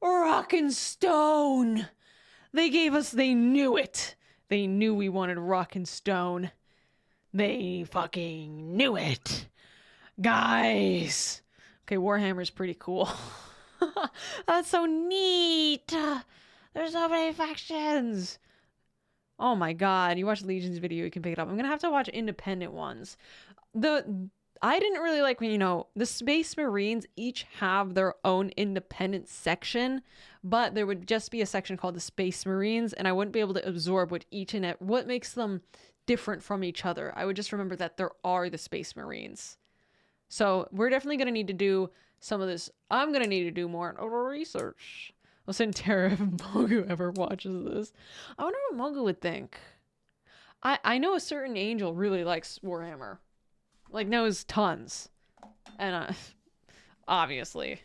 A: rock and stone. They knew it. They knew we wanted rock and stone. They fucking knew it. Guys. Okay, Warhammer's pretty cool. That's so neat. There's so many factions. Oh my god. You watch Legion's video, you can pick it up. I'm gonna have to watch independent ones. I didn't really like when, you know, the Space Marines each have their own independent section, but there would just be a section called the Space Marines, and I wouldn't be able to absorb what makes them different from each other. I would just remember that there are the Space Marines. So we're definitely going to need to do some of this. I'm going to need to do more research. I'll send Tara if Mogu ever watches this. I wonder what Mogu would think. I know a certain angel really likes Warhammer. Like, knows tons. And obviously.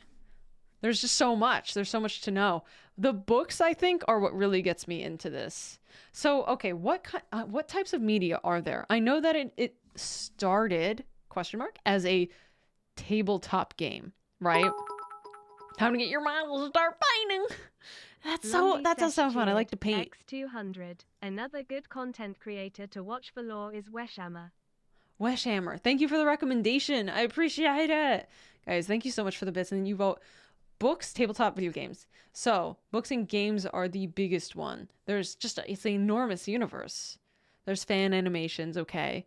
A: There's just so much. There's so much to know. The books, I think, are what really gets me into this. So, okay, what types of media are there? I know that it started, as a tabletop game, right? Time to get your models and start painting. That sounds so fun. I like to paint.
B: X200. Another good content creator to watch for lore is Warhammer.
A: Warhammer. Thank you for the recommendation. I appreciate it. Guys, thank you so much for the bits. And then you vote books, tabletop, video games. So, books and games are the biggest one. There's just, it's an enormous universe. There's fan animations, okay?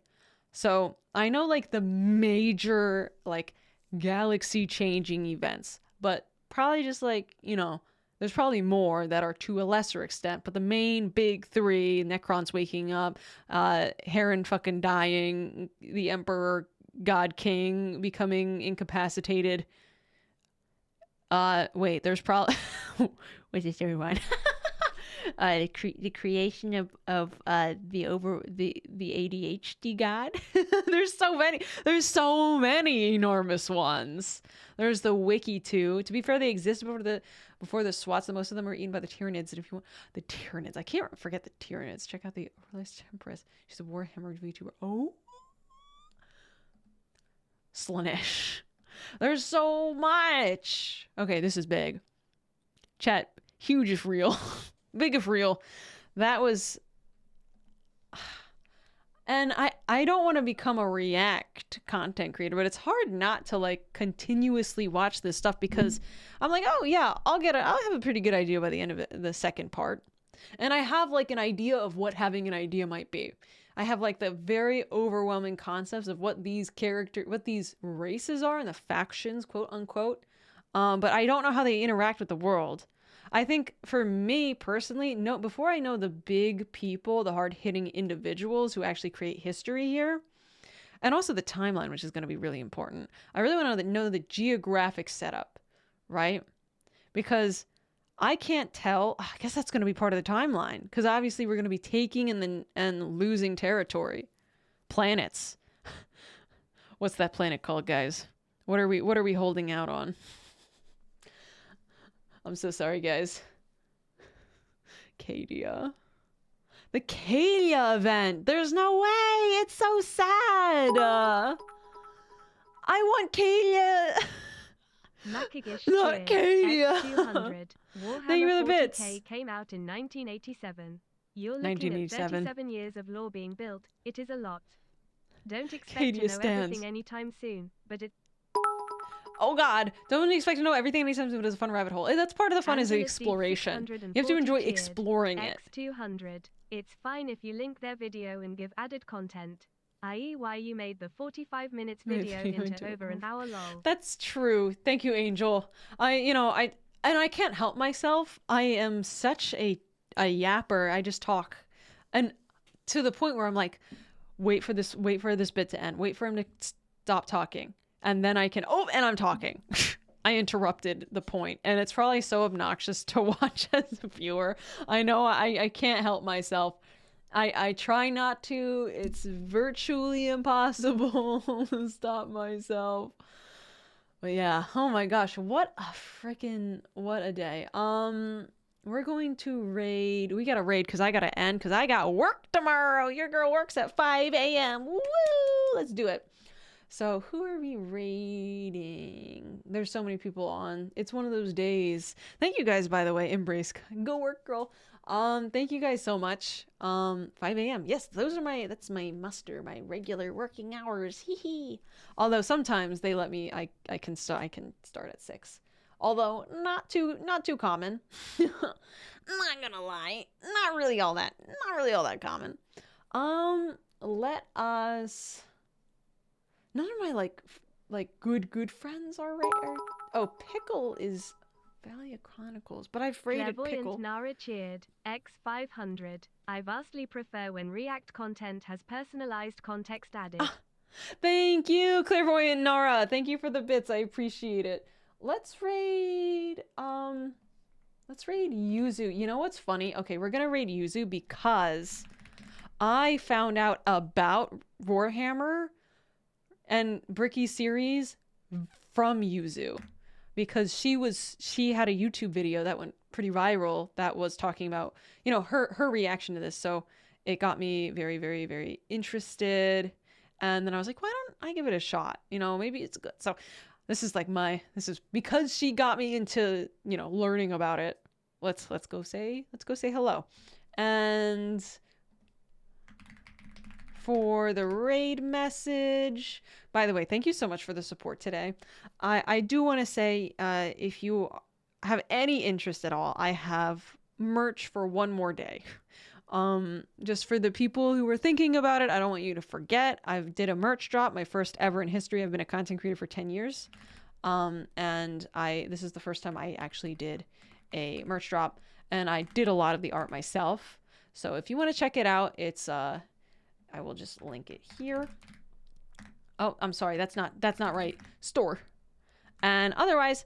A: So, I know, like, the major, like, galaxy-changing events. But probably just, like, you know, there's probably more that are to a lesser extent, but the main big three, Necrons waking up, Heron fucking dying, the Emperor God King becoming incapacitated. Wait, there's probably what's this, everyone? The creation of the ADHD god. There's so many enormous ones. There's the wiki too. To be fair, they existed before the SWATs, and most of them were eaten by the tyranids. And if you want the tyranids, I can't forget the tyranids. Check out the Overless Tempress. She's a Warhammer VTuber. Oh, Slanesh. There's so much. Okay, this is big. Chat, huge if real. Big if real. That was... And I don't want to become a React content creator, but it's hard not to like continuously watch this stuff because I'm like, oh yeah, I'll have a pretty good idea by the end of the second part. And I have like an idea of what having an idea might be. I have like the very overwhelming concepts of what these races are and the factions, quote unquote. But I don't know how they interact with the world. I think for me personally, before I know the big people, the hard-hitting individuals who actually create history here, and also the timeline, which is going to be really important. I really want to know the geographic setup, right? Because I can't tell. I guess that's going to be part of the timeline, because obviously we're going to be taking and losing territory, planets. What's that planet called, guys? What are we holding out on? I'm so sorry, guys. Cadia. The Cadia event. There's no way. It's so sad. I want Cadia. Not Cadia. Thank you for the bits.
B: Came out in 1987. You're looking at 37 years of lore being built. It is a lot. Don't expect to know everything anytime soon, but it...
A: Oh god, don't expect to know everything anytime soon, but it's a fun rabbit hole. That's part of the fun, is the exploration. You have to enjoy exploring it.
B: X200. It's fine if you link their video and give added content, i.e. why you made the 45 minutes video into over an hour long.
A: That's true. Thank you, Angel. I can't help myself. I am such a yapper. I just talk. And to the point where I'm like, wait for this bit to end. Wait for him to stop talking. And then I can, and I'm talking. I interrupted the point, and it's probably so obnoxious to watch as a viewer. I know I can't help myself. I try not to. It's virtually impossible to stop myself. But yeah, oh my gosh, what a day. We're going to raid. We got to raid because I got to end because I got work tomorrow. Your girl works at 5 a.m. Woo! Let's do it. So who are we raiding? There's so many people on. It's one of those days. Thank you guys, by the way. Embrace. Go work, girl. Thank you guys so much. 5 a.m. Yes, that's my muster, my regular working hours. Hee hee. Although sometimes they let me, I can start at 6. Although not too common. Not gonna lie. Not really all that common. Let us... None of my like good friends are right. Oh, Pickle is Valley of Chronicles, but I've raided Pickle.
B: Nara cheered. X500. I vastly prefer when React content has personalized context added.
A: Thank you, Clairvoyant Nara. Thank you for the bits. I appreciate it. Let's raid Yuzu. You know what's funny? Okay, we're gonna raid Yuzu because I found out about Warhammer and Bricky series from Yuzu, because she had a YouTube video that went pretty viral that was talking about, her reaction to this. So it got me very, very, very interested. And then I was like, why don't I give it a shot? Maybe it's good. So this is because she got me into, learning about it. Let's go say hello. And for the raid message, by the way, thank you so much for the support today. I do want to say, if you have any interest at all, I have merch for one more day. Just for the people who were thinking about it, I don't want you to forget. I did a merch drop, my first ever in history. I've been a content creator for 10 years. And this is the first time I actually did a merch drop, and I did a lot of the art myself. So if you want to check it out, it's I will just link it here. Oh, I'm sorry. That's not right. Store. And otherwise,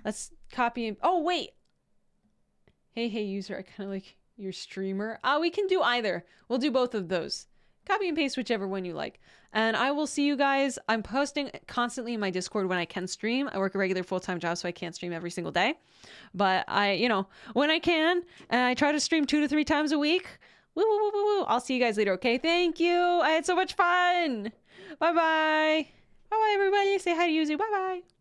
A: let's copy. Oh, wait. Hey, user. I kind of like your streamer. We can do either. We'll do both of those. Copy and paste whichever one you like. And I will see you guys. I'm posting constantly in my Discord when I can stream. I work a regular full-time job, so I can't stream every single day. But when I can, and I try to stream 2 to 3 times a week. Woo, woo, woo, woo, woo. I'll see you guys later, okay? Thank you. I had so much fun. Bye-bye. Bye-bye, everybody. Say hi to Yuzu. Bye-bye.